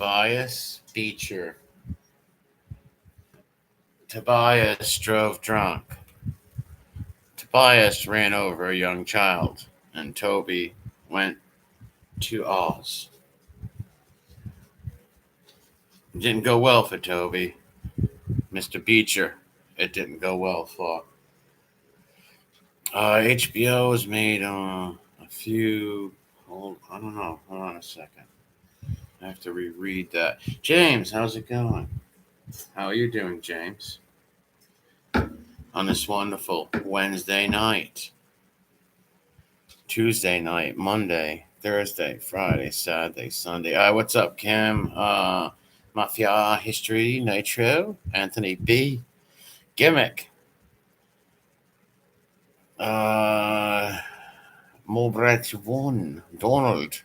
Tobias Beecher. Tobias drove drunk. Tobias ran over a young child, and Toby went to Oz. It didn't go well for Toby. Mr. Beecher, it didn't go well for. HBO has made a few. I don't know. Hold on a second. I have to reread that. James, how's it going? How are you doing, James? On this wonderful Wednesday night, Tuesday night, Monday, Thursday, Friday, Saturday, Sunday. What's up, Kim? Mafia History, Nitro, Anthony B, Gimmick, Mulbret One, Donald,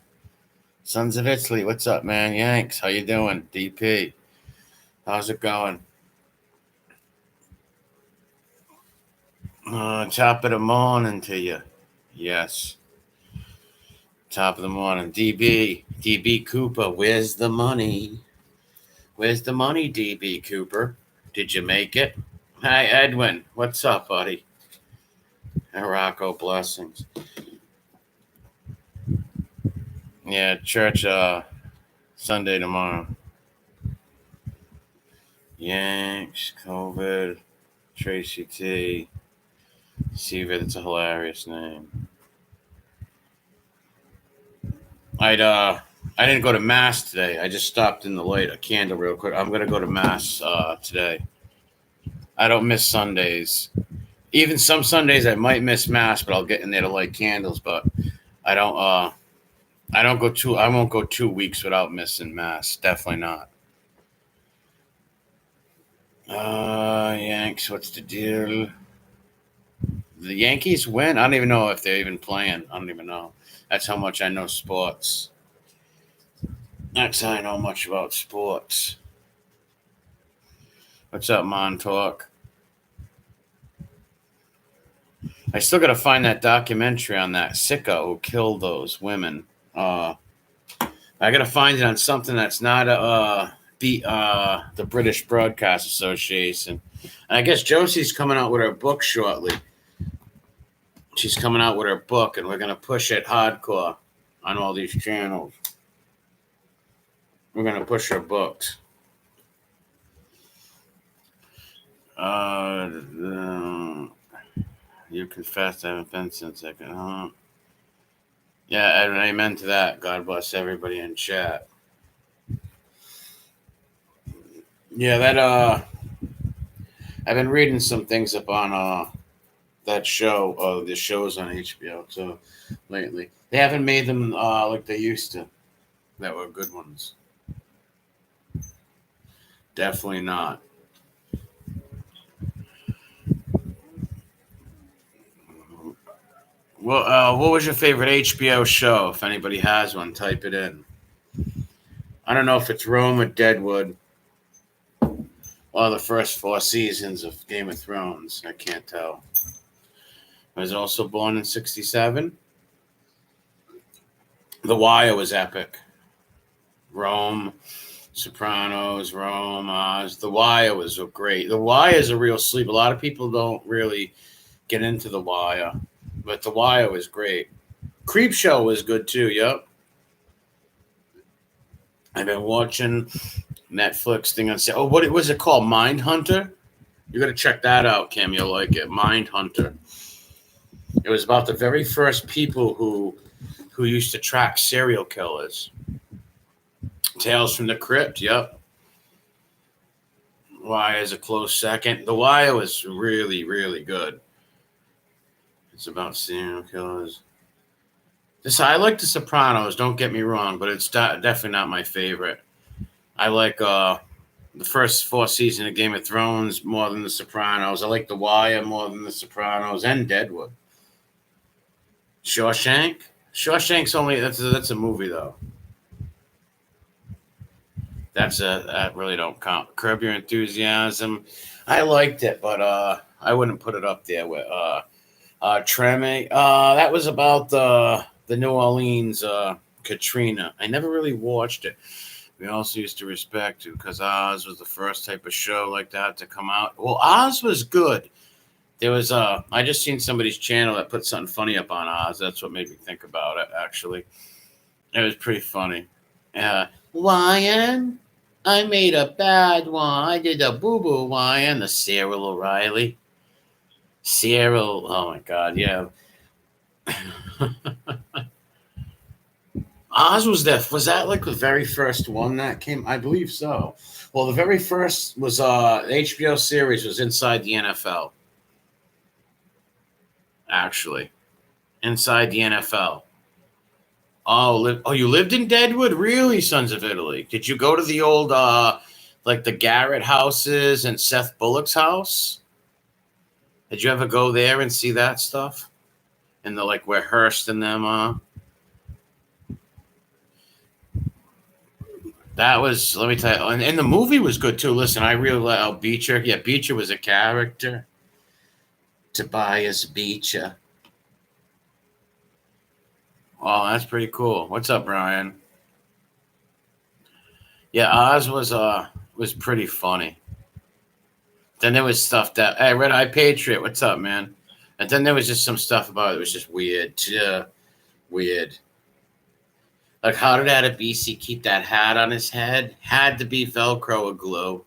Sons of Italy. What's up, man? Yanks, how you doing? DP, how's it going? Top of the morning to you. Yes. Top of the morning. DB Cooper, where's the money? Where's the money, DB Cooper? Did you make it? Hi, Edwin. What's up, buddy? Rocco, blessings. Yeah, church Sunday tomorrow. Yanks, COVID, Tracy T. Seaver, that's a hilarious name. I didn't go to mass today. I just stopped in to light a candle real quick. I'm gonna go to mass today. I don't miss Sundays. Even some Sundays I might miss mass, but I'll get in there to light candles. But I won't go 2 weeks without missing mass. Definitely not. Yanks, what's the deal? The Yankees win? I don't even know if they're even playing. I don't even know. That's how much I know sports. That's how I know much about sports. What's up, Montauk? I still got to find that documentary on that sicko who killed those women. I got to find it on something that's not the British Broadcast Association. And I guess Josie's coming out with her book shortly. She's coming out with her book, and we're going to push it hardcore on all these channels. We're going to push her books. You confessed I haven't been since I could. Yeah, amen to that. God bless everybody in chat. Yeah, that I've been reading some things up on that show. The shows on HBO so lately. They haven't made them like they used to. That were good ones. Definitely not. Well, what was your favorite HBO show? If anybody has one, type it in. I don't know if it's Rome or Deadwood. Or the first 4 seasons of Game of Thrones. I can't tell. I was also born in 1967. The Wire was epic. Rome, Sopranos, Rome, Oz. The Wire was great. The Wire is a real sleep. A lot of people don't really get into The Wire. But The Wire was great. Creep Show was good too, yep. I've been watching Netflix thing on what was it called? Mindhunter? You got to check that out, Kim. You'll like it. Mindhunter. It was about the very first people who used to track serial killers. Tales from the Crypt, yep. Wire is a close second. The Wire was really, really good. It's about serial killers. I like The Sopranos, don't get me wrong, but it's definitely not my favorite. I like the first 4 seasons of Game of Thrones more than The Sopranos. I like The Wire more than The Sopranos and Deadwood. Shawshank? Shawshank's only that's a movie though. That really don't count. Curb Your Enthusiasm. I liked it, but I wouldn't put it up there with Treme. That was about the New Orleans Katrina. I never really watched it. We also used to respect it because Oz was the first type of show like that to come out. Well, Oz was good. There was I just seen somebody's channel that put something funny up on Oz. That's what made me think about it. Actually, it was pretty funny. Wyan, I made a bad one. I did a boo boo. Wyan, the Cyril O'Reilly. Cyril, oh my God, yeah. Oz was that like the very first one that came? I believe so. Well, the very first was HBO series was Inside the NFL. Actually, Inside the NFL. Oh, you lived in Deadwood? Really, Sons of Italy? Did you go to the old like the Garrett houses and Seth Bullock's house? Did you ever go there and see that stuff? And the like where Hearst and them That was, let me tell you, and the movie was good too. Listen, I really like Beecher. Yeah, Beecher was a character. Tobias Beecher. Oh, that's pretty cool. What's up, Brian? Yeah, Oz was pretty funny. Then there was stuff that hey, Red Eye Patriot. What's up, man? And then there was just some stuff about it was just weird. Weird. Like, how did Adebisi keep that hat on his head? Had to be Velcro or glue.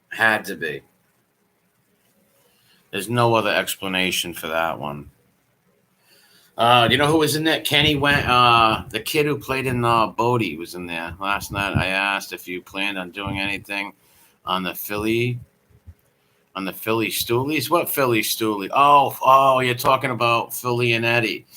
Had to be. There's no other explanation for that one. Do you know who was in there? Kenny went. The kid who played in Bodie was in there last night. I asked if you planned on doing anything on the Philly Stoolies. What Philly Stoolie? Oh, you're talking about Philly and Eddie.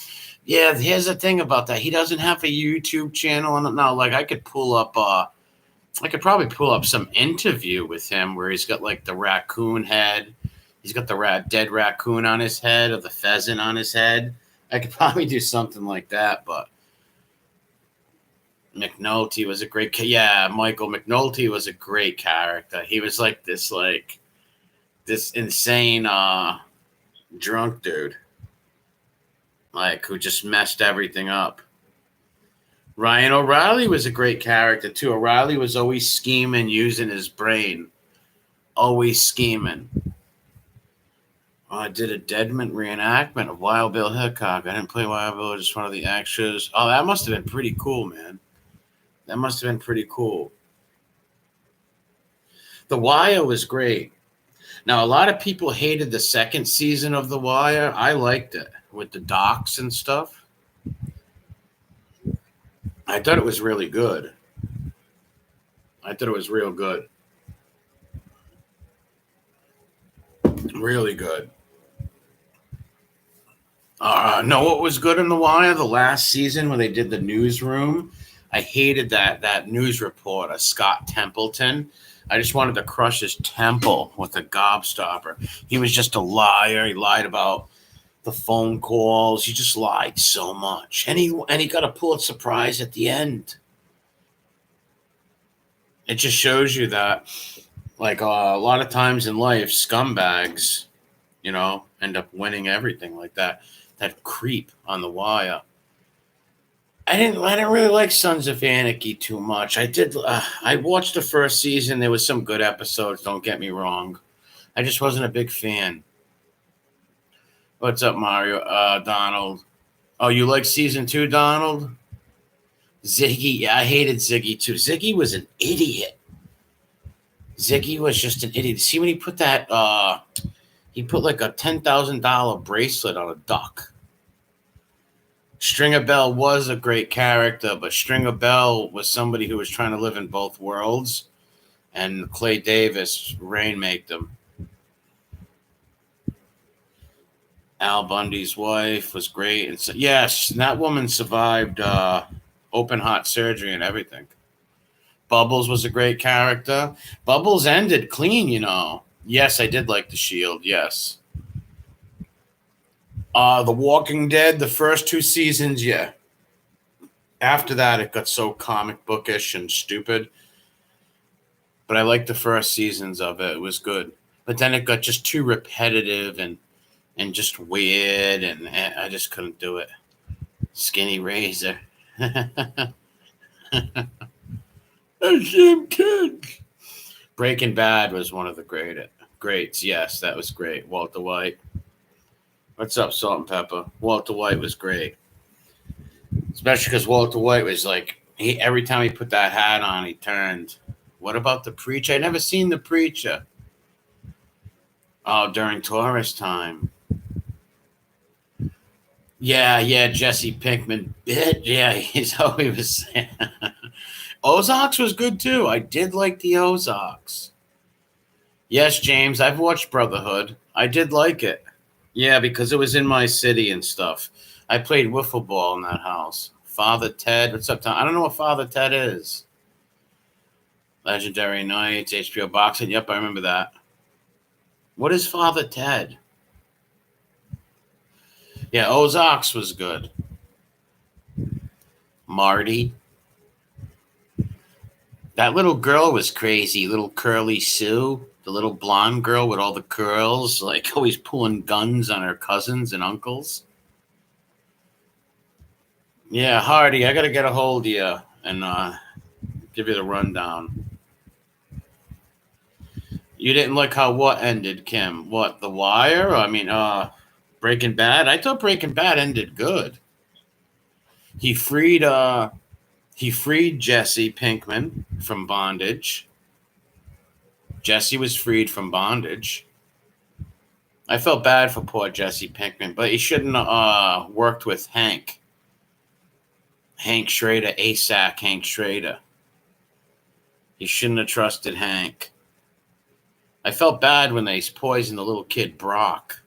Yeah, here's the thing about that. He doesn't have a YouTube channel, and no, like I could probably pull up some interview with him where he's got like the raccoon head. He's got the dead raccoon on his head or the pheasant on his head. I could probably do something like that, but McNulty was a great. Yeah, Michael McNulty was a great character. He was like this insane drunk dude, like who just messed everything up. Ryan O'Reilly was a great character too. O'Reilly was always scheming, using his brain, always scheming. I did a Deadman reenactment of Wild Bill Hickok. I didn't play Wild Bill, just one of the extras. Oh, that must have been pretty cool, man. That must have been pretty cool. The Wire was great. Now, a lot of people hated the second season of The Wire. I liked it with the docs and stuff. I thought it was really good. I thought it was real good. Really good. No, what was good in The Wire? The last season when they did the newsroom. I hated that news reporter, Scott Templeton. I just wanted to crush his temple with a gobstopper. He was just a liar. He lied about the phone calls. He just lied so much. And he got a Pulitzer Prize at the end. It just shows you that, like a lot of times in life, scumbags, end up winning everything like that. That creep on The Wire. I didn't really like Sons of Anarchy too much. I watched the first season. There was some good episodes, don't get me wrong. I just wasn't a big fan. What's up, Mario? Donald. Oh, you like season 2, Donald? Ziggy. Yeah, I hated Ziggy too. Ziggy was an idiot. Ziggy was just an idiot. See when he put that he put like a $10,000 bracelet on a duck. Stringer Bell was a great character, but Stringer Bell was somebody who was trying to live in both worlds, and Clay Davis rainmaked them. Al Bundy's wife was great. And so, yes, that woman survived open heart surgery and everything. Bubbles was a great character. Bubbles ended clean, Yes, I did like The Shield, yes. The Walking Dead, the first 2 seasons, yeah. After that, it got so comic bookish and stupid. But I liked the first seasons of it. It was good. But then it got just too repetitive and just weird, and I just couldn't do it. Skinny Razor. That's them kids. Breaking Bad was one of the greats. Yes, that was great. Walter White. What's up, Salt and Pepper? Walter White was great, especially because Walter White was like he every time he put that hat on, he turned. What about the preacher? I never seen the preacher. Oh, during tourist time. Yeah, Jesse Pinkman bit. Yeah, he's how he was saying. Ozarks was good too. I did like the Ozarks. Yes, James, I've watched Brotherhood. I did like it. Yeah, because it was in my city and stuff. I played wiffle ball in that house. Father Ted, what's up, Tom? I don't know what Father Ted is. Legendary Nights, HBO Boxing. Yep, I remember that. What is Father Ted? Yeah, Ozarks was good. Marty. That little girl was crazy. Little Curly Sue. The little blonde girl with all the curls, like always pulling guns on her cousins and uncles. Yeah, Hardy, I got to get a hold of you and give you the rundown. You didn't like how what ended, Kim? What, The Wire? I mean, Breaking Bad? I thought Breaking Bad ended good. He freed Jesse Pinkman from bondage. Jesse was freed from bondage. I felt bad for poor Jesse Pinkman, but he shouldn't worked with Hank Schrader, ASAC Hank Schrader. He shouldn't have trusted Hank. I felt bad when they poisoned the little kid Brock.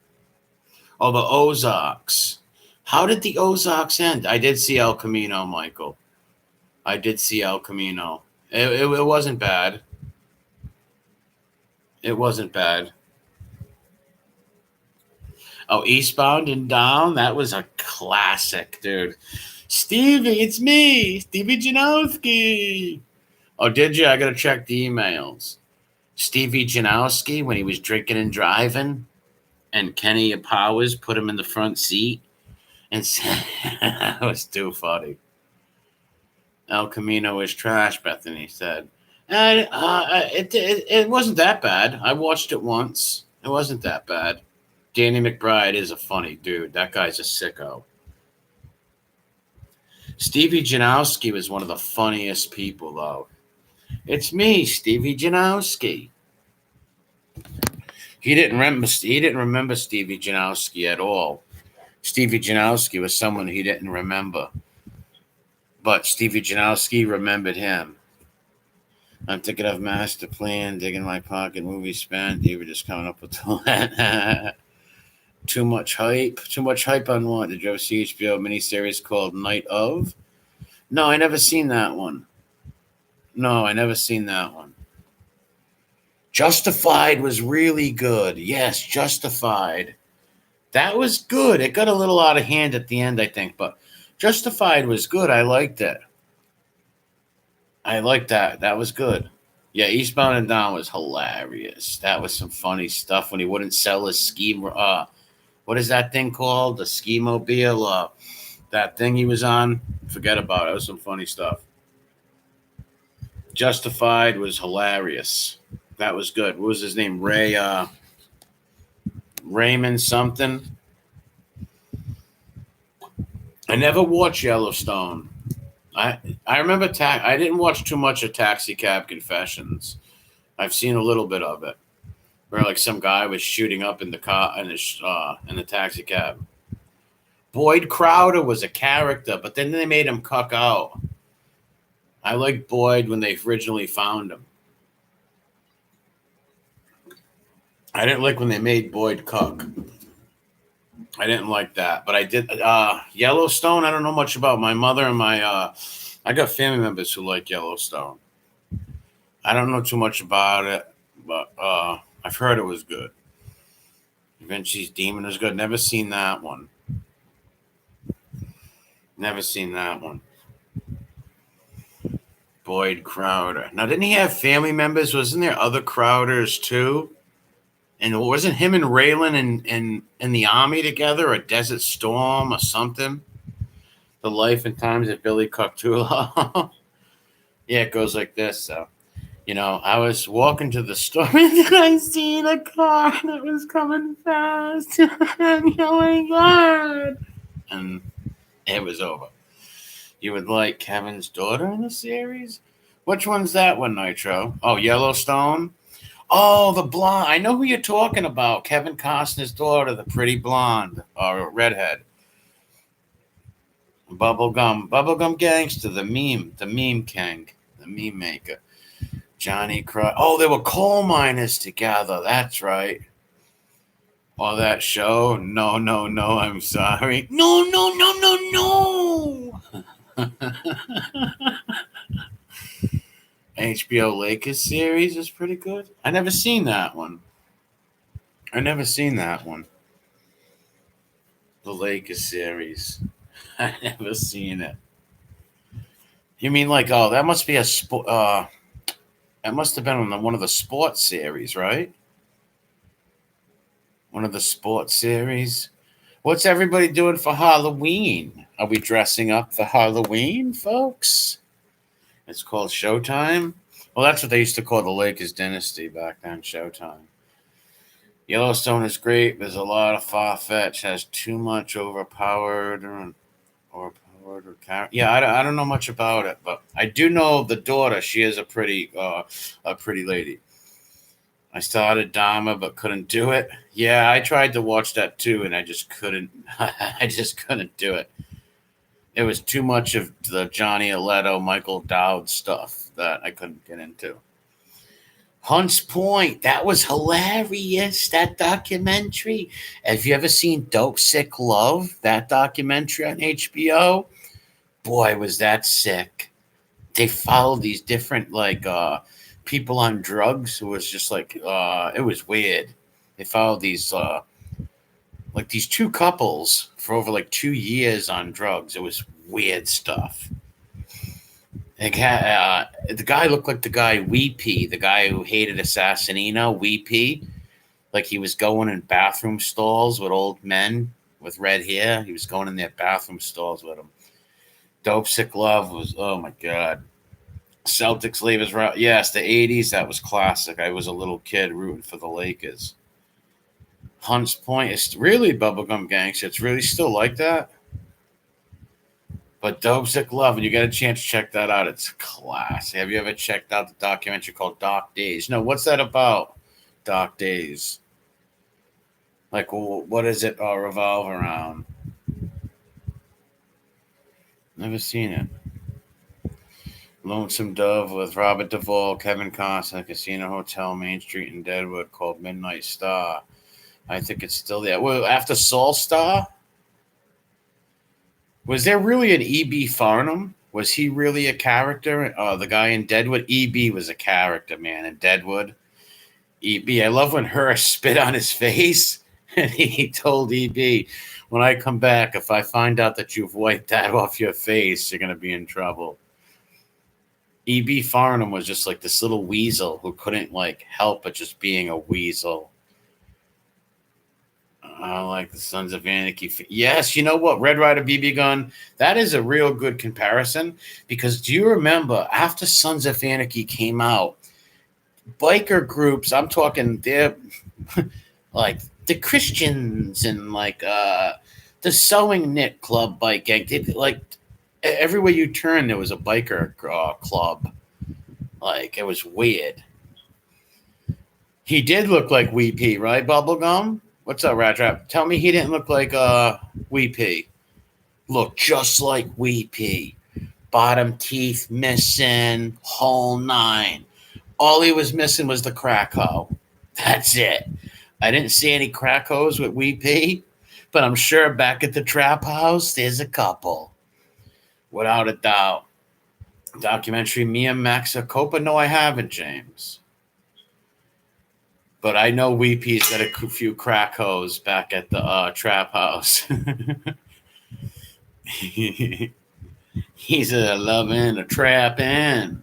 Oh, the Ozarks. How did the Ozarks end? I did see El Camino, Michael. I did see El Camino. It wasn't bad. It wasn't bad. Oh, Eastbound and Down? That was a classic, dude. Stevie, it's me, Stevie Janowski. Oh, did you? I got to check the emails. Stevie Janowski, when he was drinking and driving, and Kenny Powers put him in the front seat and said, that was too funny. El Camino is trash, Bethany said. And it wasn't that bad. I watched it once. It wasn't that bad. Danny McBride is a funny dude. That guy's a sicko. Stevie Janowski was one of the funniest people, though. It's me, Stevie Janowski. He didn't remember Stevie Janowski at all. Stevie Janowski was someone he didn't remember. But Stevie Janowski remembered him. I'm thinking of master plan, digging my pocket, movie spent. You were just coming up with that. Too much hype. Too much hype on what? Did you ever see HBO miniseries called Night of? No, I never seen that one. Justified was really good. Yes, Justified. That was good. It got a little out of hand at the end, I think, but Justified was good. I liked it. I liked that. That was good. Yeah, Eastbound and Down was hilarious. That was some funny stuff when he wouldn't sell his ski. What is that thing called? The ski mobile. That thing he was on. Forget about it. It was some funny stuff. Justified was hilarious. That was good. What was his name? Raymond something. I never watched Yellowstone. I remember I didn't watch too much of Taxi Cab Confessions. I've seen a little bit of it, where like some guy was shooting up in the car in the taxi cab. Boyd Crowder was a character, but then they made him cuck out. I liked Boyd when they originally found him. I didn't like when they made Boyd cuck. I didn't like that, but I did. Yellowstone, I don't know much about. My mother and I got family members who like Yellowstone. I don't know too much about it, but I've heard it was good. Vinci's Demon was good. Never seen that one. Boyd Crowder. Now, didn't he have family members? Wasn't there other Crowders too? And wasn't him and Raylan in the army together, or Desert Storm or something? The Life and Times of Billy Cocktula. Yeah, it goes like this. So, I was walking to the store and then I seen a car that was coming fast. And oh my God. And it was over. You would like Kevin's daughter in the series? Which one's that one, Nitro? Oh, Yellowstone? Oh, the blonde. I know who you're talking about. Kevin Costner's daughter, the pretty blonde or redhead. Bubblegum gangster, the meme king, the meme maker. Johnny Cross. Oh, they were coal miners together. That's right. Oh, that show? No, no, no. I'm sorry. No, no, no, no, no. HBO Lakers series is pretty good. I never seen that one. The Lakers series. I never seen it. You mean like, oh, that must be a sport. That must have been on one of the sports series, right? One of the sports series. What's everybody doing for Halloween? Are we dressing up for Halloween, folks? It's called Showtime. Well, that's what they used to call the Lakers dynasty back then, Showtime. Yellowstone is great. There's a lot of far-fetched. Has too much overpowered or yeah. I don't know much about it, but I do know the daughter. She is a pretty lady. I started Dharma, but couldn't do it. Yeah, I tried to watch that too, and I just couldn't. I just couldn't do it. It was too much of the Johnny Aletto, Michael Dowd stuff that I couldn't get into. Hunts Point, that was hilarious. That documentary. Have you ever seen Dope Sick Love? That documentary on HBO. Boy, was that sick. They followed these different people on drugs. It was just like it was weird. They followed these these two couples for over 2 years on drugs. It was weird stuff. The guy looked like the guy Weepy, the guy who hated Assassinino, Weepy. Like he was going in bathroom stalls with old men with red hair. He was going in their bathroom stalls with them. Dope Sick Love was, oh my God. Celtics Lakers, yes, the 80s, that was classic. I was a little kid rooting for the Lakers. Hunts Point is really Bubblegum Gangster. It's really still like that. But Dope Sick Love, and you get a chance to check that out. It's class. Have you ever checked out the documentary called Dark Days? No, what's that about? Dark Days. Like, what does it revolve around? Never seen it. Lonesome Dove with Robert Duvall, Kevin Costner, Casino Hotel, Main Street in Deadwood, called Midnight Star. I think it's still there. Well, after Soul Star, was there really an E.B. Farnham? Was he really a character? The guy in Deadwood? E.B. was a character, man, in Deadwood. E.B. I love when Hearst spit on his face, and he told E.B., when I come back, if I find out that you've wiped that off your face, you're going to be in trouble. E.B. Farnham was just like this little weasel who couldn't help but just being a weasel. I like the Sons of Anarchy. Yes, you know what? Red Ryder BB gun. That is a real good comparison because do you remember after Sons of Anarchy came out, biker groups, I'm talking they're like the Christians and the Sewing Knit Club bike gang, everywhere you turn there was a biker club. It was weird. He did look like Weepy, right, Bubblegum? What's up, Rat Trap? Tell me he didn't look like Weepy. Looked just like Weepy. Bottom teeth missing, whole nine. All he was missing was the crack hoe. That's it. I didn't see any crack hoes with Weepy, but I'm sure back at the trap house there's a couple. Without a doubt. Documentary Mia Maxa Copa? No, I haven't, James. But I know Weepy's got a few crack hoes back at the trap house. He's a loving, a trapping.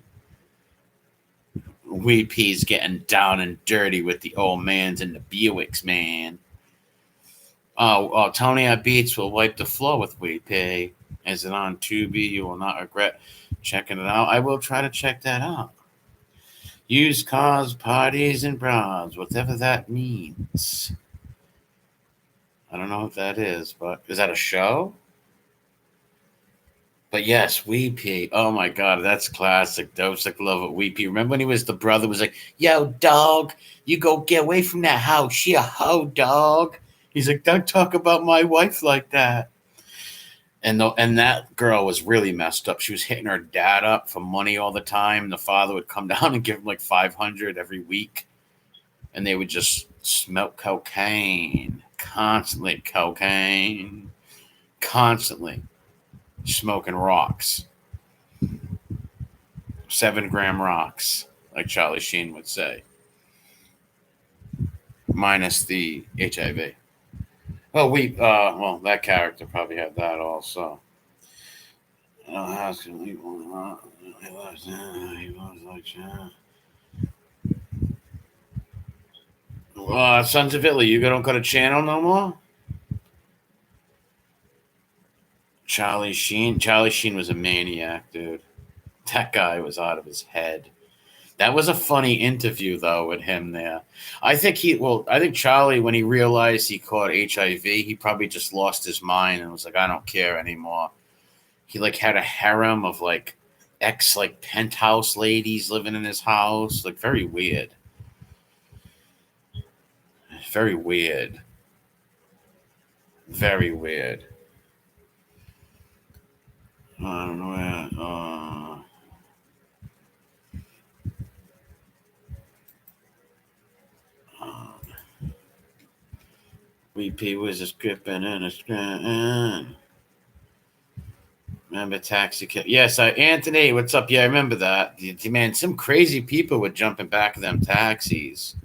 Weepy's getting down and dirty with the old mans and the Buicks, man. Tony at Beats will wipe the floor with Weepy. Is it on Tubi? You will not regret. Checking it out. I will try to check that out. Used cars, parties, and bras, whatever that means. I don't know what that is, but is that a show? But yes, Weepy. Oh my god, that's classic. Dosick love it. Weepy. Remember when he was the brother? Was like, "Yo, dog, you go get away from that house. She a hoe, dog." He's like, "Don't talk about my wife like that." And that girl was really messed up. She was hitting her dad up for money all the time. The father would come down and give him like 500 every week, and they would just smoke cocaine constantly smoking rocks, 7-gram rocks, like Charlie Sheen would say, minus the HIV. Well, that character probably had that also. Sons of Italy, you don't go to channel no more? Charlie Sheen was a maniac, dude. That guy was out of his head. That was a funny interview though with him there. I think Charlie, when he realized he caught HIV, he probably just lost his mind and was like, I don't care anymore. He like had a harem of like ex like penthouse ladies living in his house. Like very weird. Very weird. Very weird. I don't know. VP was a scripting and a scripting. Remember Taxi Cab? Yes, Anthony, what's up? Yeah, I remember that. Man, some crazy people were jumping back of them taxis.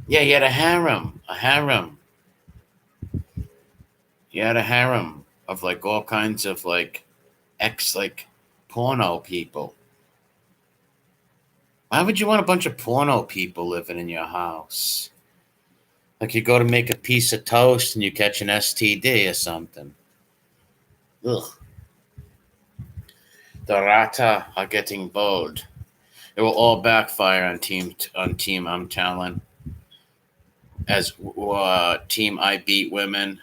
Yeah, he had a harem. He had a harem of like all kinds of like ex like porno people. Why would you want a bunch of porno people living in your house? Like you go to make a piece of toast and you catch an STD or something. Ugh. The rata are getting bold. It will all backfire on team. I'm telling. As team, I beat women.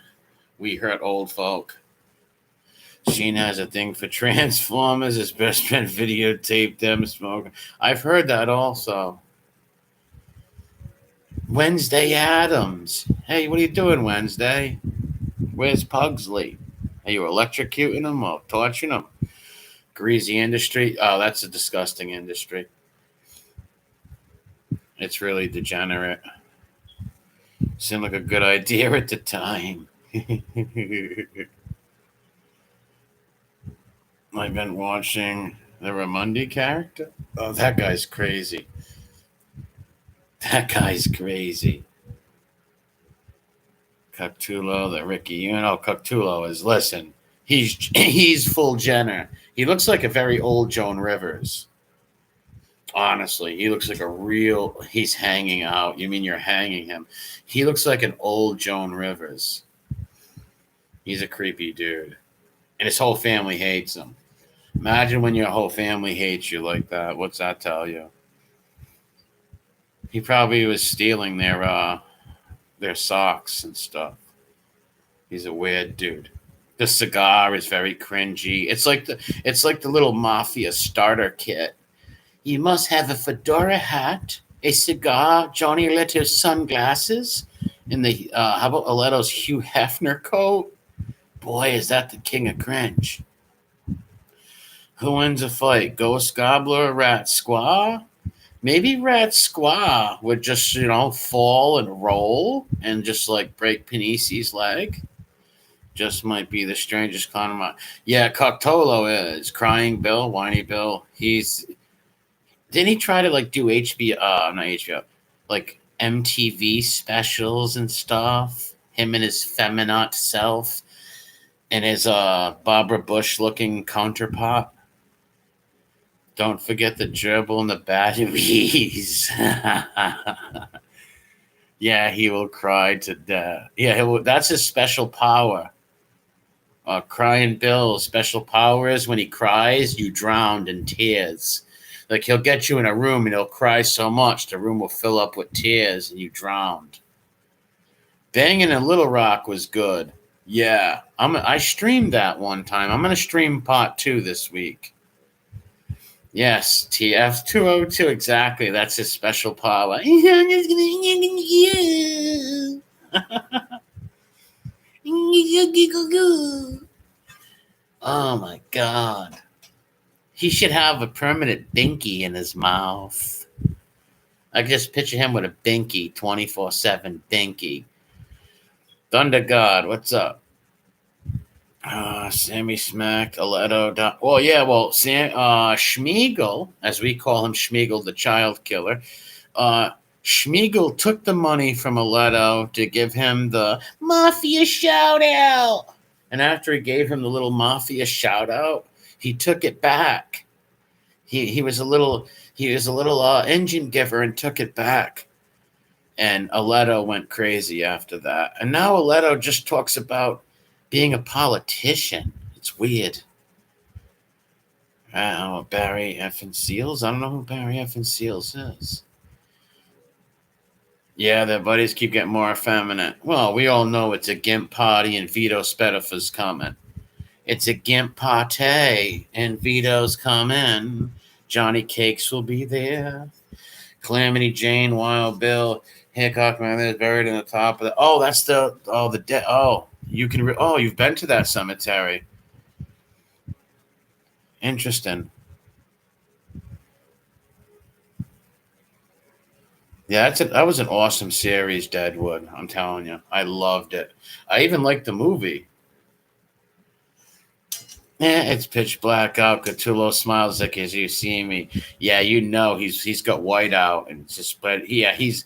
We hurt old folk. Sheen has a thing for Transformers. His best friend videotaped them smoking. I've heard that also. Wednesday Adams. Hey, what are you doing Wednesday? Where's Pugsley? Are you electrocuting him or torching him? Greasy industry. Oh, that's a disgusting industry. It's really degenerate. Seemed like a good idea at the time. I've been watching the Ramundi character. Oh, that guy's crazy. Coctulo, the Ricky Coctulo is, listen, he's full Jenner. He looks like a very old Joan Rivers. Honestly, he looks like he's hanging out. You mean you're hanging him? He looks like an old Joan Rivers. He's a creepy dude. And his whole family hates him. Imagine when your whole family hates you like that. What's that tell you? He probably was stealing their socks and stuff. He's a weird dude. The cigar is very cringy. It's like the little mafia starter kit. You must have a fedora hat, a cigar, Johnny Leto's sunglasses, and how about Leto's Hugh Hefner coat? Boy, is that the king of cringe. Who wins a fight, Ghost Gobbler or Rat Squaw? Maybe Rat Squaw would just, fall and roll and just like break Panisi's leg. Just might be the strangest con of my. Yeah, Coctolo is Crying Bill, Whiny Bill. Didn't he try to like do HBO? Not HBO, like MTV specials and stuff. Him and his feminine self, and his Barbara Bush looking counterpart. Don't forget the gerbil and the batteries. Yeah, he will cry to death. Yeah, that's his special power. Crying Bill special power is when he cries, you drown in tears. Like he'll get you in a room and he'll cry so much the room will fill up with tears and you drowned. Banging in Little Rock was good. Yeah, I streamed that one time. I'm gonna stream part 2 this week. Yes, TF202 exactly. That's his special power. Oh my god. He should have a permanent binky in his mouth. I just picture him with a binky, 24/7 binky. Thunder God, what's up? Sammy smacked Aletto down. Well, yeah, Schmiegel, as we call him, Schmiegel, the child killer. Schmiegel took the money from Aletto to give him the mafia shout out. And after he gave him the little mafia shout out, he took it back. He was a little engine giver and took it back. And Aletto went crazy after that. And now Aletto just talks about being a politician. It's weird. Barry effing Seals? I don't know who Barry effing Seals is. Yeah, their buddies keep getting more effeminate. Well, we all know it's a GIMP party and Vito Spedifa's coming. It's a GIMP party and Vito's coming. Johnny Cakes will be there. Calamity Jane, Wild Bill, Hancock Man is buried in the top of the. Oh, that's the dead. Oh, you can. You've been to that cemetery. Interesting. Yeah, that was an awesome series, Deadwood. I'm telling you, I loved it. I even liked the movie. Yeah, it's pitch black out. Cthulhu smiles like as you see me. Yeah, you know he's got white out and just but yeah he's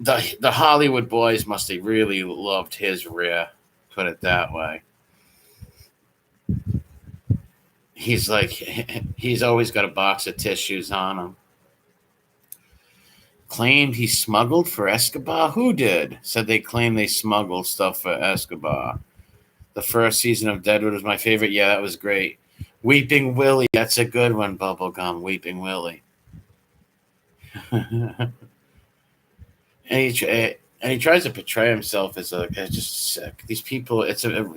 the Hollywood boys must have really loved his rear. Put it that way. He's like he's always got a box of tissues on him. Claimed he smuggled for Escobar. Who did? Said they claimed they smuggled stuff for Escobar. The first season of Deadwood was my favorite. Yeah, that was great. Weeping Willie, that's a good one, Bubblegum. Weeping Willie. and he tries to portray himself as just sick. These people,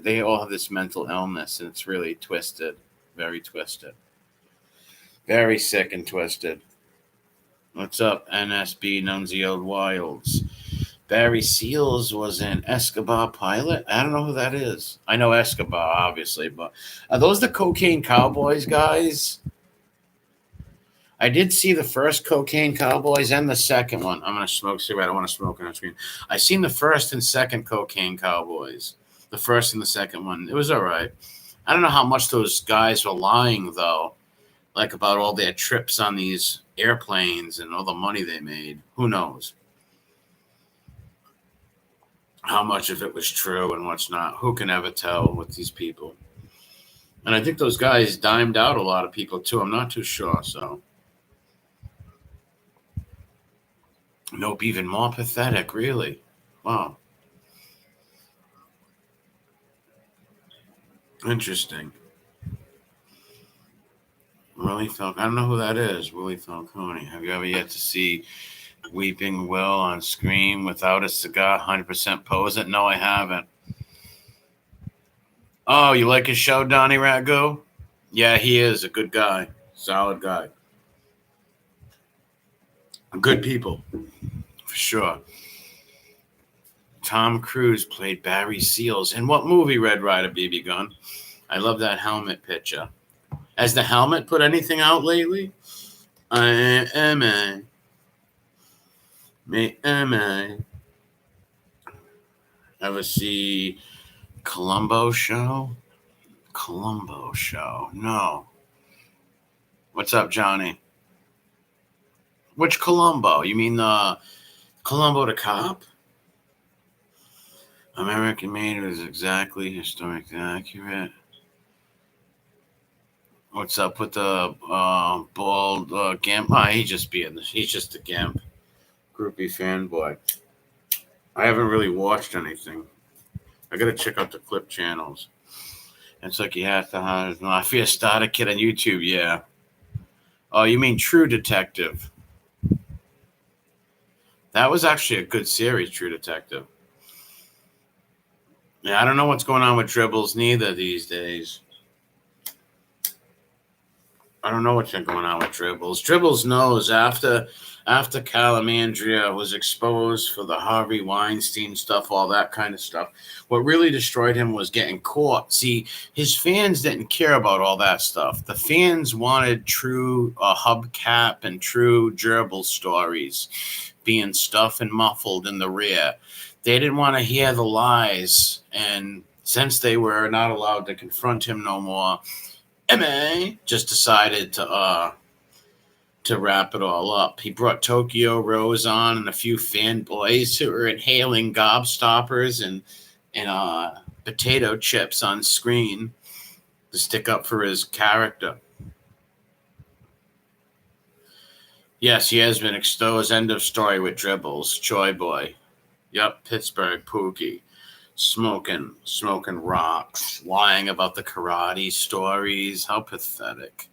they all have this mental illness, and it's really twisted, very twisted, very sick and twisted. What's up, NSB Nunzio Wilds? Barry Seals was an Escobar pilot. I don't know who that is. I know Escobar, obviously, but are those the Cocaine Cowboys guys? I did see the first Cocaine Cowboys and the second one. I'm going to smoke a cigarette. I don't want to smoke on the screen. I seen the first and second Cocaine Cowboys. The first and the second one. It was all right. I don't know how much those guys were lying, though, like about all their trips on these airplanes and all the money they made. Who knows? How much of it was true and what's not. Who can ever tell with these people? And I think those guys dimed out a lot of people, too. I'm not too sure, so. Nope, even more pathetic, really. Wow. Interesting. Willie Falcone. I don't know who that is. Willie Falcone. Have you ever yet to see Weeping Will on screen without a cigar, 100% pose it? No, I haven't. Oh, you like his show, Donnie Ragu? Yeah, he is a good guy. Solid guy. Good people, for sure. Tom Cruise played Barry Seals. In what movie, Red Ryder BB Gun? I love that helmet picture. Has the helmet put anything out lately? I am a. Me am I. Ever see Columbo Show? Columbo Show. No. What's up, Johnny? Which Columbo? You mean the Columbo the cop? American Made is exactly historically accurate. What's up with the bald Gimp? He's just a Gimp. Groupie fanboy. I haven't really watched anything. I gotta check out the clip channels. It's like you have to have Mafia Starter Kid on YouTube, yeah. Oh, you mean True Detective? That was actually a good series, True Detective. Yeah, I don't know what's going on with Dribbles neither these days. I don't know what's been going on with Dribbles. Dribbles knows after Calamandria was exposed for the Harvey Weinstein stuff, all that kind of stuff. What really destroyed him was getting caught. See, his fans didn't care about all that stuff. The fans wanted true hubcap and true gerbil stories, being stuffed and muffled in the rear. They didn't want to hear the lies, and since they were not allowed to confront him no more, MA just decided to wrap it all up. He brought Tokyo Rose on and a few fanboys who were inhaling gobstoppers and potato chips on screen to stick up for his character. Yes, he has been exposed. End of story with Dribbles. Choi Boy. Yep, Pittsburgh Pookie. Smoking rocks, lying about the karate stories. How pathetic.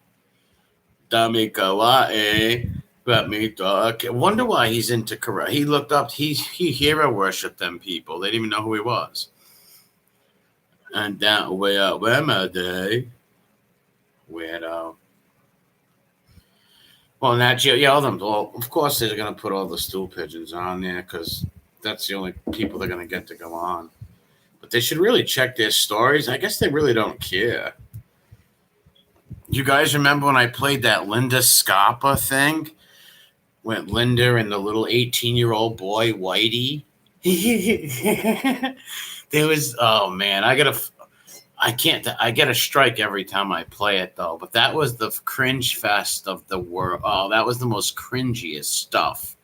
Dami kawaii, but me talk. Wonder why he's into karate. He looked up. He hero worshipped them people. They didn't even know who he was. And that way up where my day, weirdo. Well, Nat Geo, yeah, all them. Well, of course they're gonna put all the stool pigeons on there because that's the only people they're gonna get to go on. But they should really check their stories. I guess they really don't care. You guys remember when I played that Linda Scarpa thing? With Linda and the little 18-year-old boy, Whitey? There was, oh man, I get a strike every time I play it though. But that was the cringe fest of the world. Oh, that was the most cringiest stuff.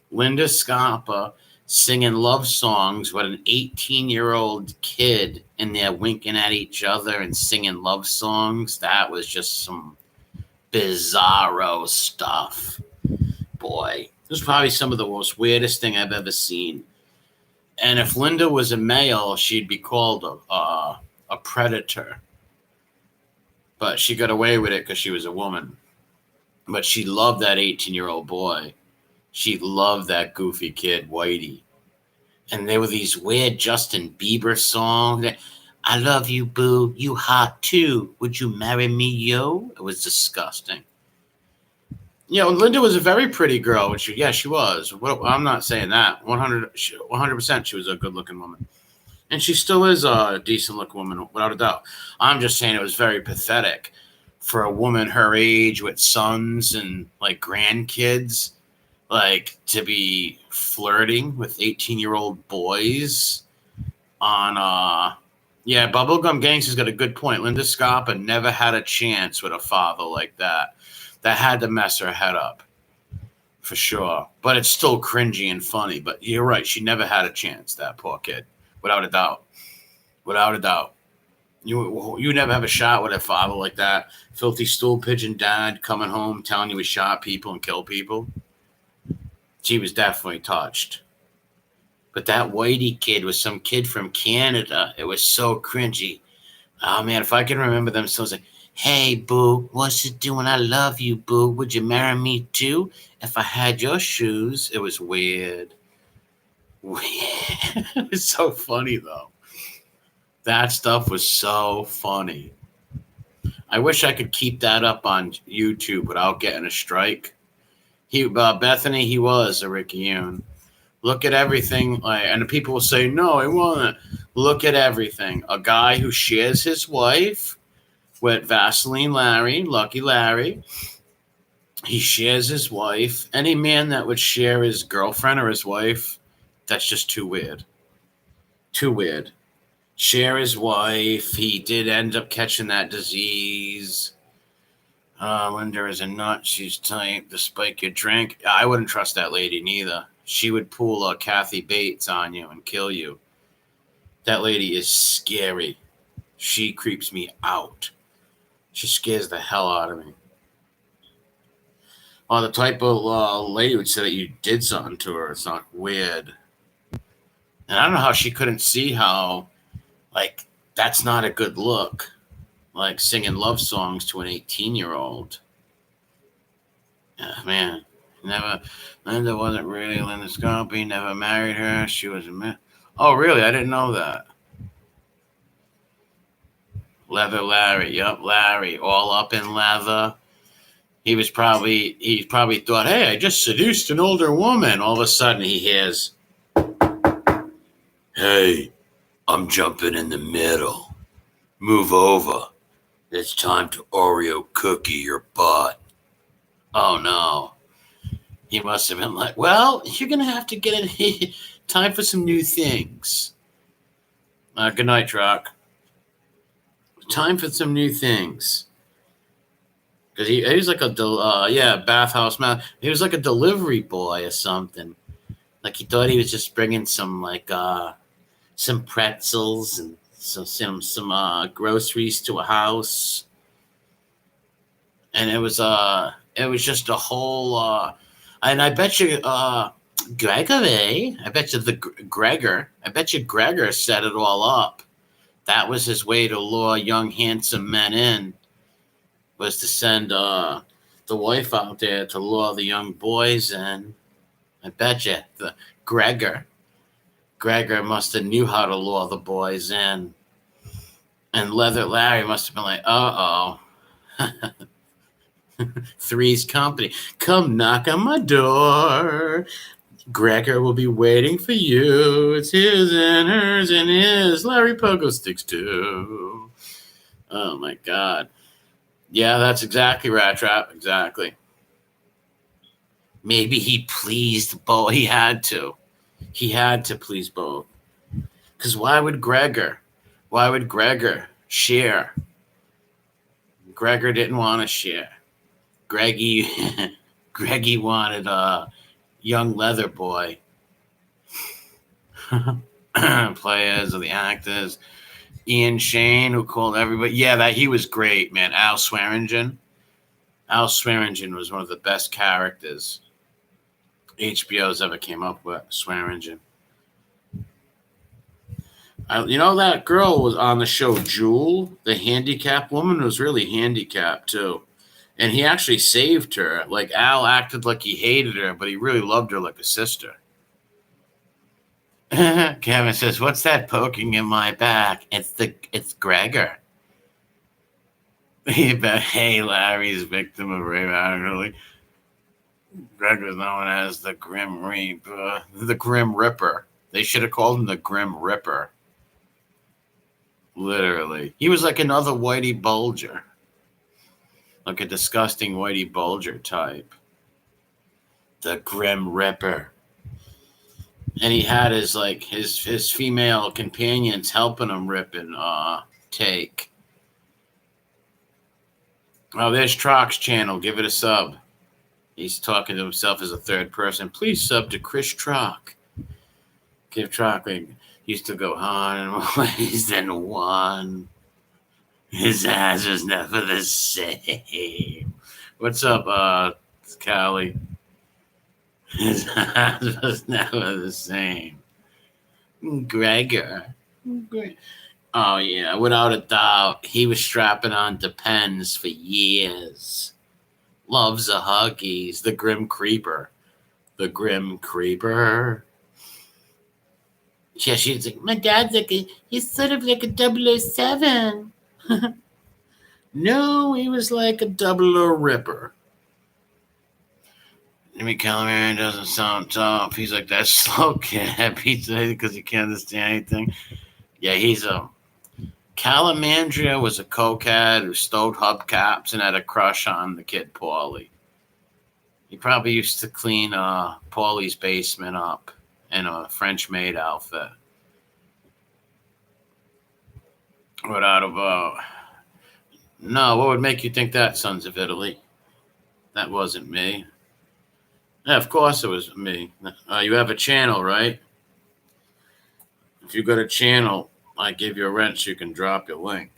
Linda Scarpa singing love songs with an 18-year-old kid and they're winking at each other and singing love songs. That was just some bizarro stuff. Boy, it was probably some of the most weirdest thing I've ever seen. And if Linda was a male, she'd be called a predator. But she got away with it because she was a woman. But she loved that 18-year-old boy. She loved that goofy kid, Whitey. And there were these weird Justin Bieber songs. I love you, boo. You hot too. Would you marry me, yo? It was disgusting. You know, Linda was a very pretty girl. She was. Well, I'm not saying that. 100% she was a good-looking woman. And she still is a decent-looking woman, without a doubt. I'm just saying it was very pathetic for a woman her age with sons and, like, grandkids, like, to be flirting with 18-year-old boys on, yeah, Bubblegum Gangster's got a good point. Linda Scarpa never had a chance with a father like that. That had to mess her head up, for sure. But it's still cringy and funny. But you're right. She never had a chance, that poor kid, without a doubt. Without a doubt. You never have a shot with a father like that. Filthy stool pigeon dad coming home telling you he shot people and killed people. She was definitely touched. But that Whitey kid was some kid from Canada. It was so cringy. Oh, man, if I can remember them songs like, hey, boo, what's it doing? I love you, boo. Would you marry me too? If I had your shoes. It was weird. It was so funny, though. That stuff was so funny. I wish I could keep that up on YouTube without getting a strike. Bethany, he was a Rickyune. Look at everything. And the people will say, no, it wasn't. Look at everything. A guy who shares his wife with Vaseline Larry, Lucky Larry. He shares his wife. Any man that would share his girlfriend or his wife, that's just too weird. Too weird. Share his wife. He did end up catching that disease. Linda is a nut. She's tight to spike your drink. I wouldn't trust that lady neither. She would pull a Kathy Bates on you and kill you. That lady is scary. She creeps me out. She scares the hell out of me. Well, the type of lady would say that you did something to her. It's not weird. And I don't know how she couldn't see how, like, That's not a good look. Like singing love songs to an 18-year-old. Man, never. Linda wasn't really Linda Scotty. Never married her. She was a man. Oh, really? I didn't know that. Leather Larry. Yup, Larry. All up in leather. He probably thought, hey, I just seduced an older woman. All of a sudden he hears, hey, I'm jumping in the middle. Move over. It's time to Oreo cookie your butt. Oh no. He must have been like, well, you're going to have to get it. Time for some new things. Good night, Rock. Time for some new things. Because he was like a, bathhouse man. He was like a delivery boy or something. Like he thought he was just bringing some some pretzels and some groceries to a house, and it was just a whole. And I bet you Gregory. I bet you Gregor set it all up. That was his way to lure young handsome men in. Was to send the wife out there to lure the young boys in. I bet you the Gregor must have knew how to lure the boys in. And Leather Larry must have been like, uh-oh. Three's Company. Come knock on my door. Gregor will be waiting for you. It's his and hers and his. Larry Pogo Sticks too. Oh, my God. Yeah, that's exactly Rat Trap. Exactly. Maybe he pleased both. He had to. He had to please both. Because why would Gregor share? Gregor didn't want to share. Greggy wanted a young leather boy. Players or the actors. Ian Shane, who called everybody. Yeah, that he was great, man. Al Swearingen. Al Swearingen was one of the best characters HBO's ever came up with. Swearingen. You know that girl was on the show, Jewel, the handicapped woman, was really handicapped too. And he actually saved her. Like Al acted like he hated her, but he really loved her like a sister. Kevin says, "What's that poking in my back? It's Gregor." Hey, Larry's victim of rape. Actually, Greg was known as the Grim Reaper, the Grim Ripper. They should have called him the Grim Ripper. Literally, he was like another Whitey Bulger, like a disgusting Whitey Bulger type. The Grim Ripper. And he had his female companions helping him rip and take. Oh, there's Trock's channel. Give it a sub. He's talking to himself as a third person. Please sub to Chris Trock. Give Trock used to go on ways than one. His ass was never the same. What's up, Callie? His ass was never the same. Gregor. Oh, yeah, without a doubt. He was strapping on Depends for years. Loves the Huggies. The Grim Creeper. The Grim Creeper. Yeah, she's like, my dad's he's sort of like a 007. No, he was like a 00 Ripper. Jimmy Calamari doesn't sound tough. He's like that slow cat pizza because he can't understand anything. Yeah, he's a... Calamandria was a cokehead who stowed hubcaps and had a crush on the kid Paulie. He probably used to clean Paulie's basement up in a French maid outfit. What out of no, what would make you think that, Sons of Italy? That wasn't me. Yeah, of course it was me. You have a channel, right? If you got a channel, I give you a wrench, you can drop your link.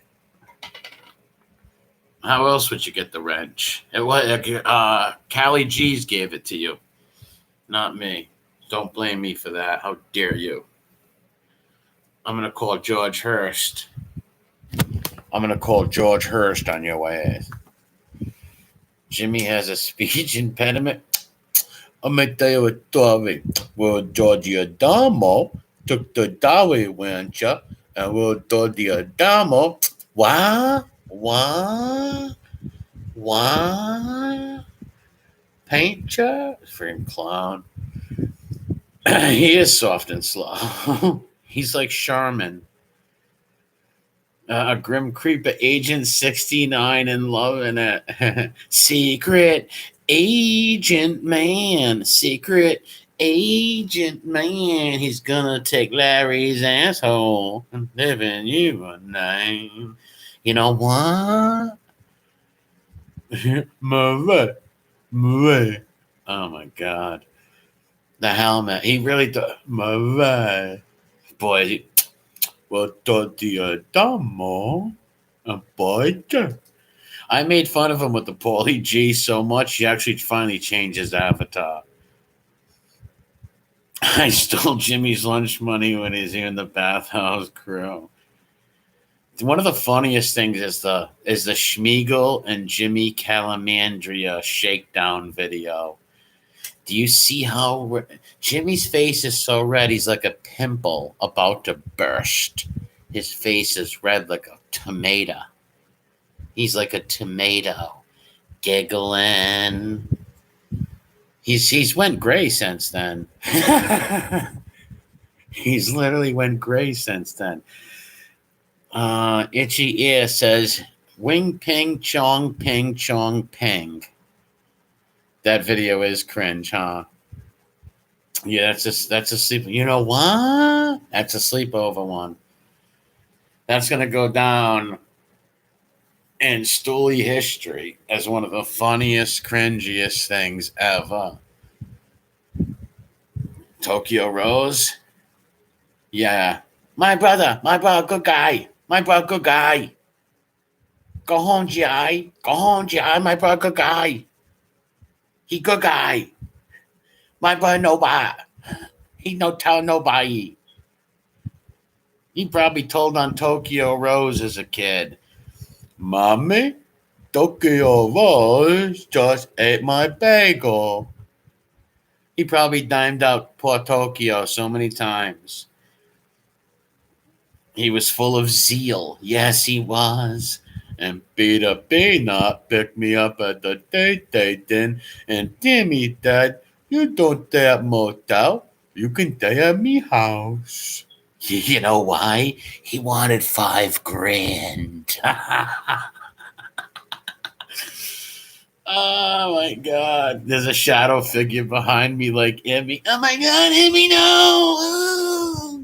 How else would you get the wrench? It was Callie G's gave it to you, not me. Don't blame me for that. How dare you? I'm gonna call George Hurst. I'm gonna call George Hurst on your ass. Jimmy has a speech impediment. I'm gonna tell you a story. Well, Georgie Adamo took the Dolly Rancher and well, Georgie Adamo. What? Paint job? Freaking clown. He is soft and slow. He's like Charmin. A Grim Creeper Agent 69 and loving it. Secret Agent Man. Secret Agent Man. He's gonna take Larry's asshole and giving you a name. You know what? Marie. Oh my god. The helmet. He really does. Marie. Boy, well, Damo. Boy. I made fun of him with the Paulie G so much, he actually finally changed his avatar. I stole Jimmy's lunch money when he's in the bathhouse crew. One of the funniest things is the Schmiegel and Jimmy Calamandria shakedown video. Do you see how Jimmy's face is so red? He's like a pimple about to burst. His face is red like a tomato. He's like a tomato, giggling. He's went gray since then. He's literally went gray since then. Itchy Ear says, "Wing ping chong ping chong ping." That video is cringe, huh? Yeah, that's a sleep. You know what? That's a sleepover one. That's gonna go down in Stoolie history as one of the funniest, cringiest things ever. Tokyo Rose? Yeah. My brother, good guy. My brother, good guy. Go home, G.I. Go home, G.I. My brother, good guy. He good guy. My brother, nobody. He no tell nobody. He probably told on Tokyo Rose as a kid. Mommy, Tokyo Rose just ate my bagel. He probably dimed out poor Tokyo so many times. He was full of zeal. Yes, he was. And Peter Peanut picked me up at the dating, and Timmy said, "You don't stay at motel. You can stay at me house." You know why? He wanted $5,000. Oh my god. There's a shadow figure behind me like Emmy. Oh my god, Emmy, no!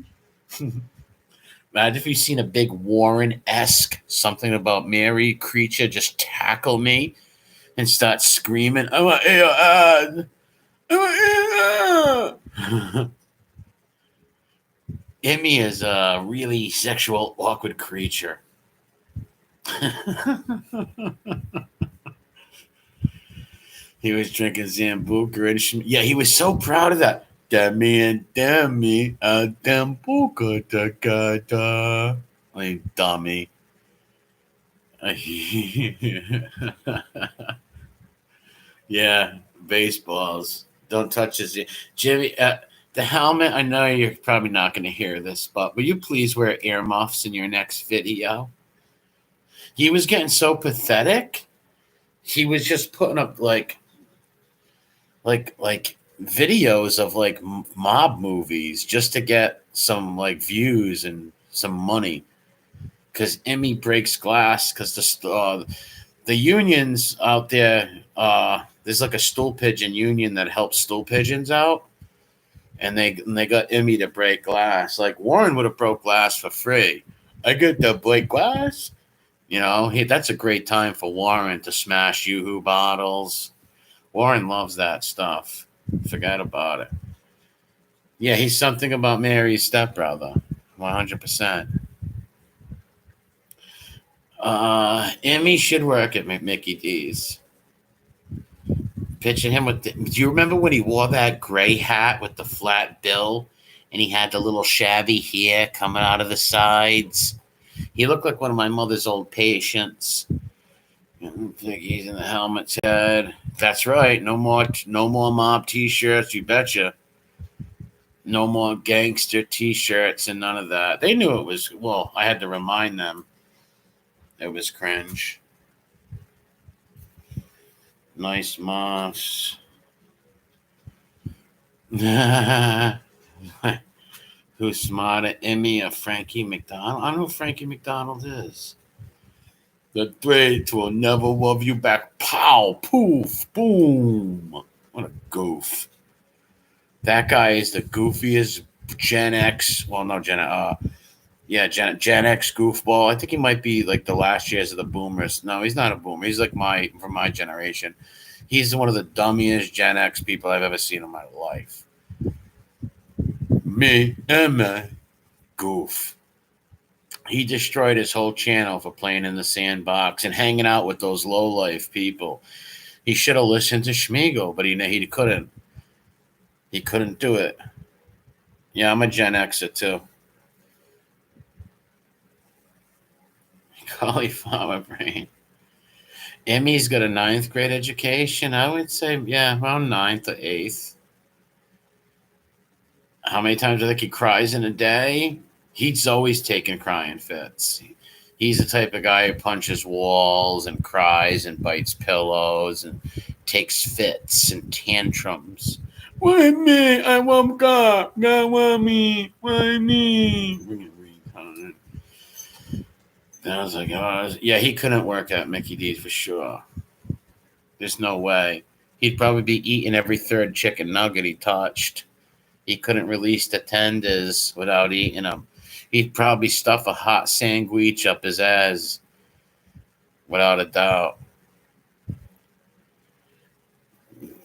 Imagine if you've seen a big Warren-esque something about Mary creature just tackle me and start screaming, "I'm an ad! I'm an ad!" Emmy is a really sexual, awkward creature. He was drinking Zambuca and yeah, he was so proud of that. Demi and Demi, Zambuca da. Like dummy. Yeah, baseballs. Don't touch his Jimmy. The helmet. I know you're probably not going to hear this, but will you please wear earmuffs in your next video? He was getting so pathetic. He was just putting up like videos of like mob movies just to get some like views and some money. Because Emmy breaks glass because the unions out there. There's like a stool pigeon union that helps stool pigeons out, and they got Emmy to break glass. Like Warren would have broke glass for free. I get to break glass. You know, that's a great time for Warren to smash Yoo-hoo bottles. Warren loves that stuff. Forget about it. Yeah, he's something about Mary's stepbrother. 100%. Emmy should work at Mickey D's. Picture him with do you remember when he wore that gray hat with the flat bill and he had the little shabby hair coming out of the sides? He looked like one of my mother's old patients. He's in the helmet's head. That's right. No more mob T-shirts. You betcha. No more gangster T-shirts and none of that. They knew it was. Well, I had to remind them. It was cringe. Nice moss. Who's smarter, Emmy or Frankie McDonald? I don't know who Frankie McDonald is. The threats will never love you back. Pow, poof, boom. What a goof. That guy is the goofiest Gen X. Well, no, Gen X goofball. I think he might be like the last years of the boomers. No, he's not a boomer. He's like from my generation. He's one of the dummiest Gen X people I've ever seen in my life. Me and my goof. He destroyed his whole channel for playing in the sandbox and hanging out with those low-life people. He should have listened to Schmiegel, but he couldn't. He couldn't do it. Yeah, I'm a Gen Xer too. Cauliflower brain. Emmy's got a 9th grade education. I would say, yeah, around 9th or 8th. How many times do you think he cries in a day? He's always taking crying fits. He's the type of guy who punches walls and cries and bites pillows and takes fits and tantrums. Why me? I want God. God want me. Why me? I was like, yeah, he couldn't work at Mickey D's for sure. There's no way. He'd probably be eating every third chicken nugget he touched. He couldn't release the tenders without eating them. He'd probably stuff a hot sandwich up his ass, without a doubt.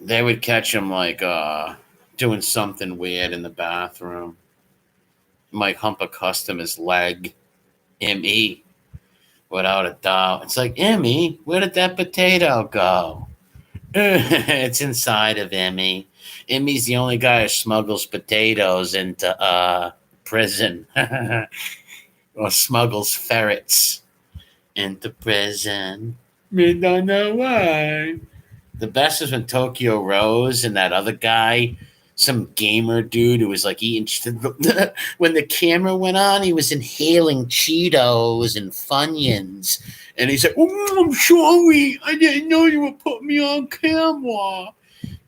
They would catch him like doing something weird in the bathroom. Mike Humper custom his leg. Emmy, without a doubt. It's like, Emmy, where did that potato go? It's inside of Emmy. Emmy's the only guy who smuggles potatoes into prison. Or smuggles ferrets into prison. We don't know why. The best is when Tokyo Rose and that other guy, some gamer dude who was like eating. When the camera went on, he was inhaling Cheetos and Funyuns. And he's like, oh, I'm sorry. I didn't know you would put me on camera.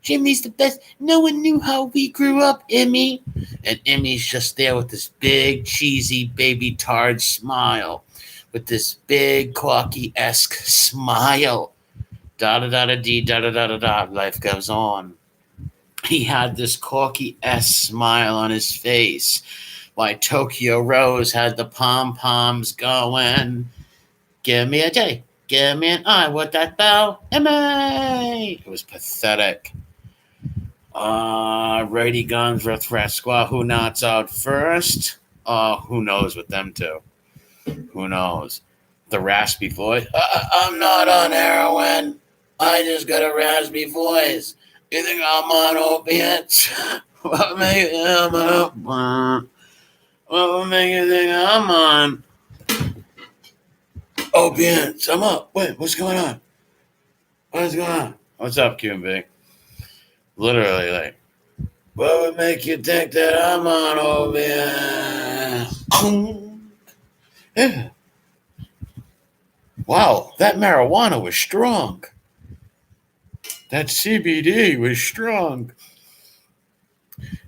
Jimmy's the best. No one knew how we grew up, Emmy. And Emmy's just there with this big, cheesy, baby tard smile. With this big, Corky-esque smile. Da-da-da-da-dee, da-da-da-da-da. Life goes on. He had this Corky-esque smile on his face. While Tokyo Rose had the pom-poms going. Give me a J. Give me an I. What that bell? Emmy! It was pathetic. Righty guns for threat squad. Who knocks out first? Who knows with them two? Who knows? The raspy voice. I'm not on heroin. I just got a raspy voice. You think I'm on opiates? What makes you think I'm on opiates? I'm up. Wait, what's going on? What's going on? What's up, QB? Literally, like, what would make you think that I'm on opiates? Yeah. Wow, that marijuana was strong. That CBD was strong.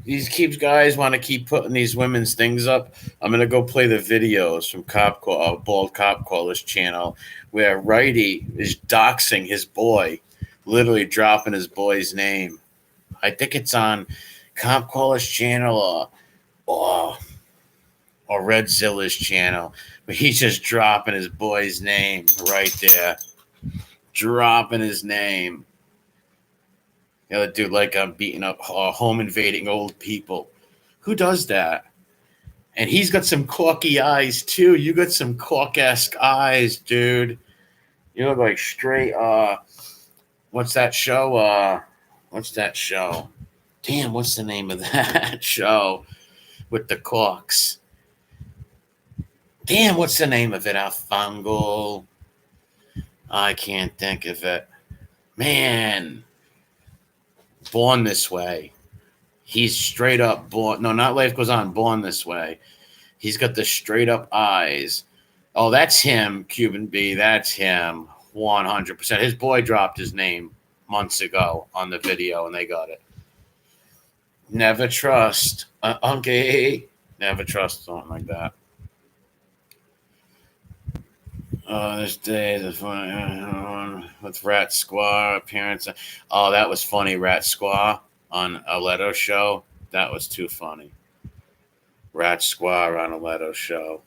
These guys want to keep putting these women's things up. I'm going to go play the videos from Bald Cop Caller's channel where Righty is doxing his boy, literally dropping his boy's name. I think it's on Cop Caller's channel or Redzilla's channel. But he's just dropping his boy's name right there. Dropping his name. The other dude, like I'm beating up home invading old people. Who does that? And he's got some corky eyes too. You got some cork-esque eyes, dude. You look like straight. What's that show? Damn, what's the name of that show with the corks? Damn, what's the name of it? Fungal. I can't think of it. Man, Born This Way. He's straight up born. No, not Life Goes On. Born This Way. He's got the straight up eyes. Oh, that's him, Cuban B. That's him. 100%. His boy dropped his name months ago on the video, and they got it. Never trust. Okay. Never trust something like that. This day the fun with Rat Squaw appearance. Oh, that was funny. Rat Squaw on a Leto show. That was too funny. Rat Squaw on a Leto show.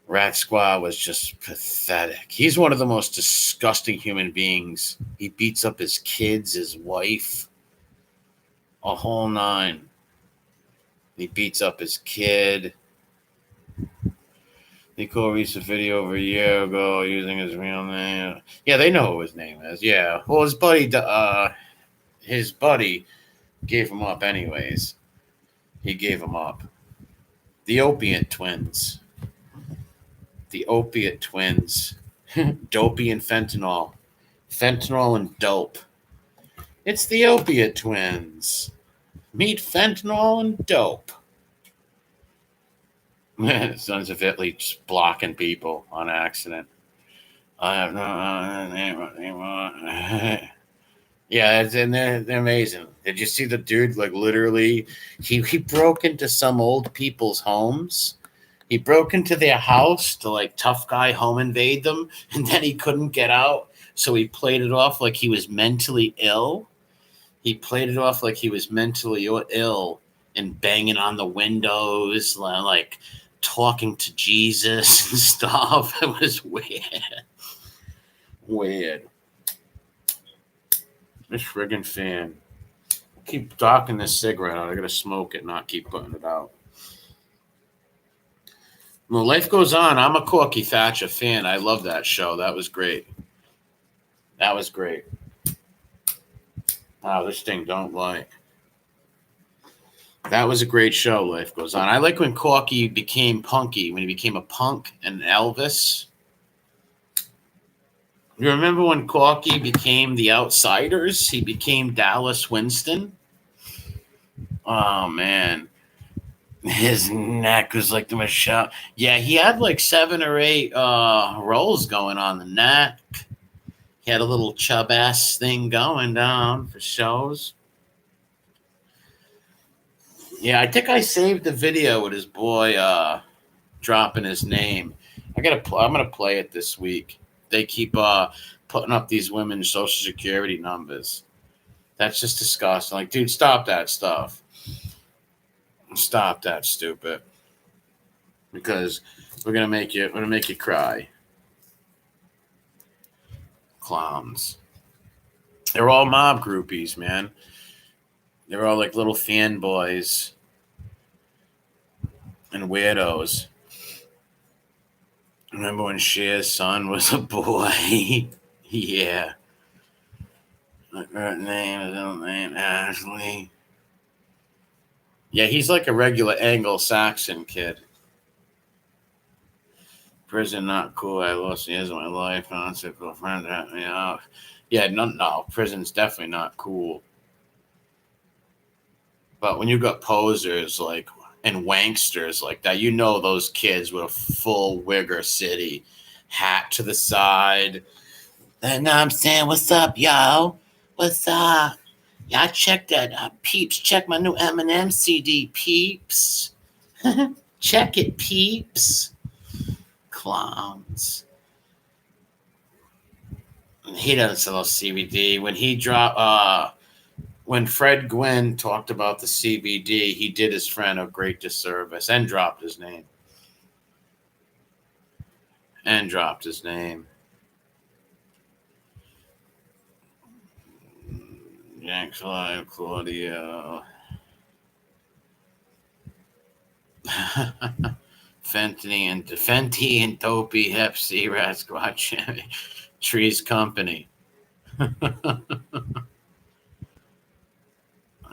Rat Squaw was just pathetic. He's one of the most disgusting human beings. He beats up his kids, his wife, a whole nine. He beats up his kid. Nicole released a video over a year ago using his real name. Yeah, they know who his name is. Yeah. Well, his buddy gave him up anyways. He gave him up. The Opiate Twins. The Opiate Twins. Dopey and fentanyl. Fentanyl and dope. It's the Opiate Twins. Meet fentanyl and dope. Sons of Italy just blocking people on accident. I have no name. Yeah, and they're amazing. Did you see the dude? Like literally, he broke into some old people's homes. He broke into their house to like tough guy home invade them, and then he couldn't get out, so he played it off like he was mentally ill. He played it off like he was mentally ill and banging on the windows, like talking to Jesus and stuff. It was weird. Weird. This friggin' fan. Keep docking this cigarette out. I gotta smoke it, not keep putting it out. Well, Life Goes On. I'm a Corky Thatcher fan. I love that show. That was great. That was great. Wow, this thing don't like. That was a great show, Life Goes On. I like when Corky became punky, when he became a punk and Elvis. You remember when Corky became the Outsiders? He became Dallas Winston. Oh, man. His neck was like the Michelle. Yeah, he had like 7 or 8 rolls going on the neck. He had a little chub ass thing going down for shows. Yeah, I think I saved the video with his boy dropping his name. I'm gonna play it this week. They keep putting up these women's social security numbers. That's just disgusting. Like, dude, stop that stuff. Stop that, stupid. Because we're gonna make you cry. Clowns. They're all mob groupies, man. They're all like little fanboys and weirdos. Remember when Cher's son was a boy? Yeah. Her name, Ashley. Yeah, he's like a regular Anglo-Saxon kid. Prison not cool. I lost years of my life. Nonsense, friend at me out. Yeah, no, prison's definitely not cool. But when you got posers like and wanksters like that, you know those kids with a full Wigger City hat to the side. And I'm saying, what's up, yo? What's up? Yeah, I checked that. Peeps, check my new Eminem CD, peeps. Check it, peeps. Clowns. He doesn't sell CBD. When he dropped, when Fred Gwynn talked about the CBD, he did his friend a great disservice and dropped his name. Yanks Live, Claudio. Fenty and Dopey, Hep C, Rat Squad, Trees Company. I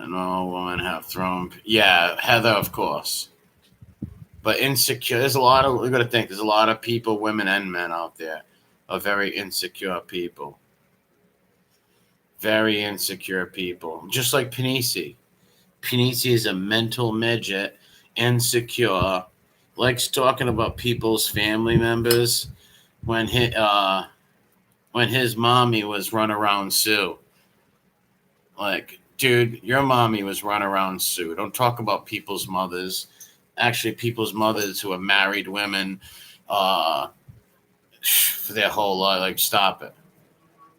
know women have thrown. Yeah, Heather, of course. But insecure, there's a lot of, we're going to think, there's a lot of people, women and men out there, are very insecure people. Very insecure people. Just like Panisi. Panisi is a mental midget, insecure, likes talking about people's family members when his mommy was run around Sue. Like, dude, your mommy was run around Sue. Don't talk about people's mothers. Actually, people's mothers who are married women uh, for their whole life. Like, stop it.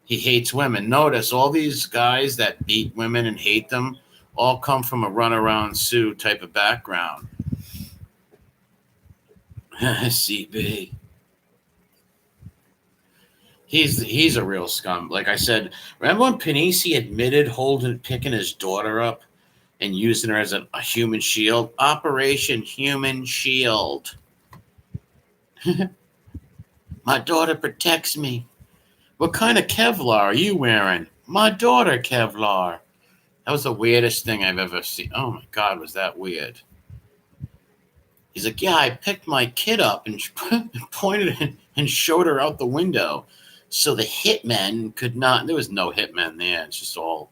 He hates women. Notice all these guys that beat women and hate them all come from a runaround Sue type of background. CB. He's a real scum. Like I said, remember when Panisi admitted picking his daughter up and using her as a human shield? Operation Human Shield. My daughter protects me. What kind of Kevlar are you wearing? My daughter Kevlar. That was the weirdest thing I've ever seen. Oh my God, was that weird? He's like, yeah, I picked my kid up and pointed and showed her out the window. So the hitmen could not, there was no hitmen there. It's just all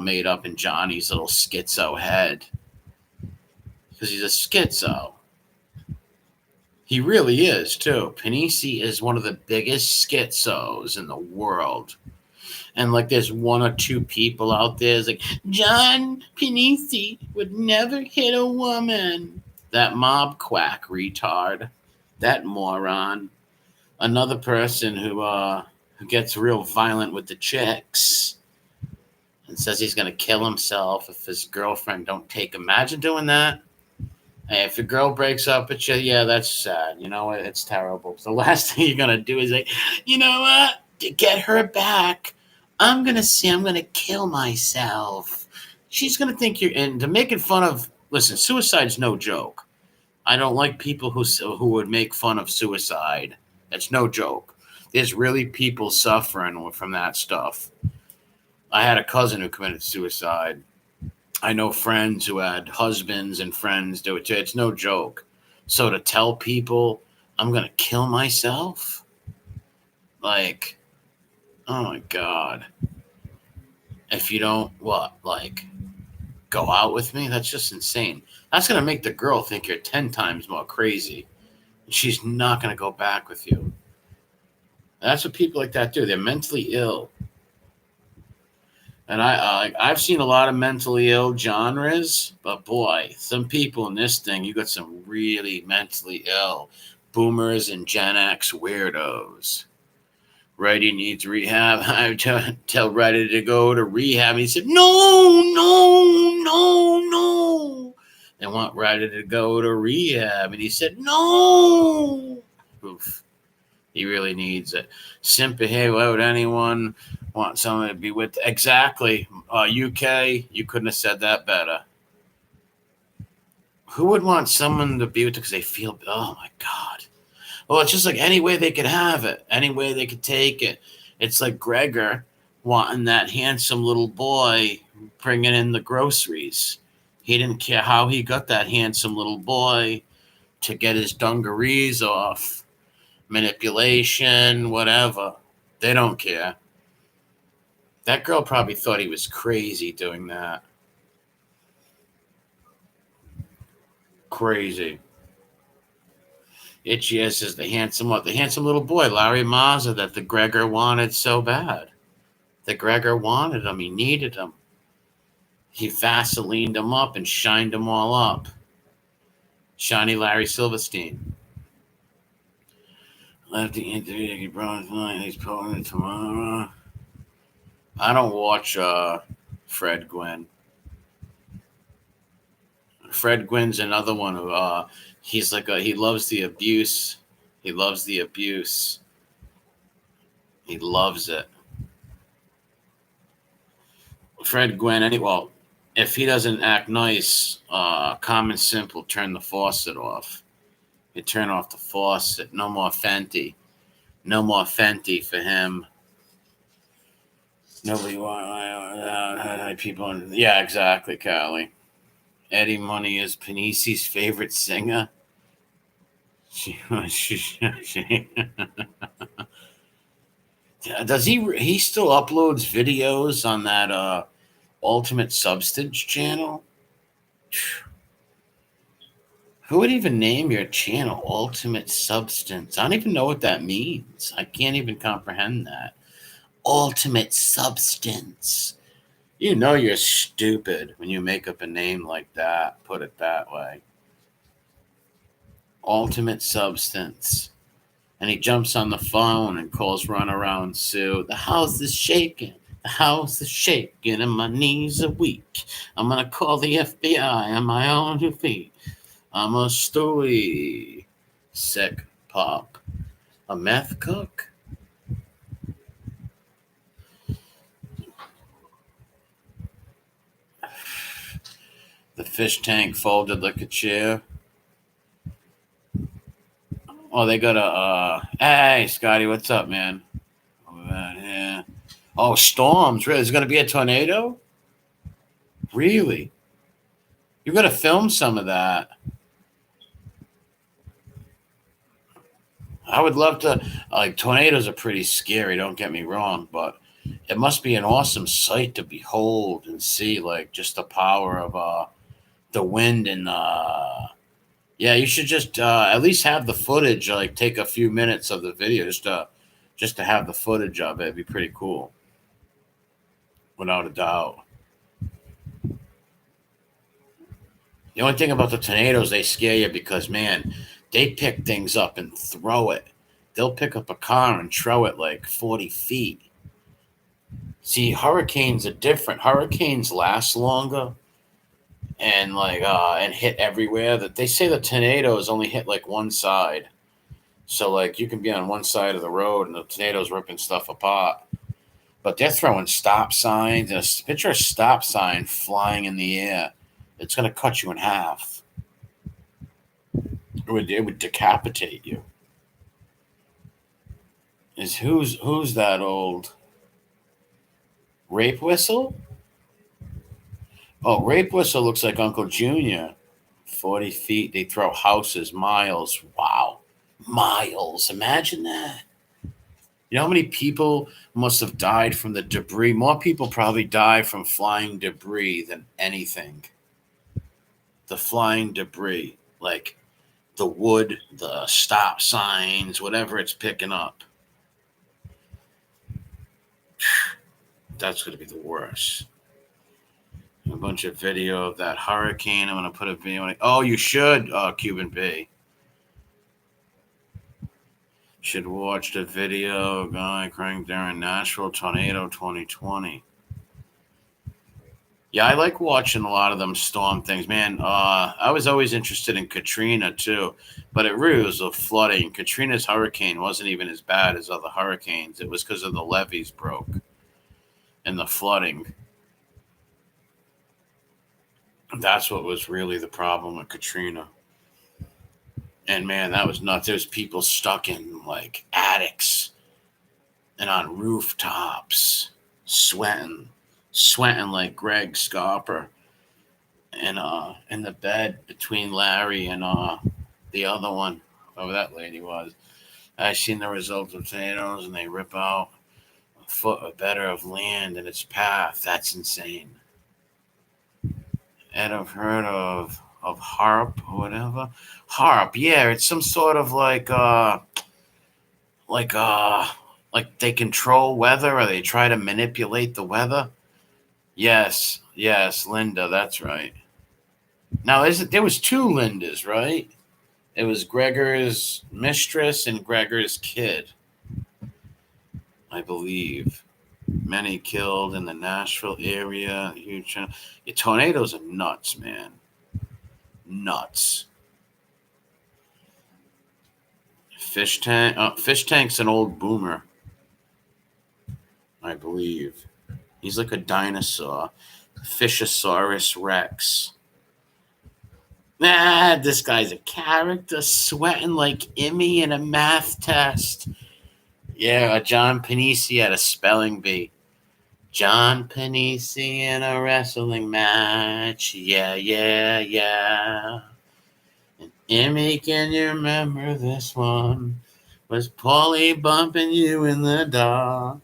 made up in Johnny's little schizo head. Because he's a schizo. He really is, too. Panisi is one of the biggest schizos in the world. And like there's one or two people out there is like, John Panisi would never hit a woman. That mob quack retard. That moron. Another person who gets real violent with the chicks and says he's going to kill himself if his girlfriend don't take him. Imagine doing that. Hey, if a girl breaks up with you, yeah, that's sad. You know, it's terrible. So the last thing you're going to do is like, you know what? To get her back, I'm going to kill myself. She's going to think you're into making fun of, listen, suicide's no joke. I don't like people who would make fun of suicide. That's no joke. There's really people suffering from that stuff. I had a cousin who committed suicide. I know friends who had husbands and friends do it too. It's no joke. So to tell people I'm going to kill myself, like, oh my God. If you don't, go out with me? That's just insane. That's going to make the girl think you're 10 times more crazy. She's not going to go back with you. That's what people like that do. They're mentally ill. And I've seen a lot of mentally ill genres, but boy, some people in this thing, you got some really mentally ill boomers and Gen X weirdos. Reddy needs rehab. I tell Reddy to go to rehab. And he said, no. They want Reddy to go to rehab. And he said, no. Oof. He really needs it. Simple, hey, why would anyone want someone to be with? Exactly. UK, you couldn't have said that better. Who would want someone to be with because they feel, oh my God. Well, it's just like any way they could have it, any way they could take it. It's like Gregor wanting that handsome little boy bringing in the groceries. He didn't care how he got that handsome little boy to get his dungarees off, manipulation, whatever. They don't care. That girl probably thought he was crazy doing that. Crazy. Itchy is the handsome little boy, Larry Mazza, that the Gregor wanted so bad. The Gregor wanted him. He needed him. He Vaselined him up and shined him all up. Shiny Larry Silverstein. Left the interview. He brought tonight. He's pulling it tomorrow. I don't watch Fred Gwynn. Fred Gwynn's another one who he's like he loves the abuse. He loves the abuse. He loves it. Fred Gwynn, if he doesn't act nice, common simple, turn the faucet off. You turn off the faucet. No more Fenty. No more Fenty for him. Nobody want people. Yeah, exactly, Callie. Eddie Money is Panisi's favorite singer. Does he still uploads videos on that Ultimate Substance channel? Who would even name your channel Ultimate Substance? I don't even know what that means. I can't even comprehend that. Ultimate Substance. You know you're stupid when you make up a name like that. Put it that way. Ultimate Substance. And he jumps on the phone and calls Runaround Sue. The house is shaking. The house is shaking and my knees are weak. I'm going to call the FBI on my own 2 feet. I'm a story. Sick pop. A meth cook? The fish tank folded like a chair. Oh, they got a. Hey, Scotty, what's up, man? Yeah. Oh, storms. Really? There's going to be a tornado? Really? You got to film some of that. I would love to. Like, tornadoes are pretty scary, don't get me wrong, but it must be an awesome sight to behold and see, like, just the power of the wind and yeah, you should just at least have the footage. Like, take a few minutes of the video just to have the footage of it. It'd be pretty cool, without a doubt. The only thing about the tornadoes, they scare you because, man, they pick things up and throw it. They'll pick up a car and throw it like 40 feet. See, hurricanes are different. Hurricanes last longer and and hit everywhere. That they say the tornadoes only hit like one side. So like you can be on one side of the road and the tornadoes ripping stuff apart. But they're throwing stop signs and picture a stop sign flying in the air. It's gonna cut you in half. It would decapitate you. Who's that old? Rape Whistle? Oh, Rape Whistle looks like Uncle Junior. 40 feet. They throw houses miles. Wow. Miles. Imagine that. You know how many people must have died from the debris? More people probably die from flying debris than anything. The flying debris. Like the wood, the stop signs, whatever it's picking up. That's going to be the worst. A bunch of video of that hurricane. I'm going to put a video on it. Oh, you should, Cuban B. Should watch the video guy crying during Nashville tornado 2020. Yeah, I like watching a lot of them storm things, man. I was always interested in Katrina too, but it really was a flooding. Katrina's hurricane wasn't even as bad as other hurricanes. It was because of the levees broke and the flooding. That's what was really the problem with Katrina. And man, that was nuts. There was people stuck in like attics and on rooftops, sweating like Greg Scarper, and in the bed between Larry and the other one, whoever that lady was. I seen the results of tornadoes, and they rip out a foot or better of land in its path. That's insane. And I've heard of HARP or whatever. HARP, yeah, it's some sort of like they control weather or they try to manipulate the weather. Yes, Linda, that's right. Now, there was 2 Lindas, right? It was Gregor's mistress and Gregor's kid, I believe. Many killed in the Nashville area. Huge. Tornadoes are nuts, man. Nuts. Fish tank. Fish tank's an old boomer, I believe. He's like a dinosaur. Fishosaurus Rex. Nah, this guy's a character sweating like Emmy in a math test. Yeah, John Panisi had a spelling bee. John Panisi in a wrestling match. Yeah, yeah, yeah. And Emmy, can you remember this one? Was Paulie bumping you in the dark?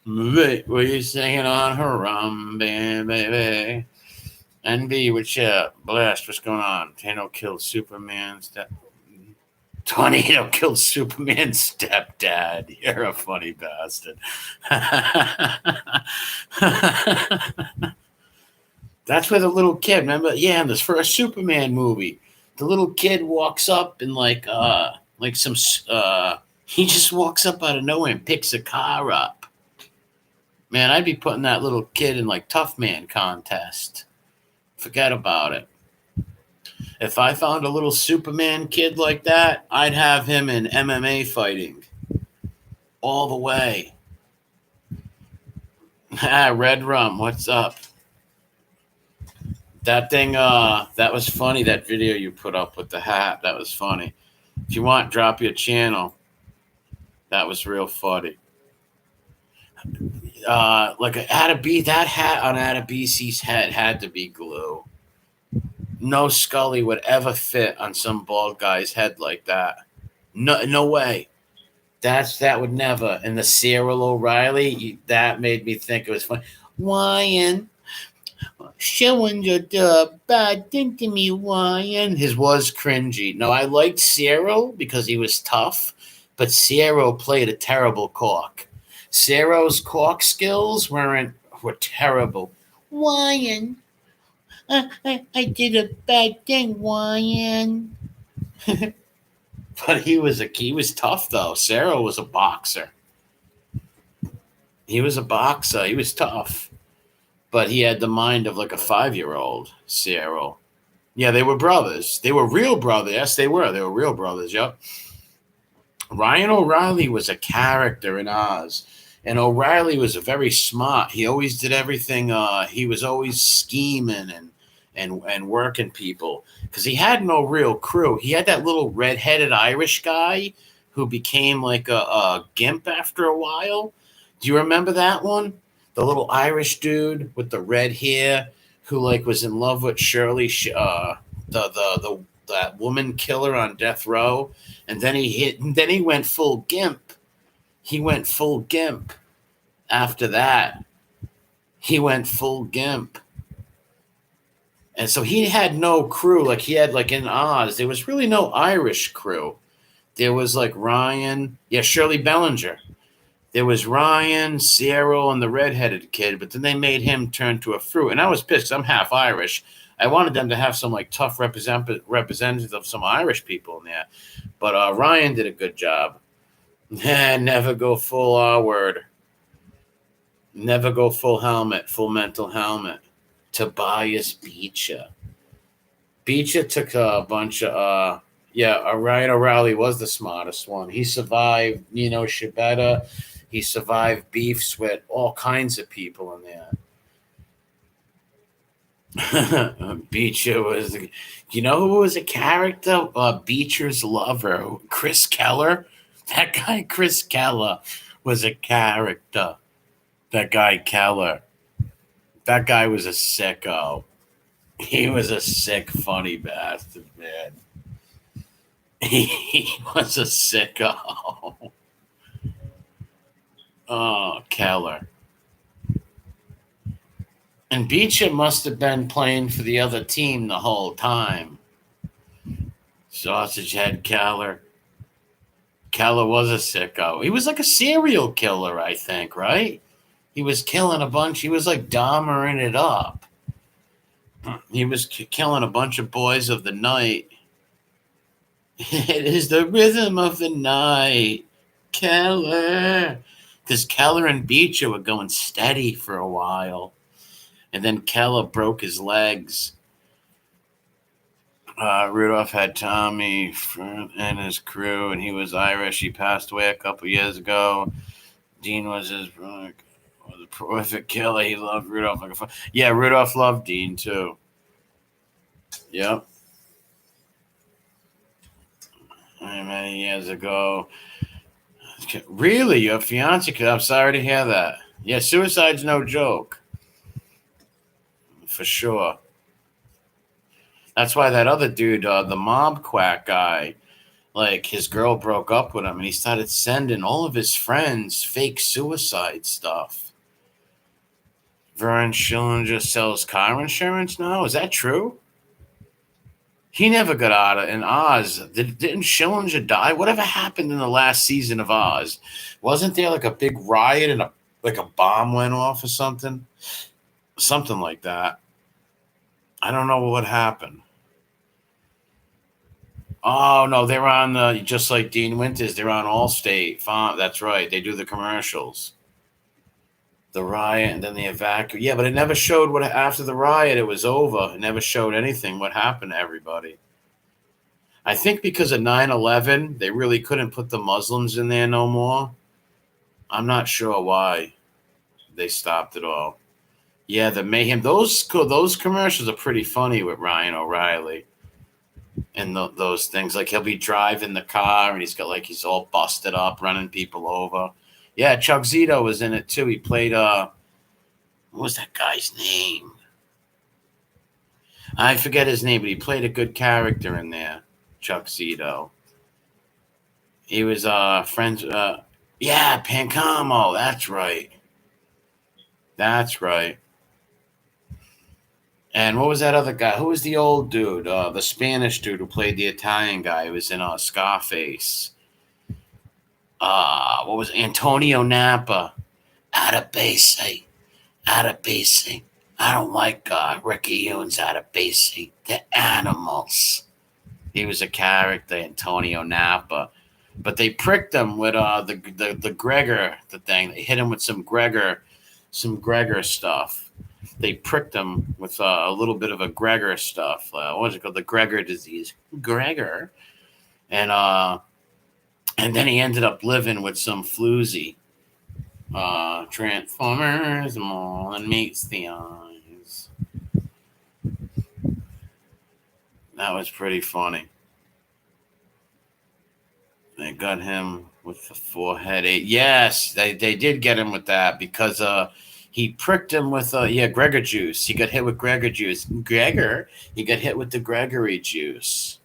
Wait, were you singing on Harambe, baby? NB, which Blast, what's going on? Tornado killed Superman's Tornado killed Superman's stepdad. You're a funny bastard. That's where the little kid, remember? Yeah, in this first Superman movie, the little kid walks up and like some he just walks up out of nowhere and picks a car up. Man, I'd be putting that little kid in like Tough Man contest. Forget about it. If I found a little Superman kid like that, I'd have him in MMA fighting all the way. Red Rum, what's up? That thing, that was funny, that video you put up with the hat. That was funny. If you want, drop your channel. That was real funny. Like that hat on Adebisi's head had to be glue. No Scully would ever fit on some bald guy's head like that. No way. That would never. And the Cyril O'Reilly, that made me think it was funny. Wyan, showing your bad thing to me, Wyan. His was cringy. No, I liked Cyril because he was tough, but Cyril played a terrible cork. Cyril's cork skills were terrible. Wyan, I did a bad thing, Wyan. But he was tough though. Cyril was a boxer. He was a boxer. He was tough, but he had the mind of like a 5-year-old. Cyril. Yeah, they were brothers. They were real brothers. Yes, they were. They were real brothers. Yep. Ryan O'Reilly was a character in Oz, and O'Reilly was very smart. He always did everything. He was always scheming and working people because he had no real crew. He had that little red-headed Irish guy who became like a gimp after a while. Do you remember that one? The little Irish dude with the red hair who like was in love with Shirley, that woman killer on death row, and then he went full gimp. He went full gimp. After that, he went full gimp. And so he had no crew. Like he had like in Oz, there was really no Irish crew. There was like Ryan, Shirley Bellinger. There was Ryan, Cyril, and the redheaded kid, but then they made him turn to a fruit. And I was pissed. I'm half Irish. I wanted them to have some like tough representatives of some Irish people in there. But Ryan did a good job. Never go full R word. Never go full helmet, full mental helmet. Tobias Beecher. Beecher took a bunch of Ryan O'Reilly was the smartest one. He survived Nino Shibetta. He survived beefs with all kinds of people in there. Beecher was, you know who was a character? Beecher's lover, Chris Keller. That guy, Chris Keller, was a character. That guy, Keller. That guy was a sicko. He was a sick, funny bastard, man. He was a sicko. Oh, Keller. And Beecher must have been playing for the other team the whole time. Sausage Head Keller. Keller was a sicko. He was like a serial killer, I think, right? He was killing a bunch. He was like Dahmering it up. He was killing a bunch of boys of the night. It is the rhythm of the night, Keller. Because Keller and Beecher were going steady for a while. And then Keller broke his legs. Rudolph had Tommy and his crew, and he was Irish. He passed away a couple years ago. Dean was his a prolific killer. He loved Rudolph like a fun. Yeah, Rudolph loved Dean too. Yep. Many years ago. Really, your fiance? I'm sorry to hear that. Yeah, suicide's no joke. For sure. That's why that other dude, the mob quack guy, like his girl broke up with him and he started sending all of his friends fake suicide stuff. Vern Schillinger sells car insurance now? Is that true? He never got out of in Oz. Didn't Schillinger die? Whatever happened in the last season of Oz? Wasn't there like a big riot and a bomb went off or something? Something like that. I don't know what happened. Oh no, they're on just like Dean Winters. They're on Allstate Farm. That's right. They do the commercials. The riot and then the evacuation. Yeah, but it never showed what after the riot. It was over. It never showed anything. What happened to everybody? I think because of 9/11, they really couldn't put the Muslims in there no more. I'm not sure why they stopped it all. Yeah, the mayhem. Those commercials are pretty funny with Ryan O'Reilly. And those things, like he'll be driving the car and he's all busted up, running people over. Yeah, Chuck Zito was in it too. He played what was that guy's name? I forget his name, but he played a good character in there. Chuck Zito. He was friends. Yeah, Pancamo. That's right. That's right. And what was that other guy? Who was the old dude? The Spanish dude who played the Italian guy who was in Scarface. What was Antonio Napa? Out of BSing. I don't like Ricky Ewins out of BSing. The animals. He was a character, Antonio Napa. But they pricked him with the Gregor, the thing. They hit him with some Gregor stuff. They pricked him with a little bit of a Gregor stuff. What was it called? The Gregor disease. Gregor. And then he ended up living with some floozy. Transformers, more than meets the eyes. That was pretty funny. They got him with the forehead. Yes, they did get him with that because he pricked him with Gregor juice. He got hit with Gregor juice. He got hit with the Gregory juice.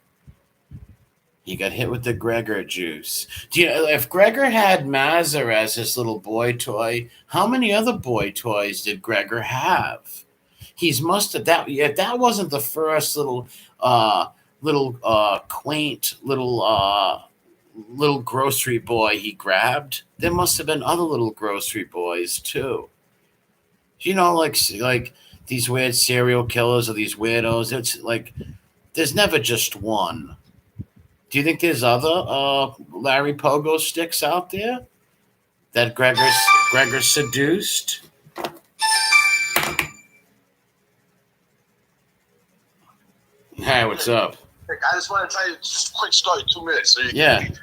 He got hit with the Gregor juice. Do you know if Gregor had Mazza as his little boy toy? How many other boy toys did Gregor have? He's must have that. Yeah, that wasn't the first little quaint little grocery boy he grabbed. There must have been other little grocery boys too. You know, like these weird serial killers or these weirdos. It's like there's never just one. Do you think there's other Larry Pogo sticks out there that Gregor seduced? Hey, what's up? I just want to tell you just a quick story, 2 minutes. So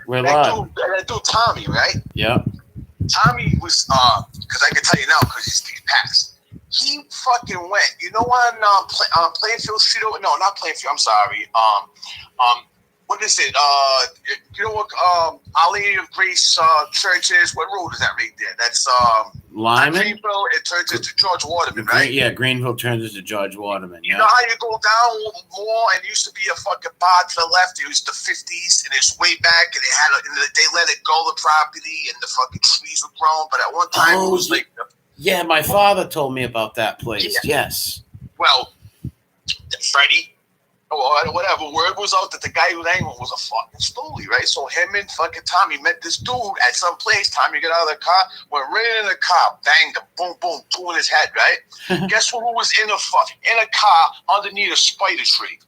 we're live. That dude Tommy, right? Yeah. Tommy was because I can tell you now because he's passed. He fucking went. You know on Plainfield Street? No, not Plainfield. I'm sorry. What is it? You know what? Our Lady of Grace Church is. What road is that right there? That's Lyman. Greenville. It turns into George Waterman, right? Yeah, Greenville turns into George Waterman. Yeah. You know how you go down more and it used to be a fucking bar to the left. It was the 50s and it's way back and they let it go, the property, and the fucking trees were grown. But at one time it was like yeah, my father told me about that place. Yeah. Yes. Well, Freddie. Whatever, word was out that the guy who was angry was a fucking stoolie, right? So him and fucking Tommy met this dude at some place. Tommy got out of the car, went right in the car, banged him, boom, boom, two in his head, right? Guess who was in a car underneath a spider tree?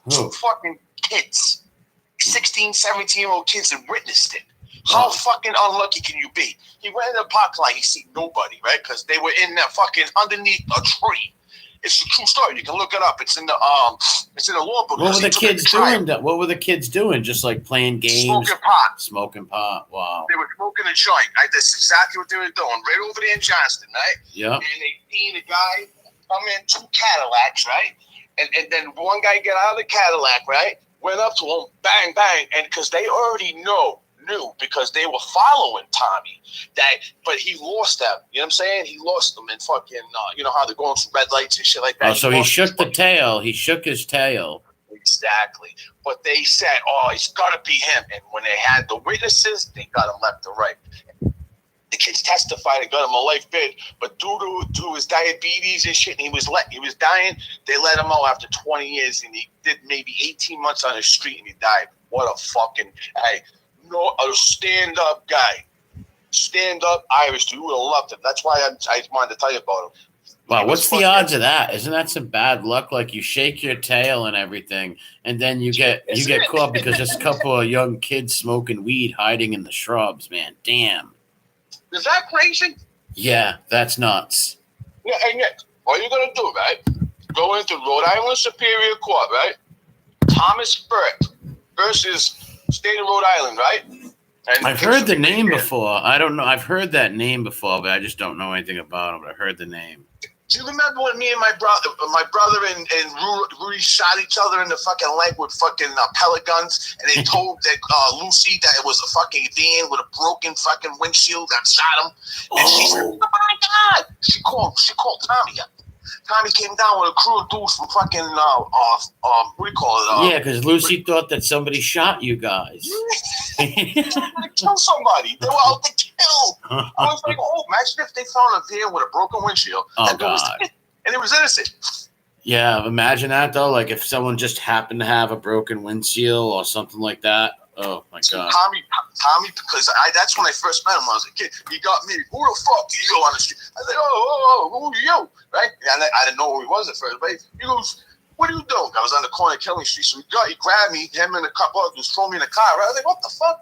Two fucking kids, 16, 17-year-old kids, and witnessed it. How fucking unlucky can you be? He went in the parking lot, he see nobody, right? Because they were in that fucking underneath a tree. It's a true story. You can look it up. It's in the law book. What were the kids doing? What were the kids doing? Just like playing games? Smoking pot. Wow. They were smoking a joint. Right? That's exactly what they were doing. Right over there in Johnston, right? Yeah. And they seen a guy come in 2 Cadillacs, right? And then one guy got out of the Cadillac, right? Went up to him, bang, bang, and because they already know knew because they were following Tommy. But he lost them. You know what I'm saying? He lost them in fucking. You know how they're going through red lights and shit like that. Oh, so he shook the tail. He shook his tail. Exactly. But they said, "Oh, it's gotta be him." And when they had the witnesses, they got him left and right. The kids testified and got him a life bid, but due to his diabetes and shit, and he was dying. They let him out after 20 years, and he did maybe 18 months on the street, and he died. What a fucking a stand-up guy, stand-up Irish dude. You would have loved him. That's why I wanted to tell you about him. Wow, what's the odds of that? Isn't that some bad luck? Like you shake your tail and everything, and then you get caught because just a couple of young kids smoking weed hiding in the shrubs. Man, damn. Is that crazy? Yeah, that's nuts. Yeah, and yet, all you're going to do, right, go into Rhode Island Superior Court, right? Thomas Burke versus State of Rhode Island, right? And I've heard the name before. I don't know. I've heard that name before, but I just don't know anything about him. But I heard the name. Do you remember when me and my brother and Rudy shot each other in the fucking leg with fucking pellet guns, and they told that Lucy that it was a fucking van with a broken fucking windshield that shot him, and she said, "Oh my God!" She called Tommy up. Tommy came down with a crew of dudes from fucking what do you call it? Yeah, because Lucy thought that somebody shot you guys. They wanted to kill somebody. They were out to kill. I was like, oh, imagine if they found a van with a broken windshield. Oh, God. And it was innocent. Yeah, imagine that, though. Like, if someone just happened to have a broken windshield or something like that. Oh, my God. Tommy, because that's when I first met him when I was a kid. He got me, who the fuck are you on the street? I was like, oh, who are you? Right? And I didn't know who he was at first. But he goes, what are you doing? I was on the corner of Killing Street. So he grabbed me, him and a couple others, throw me in the car. Right? I was like, what the fuck?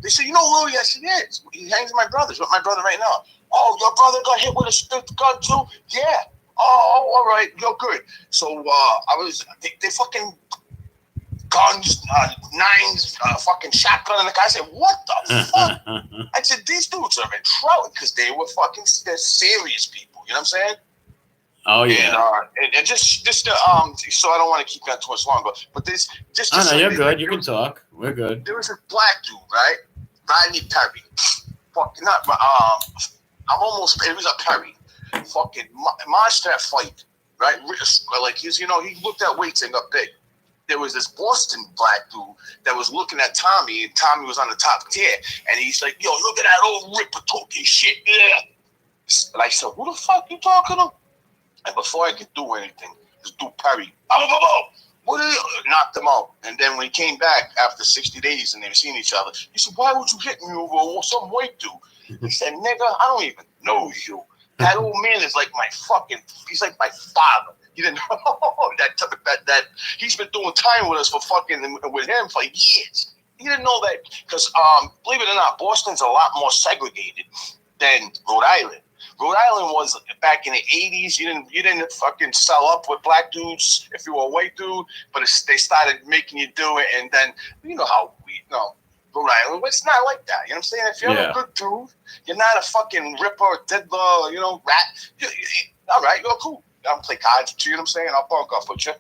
They said, you know Louie? I said, yeah. He hangs with my brothers, with my brother right now. Oh, your brother got hit with a stick gun too? Yeah. Oh, all right. You're good. So they fucking guns, nines, fucking shotgun in the car. I said, what the fuck? I said, these dudes are in trouble because they're serious people. You know what I'm saying? Oh, yeah. And just so I don't want to keep that too much longer, but this just. Oh, no, you're good. You can talk. We're good. There was a black dude, right? Rodney Perry. Fucking not. I'm almost. It was a Perry. Fucking monster fight, right? Like he looked at weights and got big. There was this Boston black dude that was looking at Tommy, and Tommy was on the top tier, and he's like, "Yo, look at that old ripper talking shit." Yeah. And I said, "Who the fuck you talking to?" And before I could do anything, this dude Perry, knocked him out. And then when he came back after 60 days and they were seeing each other, he said, "Why would you hit me over some white dude?" He said, "Nigga, I don't even know you. That old man is like he's like my father." He didn't know that he's been doing time with us with him for years. He didn't know that because, believe it or not, Boston's a lot more segregated than Rhode Island. Rhode Island was back in the 80s. You didn't fucking sell up with black dudes if you were a white dude, but they started making you do it, and then you know how Rhode Island. It's not like that. You know what I'm saying? If you're a good dude, you're not a fucking ripper, diddler, rat. All right, you're cool. I'll play cards with you. You know what I'm saying? I'll bunk off with you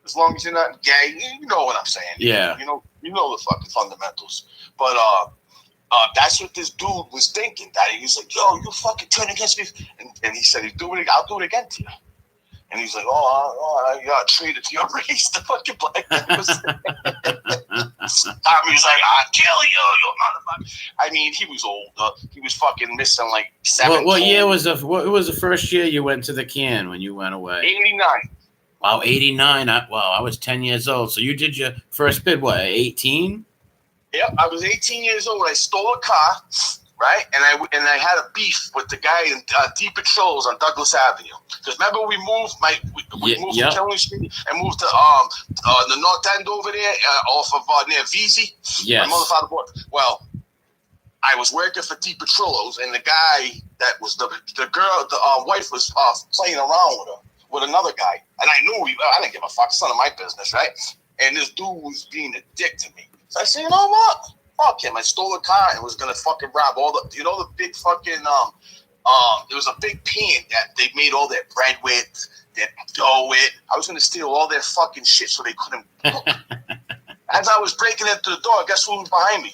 as long as you're not gay. You know what I'm saying? Yeah. You know the fucking fundamentals. But that's what this dude was thinking. That he was like, "Yo, you fucking turn against me," and he said, I'll do it again to you." And he's like, "Oh, I got treated to your race." The fucking black dude was. Tommy was like, "I'll kill you motherfucker." I mean, he was old. He was fucking missing like 7. What year was what was the first year you went to the can when you went away? 89. Wow, 89. I was 10 years old. So you did your first bid, what, 18? Yep, I was 18 years old. I stole a car, right? And I had a beef with the guy in Deep Patrols on Douglas Avenue. Because remember we moved from Killing Street and moved to the north end over there off of near VZ. Yes. My mother, father, boy. Well, I was working for Deep Patrols, and the guy that was the girl, the wife was playing around with another guy, and I knew I didn't give a fuck. It's none of my business, right? And this dude was being a dick to me. So I said, you know what? Fuck him. I stole a car and was gonna fucking rob all the big fucking there was a big pan that they made all their bread with, their dough with. I was gonna steal all their fucking shit so they couldn't cook. As I was breaking into the door, guess who was behind me?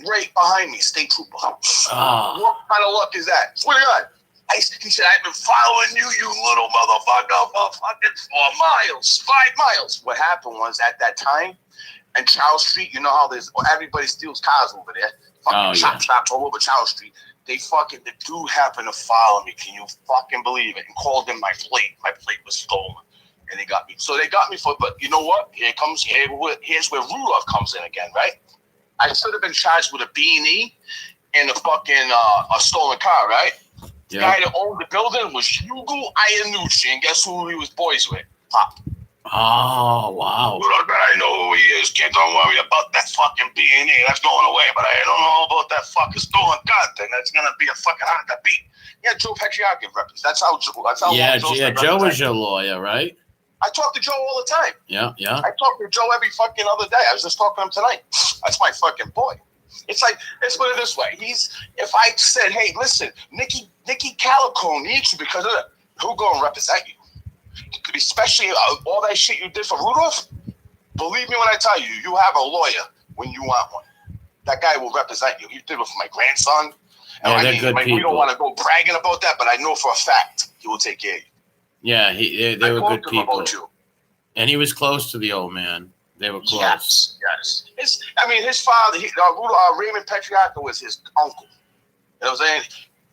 right behind me, state trooper. Oh. What kind of luck is that? Swear to God. He said, I've been following you, you little motherfucker, for fucking 5 miles. What happened was at that time, and Charles Street, you know how everybody steals cars over there. Fucking shops all over Charles Street. The dude happened to follow me. Can you fucking believe it? And called in my plate. My plate was stolen. And they got me. So they got me but you know what? Here's where Rudolph comes in again, right? I should have been charged with a B&E and a fucking a stolen car, right? The guy that owned the building was Hugo Iannucci, and guess who he was boys with? Pop. Oh, wow. Look, I know who he is. Kid, don't worry about that fucking B&E. That's going away, but I don't know about that fucking stolen car thing. That's going to be a fucking Honda Beat. Yeah, Joe Petriacchi represents. That's how Joe was your lawyer, right? I talk to Joe all the time. Yeah. I talk to Joe every fucking other day. I was just talking to him tonight. That's my fucking boy. It's like, let's put it this way. If I said, hey, listen, Nikki Calico needs you because of that, who go and represent you? Especially all that shit you did for Rudolph. Believe me when I tell you, you have a lawyer when you want one. That guy will represent you. He did it for my grandson. Yeah, they're good people. We don't want to go bragging about that, but I know for a fact he will take care of you. Yeah, they were good people. And he was close to the old man. They were close. Yes. His father, Raymond Petriacco was his uncle. You know what I'm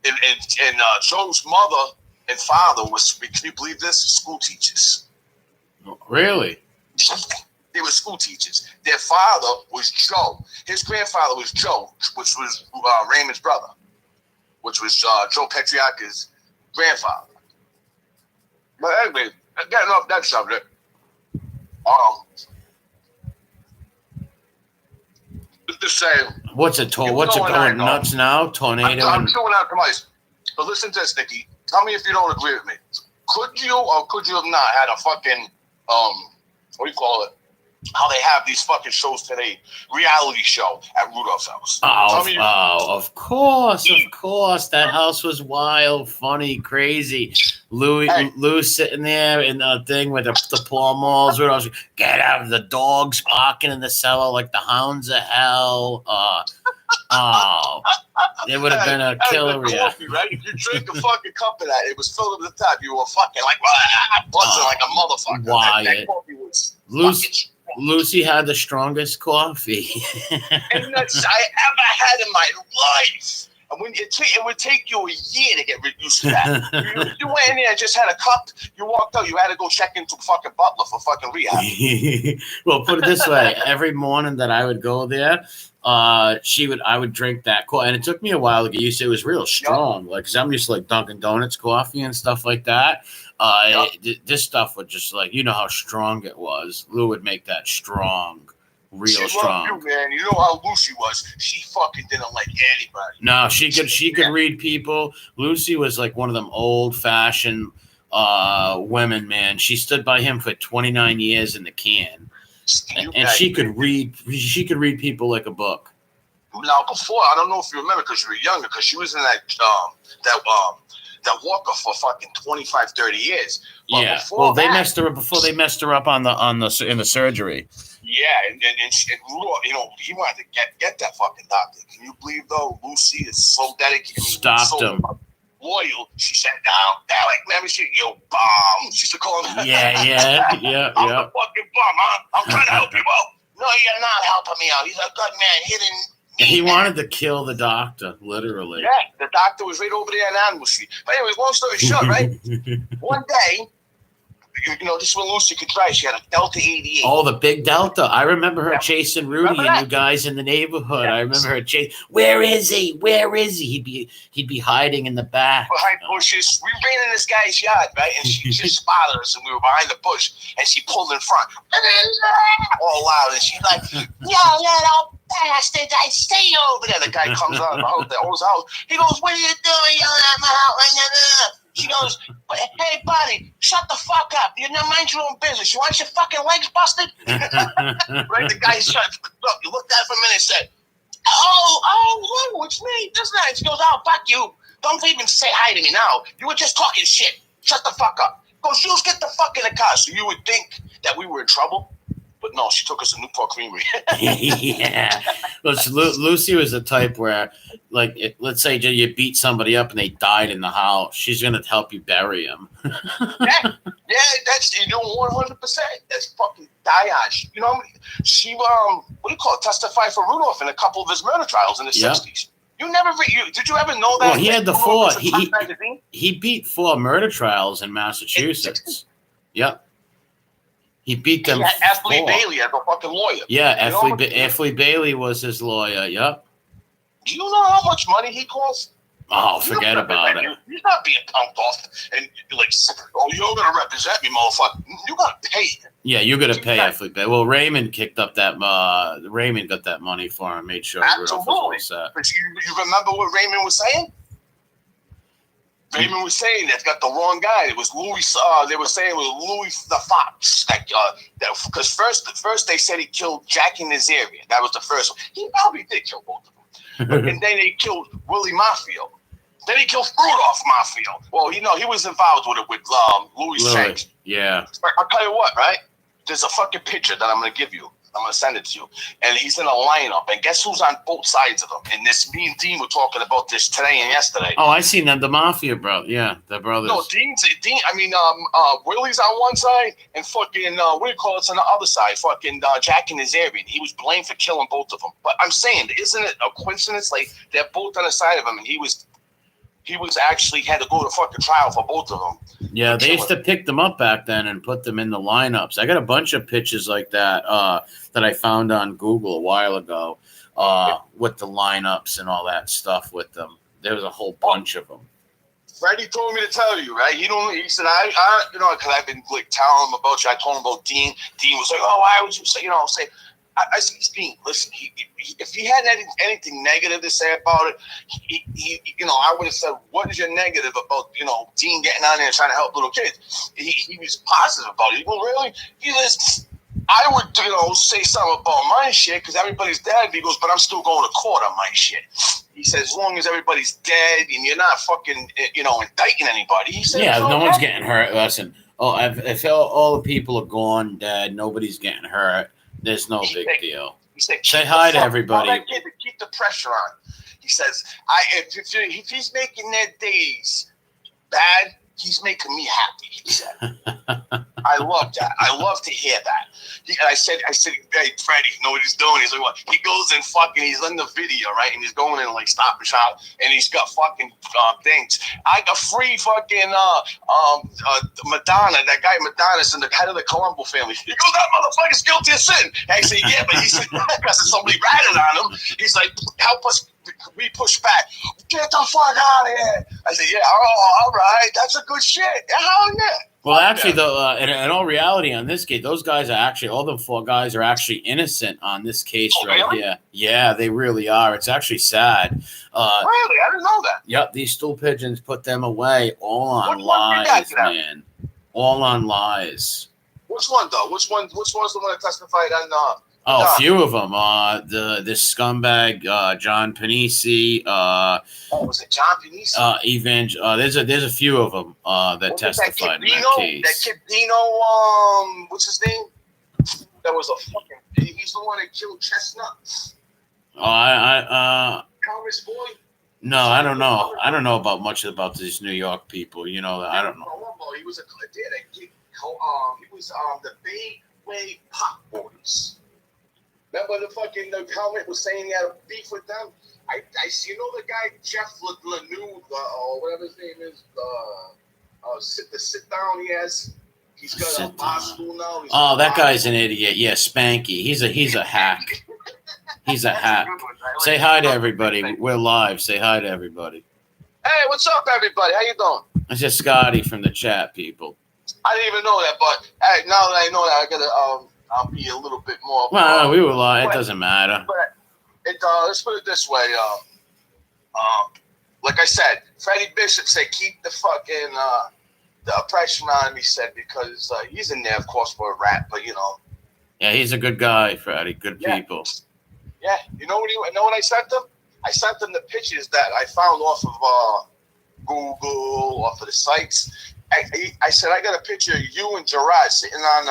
saying? And Joe's mother and father was, can you believe this? School teachers. Really? They were school teachers. Their father was Joe. His grandfather was Joe, which was Raymond's brother, which was Joe Petriacca's grandfather. But anyway, getting off that subject, just saying. What's it going nuts now? Tornado. I'm chewing out the mice. But listen to this, Nikki. Tell me if you don't agree with me. Could you or could you have not had a fucking what do you call it? How they have these fucking shows today, reality show at Rudolph's house. Of course. That house was wild, funny, crazy. Lou sitting there in the thing with the Paul Malls. Rudolph's, get out, the dogs barking in the cellar like the hounds of hell. It would have been a killer. Coffee, right? If you drink a fucking cup of that, it was filled to the top. You were fucking like buzzing like a motherfucker. Wyatt. That coffee was Lucy had the strongest coffee. And that's I ever had in my life. And when it would take you a year to get reduced to that. You went in there and just had a cup. You walked out. You had to go check into fucking Butler for fucking rehab. Well, put it this way: every morning that I would go there, I would drink that coffee, and it took me a while to get used to it. It was real strong, like because I'm used to like Dunkin' Donuts coffee and stuff like that. This stuff would just like, you know how strong it was. Lou would make that strong, real strong. She loved you, man. You know how Lucy was. She fucking didn't like anybody. No, she could read people. Lucy was like one of them old fashioned women, man. She stood by him for 29 years in the can, and she could read. She could read people like a book. Now, before, I don't know if you remember because you were younger, because she was in that Walker for fucking 25, 30 years. But yeah. Well, they messed her up before they messed her up in the surgery. Yeah, and Rudolph, he wanted to get that fucking doctor. Can you believe though? Lucy is so dedicated. Stopped him. Loyal. She said, "Down, like, let me see you bomb." She used to call him. Yeah. I'm the fucking bomb, huh? I'm trying to help you out. No, you're not helping me out. He's a good man. He wanted to kill the doctor, literally. Yeah, the doctor was right over there in Animal Street. But anyway, long story short, right? One day, this is when Lucy could drive. She had a Delta 88. Oh, the big Delta. I remember her chasing Rudy and you guys in the neighborhood. Yes. I remember her chasing. Where is he? He'd be hiding in the back. Behind bushes. We ran in this guy's yard, right? And she just spotted us, and we were behind the bush. And she pulled in front. All loud. And she's like, "Yo, little bastard, I stay over there." The guy comes out of the house. He goes, "What are you doing? You're at my house." She goes, "Hey, buddy, shut the fuck up. You don't mind your own business. You want your fucking legs busted?" Right? The guy shut. Look, he looked at it for a minute and said, "Oh, it's me. This night." She goes, "Oh, fuck you. Don't even say hi to me now. You were just talking shit. Shut the fuck up." He goes, "You get the fuck in the car." So you would think that we were in trouble. But no, she took us to Newport Creamery. Yeah. Lucy was the type where, like, let's say you beat somebody up and they died in the house. She's going to help you bury them. Yeah, that's, you know, 100%. That's fucking die-hard. You know, she, what do you call it, testified for Rudolph in a couple of his murder trials in the 60s. You never, did you ever know that? Well, he had the 4. He beat 4 murder trials in Massachusetts. Yep. He beat them. He had Ashley Bailey as a fucking lawyer. Yeah, Ashley Bailey was his lawyer. Yep. Do you know how much money he cost? Oh, forget about it. He's not being pumped off and like, oh, you're gonna represent me, motherfucker. You gotta pay him. Yeah, you gotta pay Ashley Bailey. Well, Raymond kicked up that. Raymond got that money for him. Made sure Rudolph was all set. But you remember what Raymond was saying? Raymond was saying that got the wrong guy. It was Louis. They were saying it was Louis the Fox. Because first they said he killed Jackie Nazarian. That was the first one. He probably did kill both of them. And then they killed Willie Mafio. Then he killed Rudolph Mafio. Well, you know, he was involved with it with Louis Shanks. Yeah. I'll tell you what, right? There's a fucking picture that I'm gonna give you. I'm gonna send it to you. And he's in a lineup. And guess who's on both sides of them? And this, me and Dean were talking about this today and yesterday. Oh, I seen them. The Mafia, bro. Yeah, the brothers. No, Dean. Willie's on one side, and fucking what do you call it on the other side? Fucking Jackie Nazarian. He was blamed for killing both of them. But I'm saying, isn't it a coincidence? Like they're both on the side of him, and he was actually had to go to fucking trial for both of them. Yeah, they used to pick them up back then and put them in the lineups. I got a bunch of pictures like that that I found on Google a while ago with the lineups and all that stuff with them. There was a whole bunch of them. Freddie told me to tell you, right? He said, I you know, because I've been like telling him about you. I told him about Dean. Dean was like, oh, why would you say, you know, say. I said, Dean, listen, if he had anything negative to say about it, he you know, I would have said, what is your negative about, you know, Dean getting on there and trying to help little kids? He was positive about it. He was really, I would, you know, say something about my shit because everybody's dead. He goes, but I'm still going to court on my shit. He said, as long as everybody's dead and you're not fucking, you know, indicting anybody. He said, yeah, no one's getting hurt. Listen, if all the people are gone, dead, nobody's getting hurt. There's no big deal. He said, say hi to everybody. Keep the pressure on. He says, if he's making their days bad, he's making me happy. He said, I love that. I love to hear that. And I said, hey, Freddie, you know what he's doing? He's like, what? He goes and fucking, he's in the video, right? And he's going in like Stop and Shop, and he's got fucking things. I got free fucking Madonna, that guy Madonna's in the head of the Colombo family. He goes, that motherfucker's guilty of sin. I say, yeah, but he said, because somebody ratted on him. He's like, help us. We push back. Get the fuck out of here. I said, yeah, all right. That's a good shit. Hell yeah. Well, actually, though, in all reality, on this case, those guys are actually, all the 4 guys are actually innocent on this case really? here. Yeah, they really are. It's actually sad. Really? I didn't know that. Yep, these stool pigeons put them away all on lies, man. All on lies. Which one, though? Which one's the one that testified on a few of them. This scumbag, John Panisi. Was it John Panisi? There's a few of them that testified in that case. That kid Dino, what's his name? That was a fucking. He's the one that killed Chestnut. Thomas Boy. No, I don't know. I don't know about much about these New York people. You know, I don't know. He was he was the Bay Way Pop Boys. Remember the helmet was saying he had a beef with them? I you know the guy Jeff Lanoux, or whatever his name is, the sit down he has. He's got a law school now. That guy's an idiot. Yeah, Spanky. He's a hack. He's a hack. Say hi to everybody. We're live. Say hi to everybody. Hey, what's up, everybody? How you doing? It's just Scotty from the chat, people. I didn't even know that, but hey, now that I know that, I gotta I'll be a little bit more. Well, we were live. It doesn't matter. But let's put it this way. Like I said, Freddie Bishop said keep the fucking the oppression on him. He said because he's in there, of course, for a rap, but you know. Yeah, he's a good guy, Freddie. Good people. Yeah, you know what I sent them? I sent them the pictures that I found off of Google, off of the sites. I said I got a picture of you and Gerard sitting on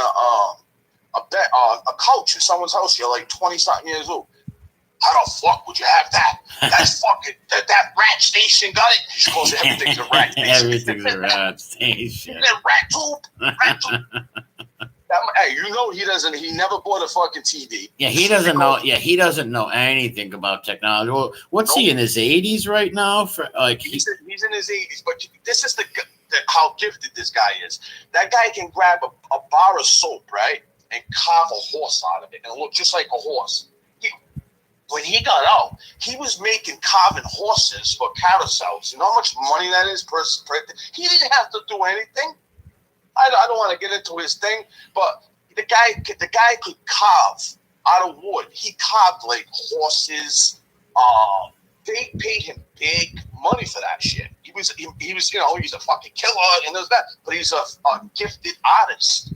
a couch in someone's house. You're like 20-something years old. How the fuck would you have that? That's fucking that rat station got it. You're supposed to everything's a rat station. Everything's a rat station. Rat tube. Hey, you know he never bought a fucking TV. Yeah, he doesn't know. Yeah, he doesn't know anything about technology. Well, what's he in his 80s right now? For like he's in his 80s, but this is the how gifted this guy is. That guy can grab a bar of soap, right, and carve a horse out of it and look just like a horse. When he got out, he was carving horses for carousels. You know how much money that is per he didn't have to do anything. I don't want to get into his thing, but the guy could carve out of wood. He carved like horses. They paid him big money for that shit. He was he's a fucking killer and there's that, but he's a gifted artist.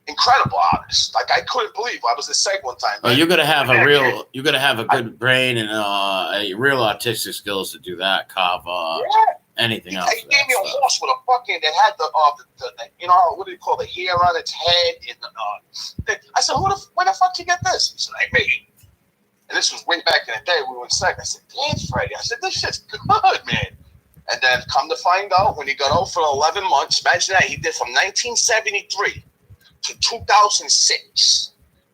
Incredible artist. Like I couldn't believe. I was sick one time. Oh, you're gonna have a good brain and a real artistic skills to do that. Carve anything else. He gave me a horse with a fucking that had the what do you call the hair on its head and I said, where the fuck you get this? He said, I made it. And this was way back in the day. We were in sec. I said, damn, Freddie. I said, this shit's good, man. And then come to find out, when he got out for 11 months, imagine that he did from 1973 to 2006.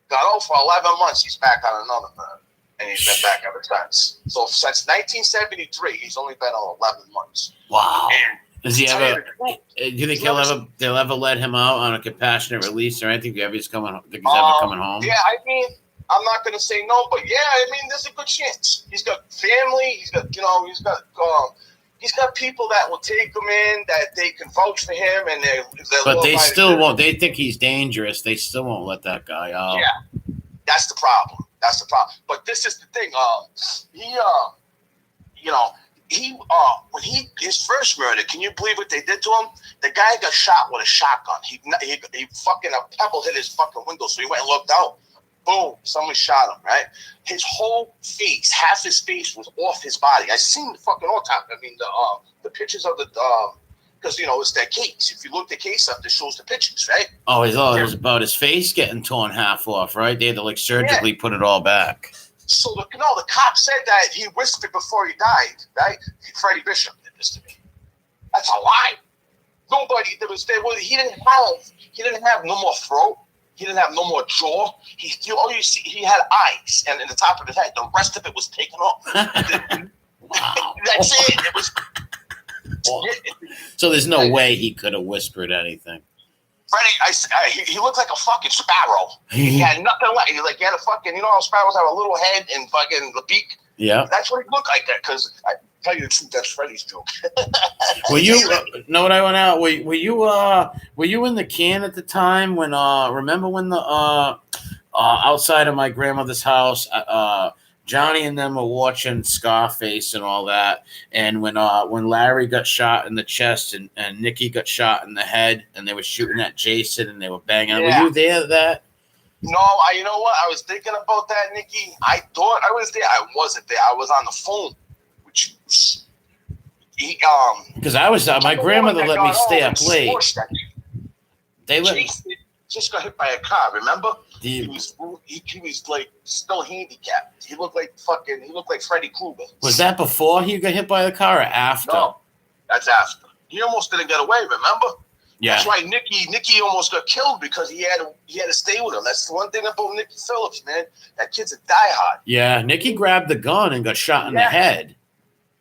Got out for 11 months. He's back on another bird. And he's been back ever since. So since 1973, he's only been on 11 months. Wow. And does he ever? Do you think they'll ever let him out on a compassionate release or anything? Do you ever he's ever coming home? Yeah, I mean, I'm not going to say no, but yeah, I mean, there's a good chance. He's got family. He's got he's got people that will take him in, that they can vouch for him, and but they still won't. They think he's dangerous. They still won't let that guy out. Yeah, that's the problem. But this is the thing. When his first murder, can you believe what they did to him? The guy got shot with a shotgun. He fucking a pebble hit his fucking window, so he went and looked out. Boom! Someone shot him. Right? His whole face, half his face was off his body. I seen the fucking all time. I mean the pictures of the because it's that case. If you look the case up, it shows the pictures, right? Oh, it was about his face getting torn half off, right? They had to surgically put it all back. So the cop said that he whispered before he died, right? Freddie Bishop did this to me. That's a lie. Nobody he didn't have no more throat. He didn't have no more jaw. All you see, he had eyes, and in the top of his head, the rest of it was taken off. Wow. That's it. It was. So there's no way he could have whispered anything. Freddie, he looked like a fucking sparrow. He had nothing left. He had a fucking, how sparrows have a little head and fucking the beak? Yeah. That's what he looked like that, because I tell you the truth, that's Freddie's joke. Were you, know what I went out? Were you in the can at the time when, remember when the, outside of my grandmother's house, Johnny and them were watching Scarface and all that, and when Larry got shot in the chest and Nicky got shot in the head, and they were shooting at Jason and they were banging. Yeah. Were you there? That? No, you know what? I was thinking about that, Nicky. I thought I was there. I wasn't there. I was on the phone, which because I was my grandmother let me stay up late. They let Jason just got hit by a car. Remember? He was like still handicapped. He looked like Freddy Krueger. Was that before he got hit by the car or after? No, that's after. He almost didn't get away. Remember? Yeah. That's right. Nicky almost got killed because he had to stay with him. That's the one thing about Nicky Phillips, man. That kid's a diehard. Yeah, Nicky grabbed the gun and got shot in the head.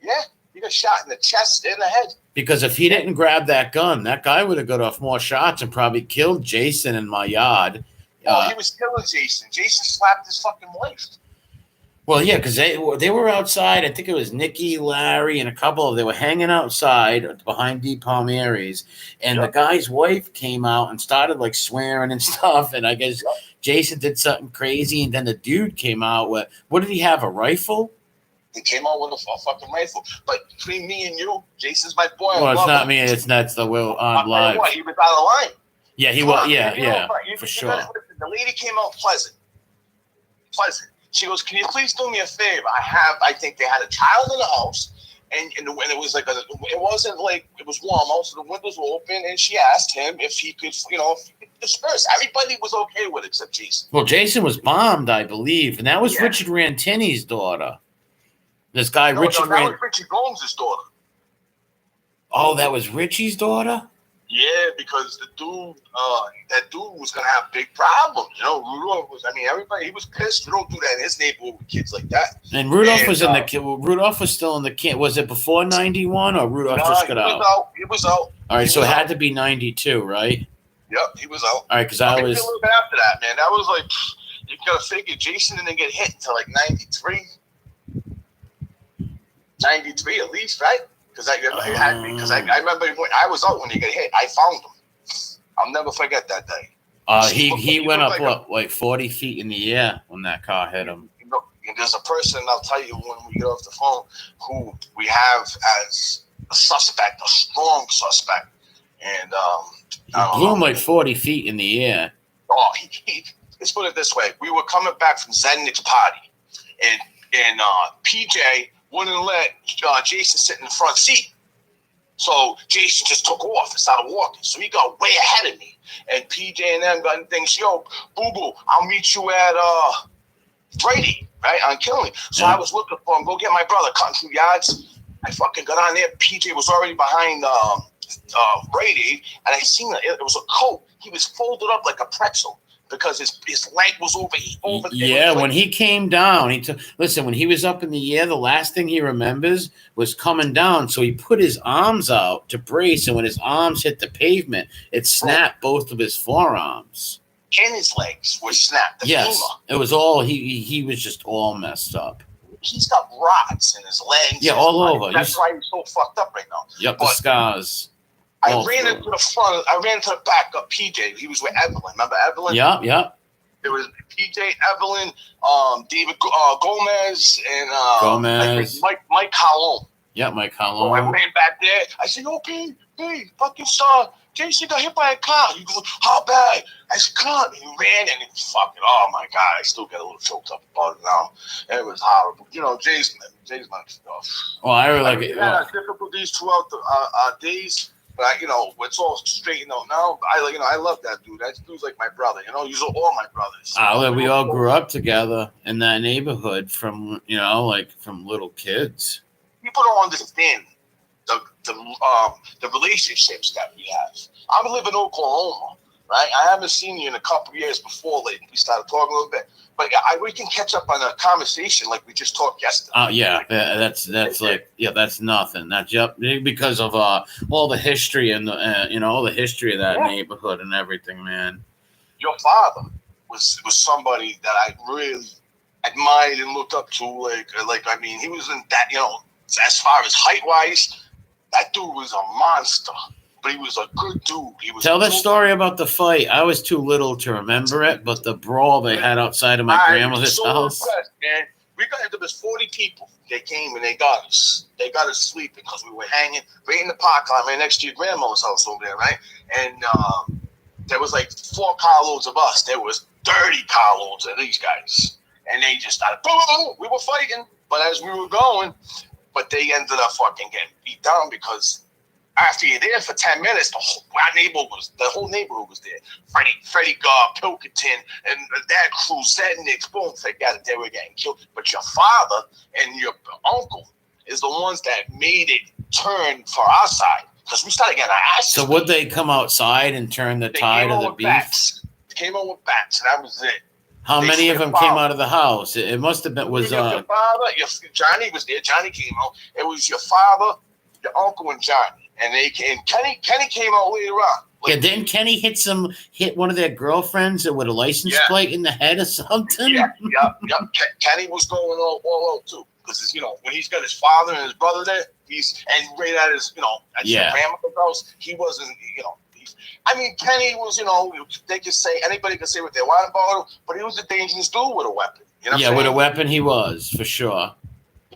Yeah, he got shot in the chest and the head. Because if he didn't grab that gun, that guy would have got off more shots and probably killed Jason in my yard. He was killing Jason. Jason slapped his fucking wife. Well, yeah, because they were outside. I think it was Nicky, Larry, and a couple of them. They were hanging outside behind D. Palmieri's, and the guy's wife came out and started swearing and stuff. And I guess Jason did something crazy, and then the dude came out with, what did he have, a rifle? He came out with a fucking rifle. But between me and you, Jason's my boy. Well, it's not me. It's the Will on live. He was out of line. Yeah, he was. Yeah, for sure. The lady came out pleasant. She goes, "Can you please do me a favor? I think they had a child in the house, and it was like it wasn't like it was warm. Also, the windows were open, and she asked him if he could, if he could disperse. Everybody was okay with it except Jason. Well, Jason was bombed, I believe, and that was Yeah. Richard Rantini's daughter. This guy, That Richard was Richie Gomes' daughter. Oh, that was Richie's daughter? Yeah, because the dude, that dude was gonna have big problems. You know, Rudolph was. I mean, everybody. He was pissed. You don't do that in his neighborhood with kids like that. And Rudolph was in the kid. Rudolph was still in the kid. Was it before 91 or Rudolph just got out? He was out. All right, so it had to be 92, right? Yep, he was out. All right, because I was a little bit after that, man. That was like you gotta figure Jason didn't get hit until like 93. 93 at least, right? Because I remember when I was out when he got hit. I found him. I'll never forget that day. He went up like 40 feet in the air when that car hit him. You know, there's a person, I'll tell you when we get off the phone, who we have as a suspect, a strong suspect, and He blew him like 40 feet in the air. Let's put it this way: we were coming back from Zednik's party, and PJ wouldn't let Jason sit in the front seat. So Jason just took off and started walking. So he got way ahead of me. And PJ and them got things, yo, boo-boo, I'll meet you at Brady, right, on Killing. So I was looking for him, go get my brother, cutting through yards. I fucking got on there. PJ was already behind Brady, and I seen it was a coat. He was folded up like a pretzel. Because his leg was over. Yeah, when he came down, when he was up in the air, the last thing he remembers was coming down. So he put his arms out to brace, and when his arms hit the pavement, it snapped both of his forearms. And his legs were snapped. Yes, it was all he was just all messed up. He's got rods in his legs. Yeah, all over. That's why he's so fucked up right now. Yep, the scars. I ran into the front. I ran to the back of PJ. He was with Evelyn. Remember Evelyn? Yeah. There was PJ, Evelyn, David Gomez, and Mike Colon. Yeah, Mike Colon. So I ran back there. I said, "Oh, P, fucking saw Jason got hit by a car." He goes, "How bad?" I said, "Come." And he ran and fucking. Oh my god! I still get a little choked up about it now. It was horrible. You know, Jason stuff. Oh, I really like it. We had difficulties throughout the days. But it's all straightened out now. I love that dude. That dude's like my brother. He's all my brothers. We all grew up together in that neighborhood from little kids. People don't understand the relationships that we have. I live in Oklahoma, right? I haven't seen you in a couple of years before. Like we started talking a little bit, but we can catch up on a conversation like we just talked yesterday. That's nothing. That's because of all the history and all the history of that neighborhood and everything, man. Your father was somebody that I really admired and looked up to. I mean, he was in that. As far as height wise, that dude was a monster. But he was a good dude. Tell the story about the fight. I was too little to remember it, but the brawl they had outside of my grandmother's house. Impressed, man. There was 40 people. They came and they got us. They got us sleeping because we were hanging right in the parking lot, right next to your grandmother's house over there, right? And there was like 4 carloads of us. There was 30 carloads of these guys. And they just started, boom, we were fighting. But as we were going, they ended up fucking getting beat down because after you're there for 10 minutes, the whole neighborhood was there. Freddie Garb, Pilkington, and that crew, Zedniks, boom, forget it, they were getting killed. But your father and your uncle is the ones that made it turn for our side because we started getting our asses. So would they come outside and turn the tide of the beef? They came out with bats, and that was it. How many of them came out of the house? It must have been your father. Johnny was there. Johnny came out. It was your father, your uncle, and Johnny. And Kenny came out later on. Didn't Kenny hit one of their girlfriends with a license plate in the head or something? Yeah. Kenny was going all out too. Because when he's got his father and his brother there, and right at his at your grandmother's house, he wasn't Kenny was they could say anybody could say what they want about him, but he was a dangerous dude with a weapon. With a weapon he was for sure.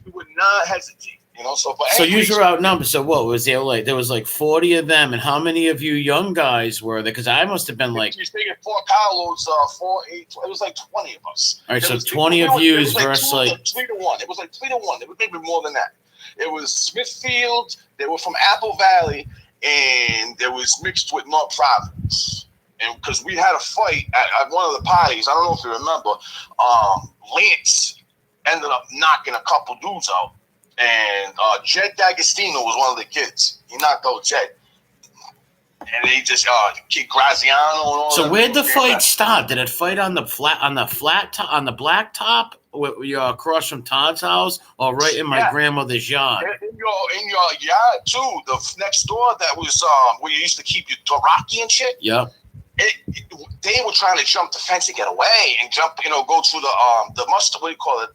He would not hesitate. So you were outnumbered. So what was there like? There was like 40 of them, and how many of you young guys were there? Because I must have been like. You're taking 4 carloads, 4, 8. It was like 20 of us. All right, so 20 of you versus 3 to 1. It was like 3 to 1. It was maybe more than that. It was Smithfield. They were from Apple Valley, and it was mixed with North Providence. And because we had a fight at one of the parties, I don't know if you remember, Lance ended up knocking a couple dudes out. And Jed D'Agostino was one of the kids. He knocked out Jed. And they just Kid Graziano and all. So where'd the fight stop? Did it fight on the black top, across from Todd's house, or right in my grandmother's yard? In your yard too. The next door that was where you used to keep your Doraki and shit. Yep. They were trying to jump the fence and get away and jump, go through the mustard. What do you call it?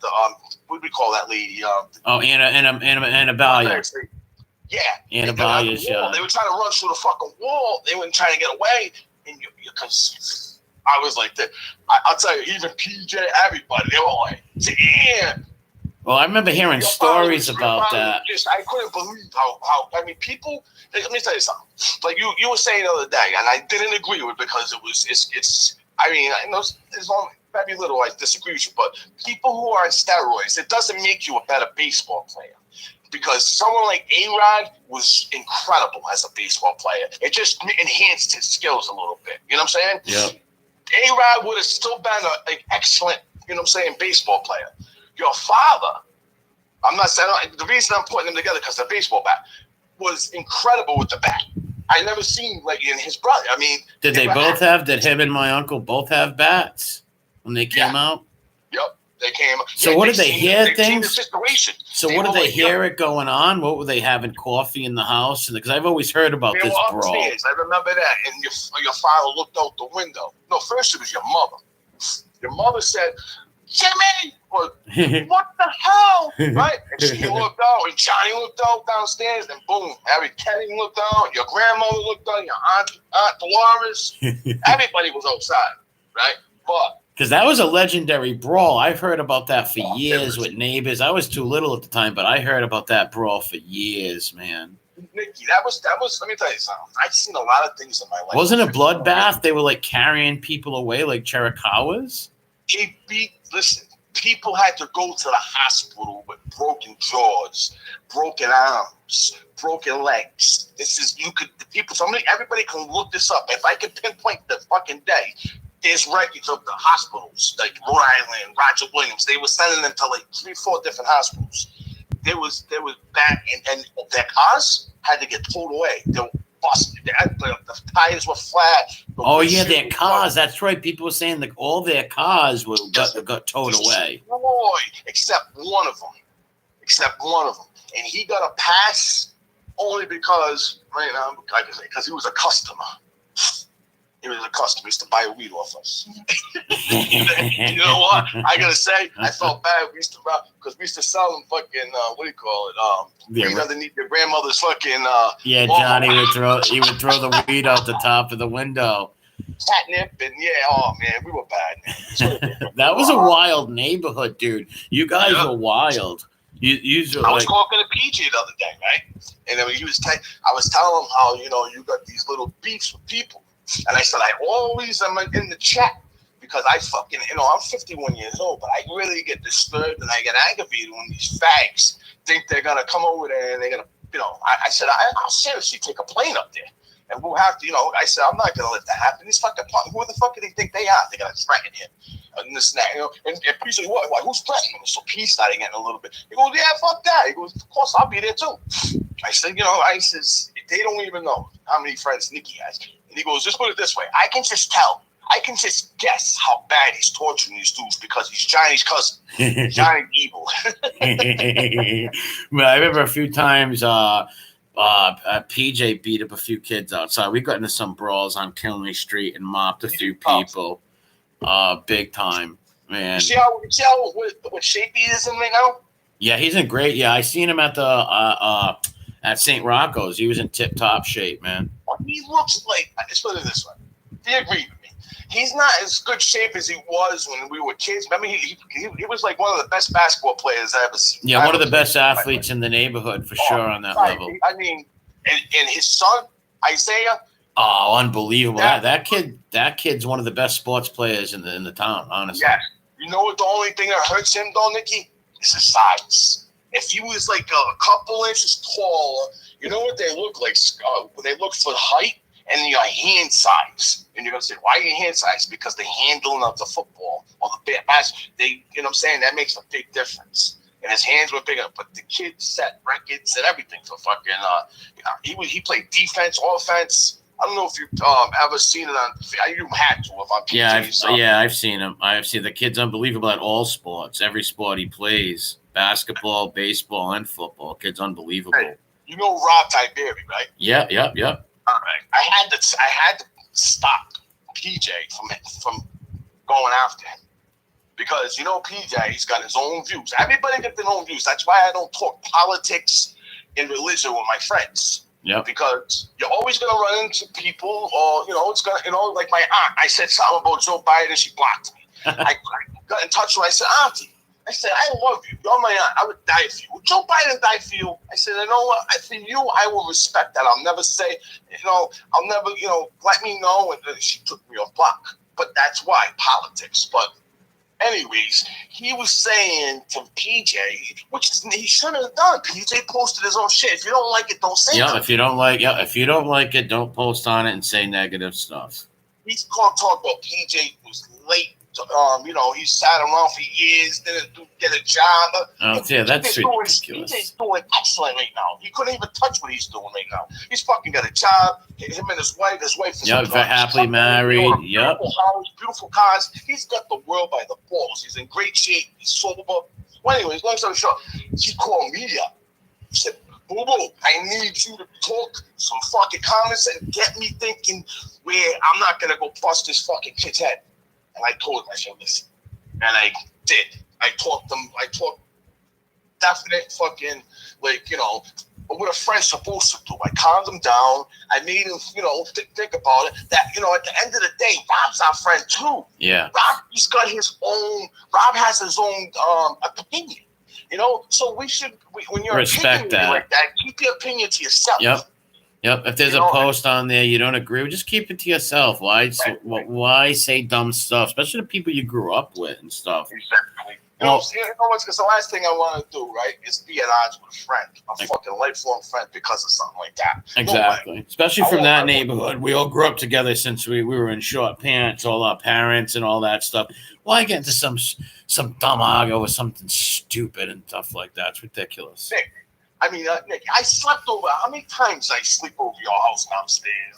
What do we call that lady? Anna Balia. Yeah. Anna Balia's yard. They were trying to run through the fucking wall. They weren't trying to get away. And because I was like that. I'll tell you, even PJ, everybody, they were like, damn. Well, I remember hearing stories about that. I couldn't believe how people. Let me tell you something. Like you were saying the other day, and I didn't agree with it because it's. I know there's only very little I disagree with you, but people who are on steroids, it doesn't make you a better baseball player. Because someone like A-Rod was incredible as a baseball player. It just enhanced his skills a little bit. You know what I'm saying? Yeah. A-Rod would have still been an excellent, baseball player. Your father, I'm not saying, the reason I'm putting them together because the baseball bat was incredible with the bat. I never seen like in his brother. I mean, did him and my uncle both have bats when they came out? Yep. They came. So what did they hear things? The situation. So what did they hear it going on? What were they having coffee in the house? Because I've always heard about this brawl. I remember that. And your father looked out the window. No, first it was your mother. Your mother said, "Jimmy, what the hell?" Right? And she looked out, and Johnny looked out downstairs, and boom, Harry Kenny looked out, your grandmother looked out, your aunt Dolores, everybody was outside, right? But because that was a legendary brawl. I've heard about that for years with neighbors. I was too little at the time, but I heard about that brawl for years, man. Nicky, that was. Let me tell you something. I've seen a lot of things in my life. Wasn't it a bloodbath? They were like carrying people away like Chiricahwas? Listen, people had to go to the hospital with broken jaws, broken arms, broken legs. Everybody can look this up. If I can pinpoint the fucking day, there's records of the hospitals, like Rhode Island, Roger Williams. They were sending them to like 3-4 different hospitals. There was bad, and their cars had to get pulled away. They were busted. The tires were flat. Their cars. That's right. People were saying that all their cars got towed away. Except one of them. And he got a pass only because, because he was a customer. He was a customer. He used to buy a weed off us. You know what? I gotta say, I felt bad. We used to sell them fucking what do you call it? Weed underneath your grandmother's fucking. Johnny would throw the weed out the top of the window. Catnip and man, we were bad. That was a wild neighborhood, dude. You guys were wild. I was talking to PJ the other day, right? And then I was telling him how you got these little beefs with people. And I said, I always am in the chat because I fucking, I'm 51 years old, but I really get disturbed and I get aggravated when these fags think they're going to come over there and they're going to, I said, I'll seriously take a plane up there. And we'll have to, I said, I'm not going to let that happen. These fucking, who the fuck do they think they are? They're going to threaten him. And this and that, and P said, what? Who's threatening him? So P started getting a little bit. He goes, yeah, fuck that. He goes, of course, I'll be there too. I said, they don't even know how many friends Nicky has. And he goes, just put it this way. I can just guess how bad he's torturing these dudes because he's Johnny's cousin. Johnny's evil. Well, I remember a few times PJ beat up a few kids outside. We got into some brawls on Killenly Street and mopped a few people. Big time, man. You see how what shape he is in right now? Yeah, he's in great. Yeah, I seen him at the at St. Rocco's. He was in tip-top shape, man. He looks like, let's put it this way. Do you agree with me? He's not as good shape as he was when we were kids. I mean, he was like one of the best basketball players I ever seen. Yeah, one of the best athletes in the neighborhood for sure on that level. I mean, and his son, Isaiah. Oh, unbelievable. That kid's one of the best sports players in the town, honestly. Yeah. You know what the only thing that hurts him though, Nicky? Is his size. If he was like a couple inches taller, you know what they look like? They look for height and your hand size. And you're gonna say, why your hand size? Because the handling of the football or the bat, you know what I'm saying? That makes a big difference. And his hands were bigger, but the kid set records and everything for fucking. He played defense, offense. I don't know if you've ever seen it on. You had to if I'm. I've seen him. I've seen the kid's unbelievable at all sports. Every sport he plays, basketball, baseball, and football. Kid's unbelievable. Hey, you know Rob Tiberi, right? Yeah. All right. I had to stop PJ from going after him. Because, you know, PJ, he's got his own views. Everybody got their own views. That's why I don't talk politics and religion with my friends. Yeah. Because you're always going to run into people, or, you know, it's going to, you know, like my aunt. I said something about Joe Biden, she blocked me. I got in touch with her. I said, Auntie, I said, I love you. You're my aunt. I would die for you. Would Joe Biden die for you? I said, you know what? For you, I will respect that. I'll never say, you know, I'll never, you know, let me know. And she took me off block. But that's why, politics. But anyways, he was saying to PJ, which he shouldn't have done. PJ posted his own shit. If you don't like it, don't say it. If you don't like it, don't post on it and say negative stuff. He's going to talk about PJ was late. You know, he sat around for years, didn't get a job. Oh, yeah, that's ridiculous. PJ's doing excellent right now. He couldn't even touch what he's doing right now. He's fucking got a job. Him and his wife is happily married. Yep. Beautiful house, beautiful cars. He's got the world by the balls. He's in great shape. He's sober. Well, anyways, long story short, he called me up. He said, Boo Boo, I need you to talk some fucking comments and get me thinking where I'm not going to go bust this fucking kid's head. And I told him, I said, listen. And I did. I talked definite fucking, like, you know, what a friend's supposed to do. I calmed him down. I made him, you know, think about it. That, you know, at the end of the day, Rob's our friend too. Yeah. Rob has his own opinion. You know, so when you're respect that. Like that, keep your opinion to yourself. Yep. If there's a post on there you don't agree with, just keep it to yourself. Why say dumb stuff, especially the people you grew up with and stuff? Exactly. You know what's? Because the last thing I want to do, right, is be at odds with a friend, a fucking lifelong friend, because of something like that. Exactly. No, especially from that neighborhood. We all grew up together since we were in short pants, all our parents and all that stuff. Why get into some dumb argument with something stupid and stuff like that? It's ridiculous. Nick, Nick, I slept over. How many times I sleep over your house downstairs?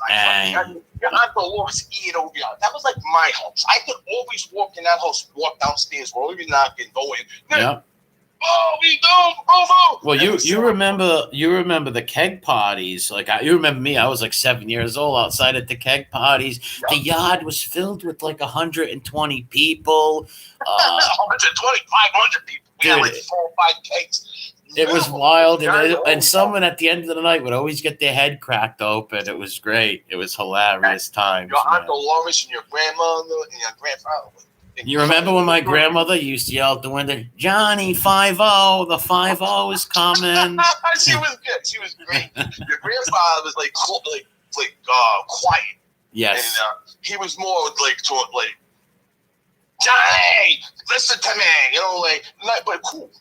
Your Uncle Lost eat over your house. That was like my house. I could always walk in that house, walk downstairs, or even not get going. Yeah. Oh, we do. Well, you remember the keg parties. Like you remember me. I was like 7 years old outside at the keg parties. Yep. The yard was filled with like 120 people. 120, 500 people. We had like 4 or 5 kegs. It was wild, and someone at the end of the night would always get their head cracked open. It was great. It was hilarious times. Your Uncle Lawrence and your grandmother and your grandfather. You remember when my grandmother used to yell out the window, "Johnny, 5-0, the 5-0 is coming." She was good. She was great. Your grandfather was like quiet. Yes. And he was more like Johnny, listen to me. You know, but cool.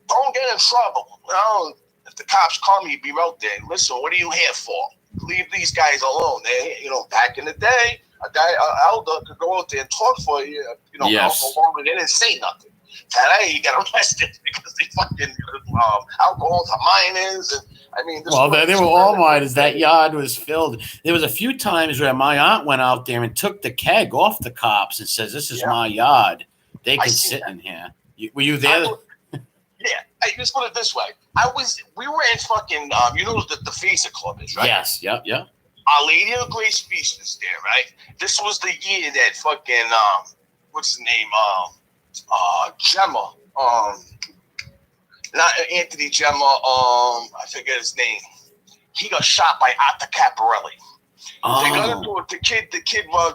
Don't get in trouble. You know, if the cops call me, be out there. Listen, what are you here for? Leave these guys alone. They, you know, back in the day, an elder could go out there and talk for you. You know, alcohol, and they didn't say nothing. Today, you got arrested because they fucking alcohol to minors and. They were all minors. That yard was filled. There was a few times where my aunt went out there and took the keg off the cops and says, "This is my yard. They can sit in here." Were you there? Yeah. I just put it this way. We were in fucking, you know the FASA club is, right? Yes. Yep. Our Lady of Grace Feast is there, right? This was the year that fucking, what's the name? Gemma, not Anthony Gemma, I forget his name. He got shot by Atta Caparelli. Oh. They got into it. The kid,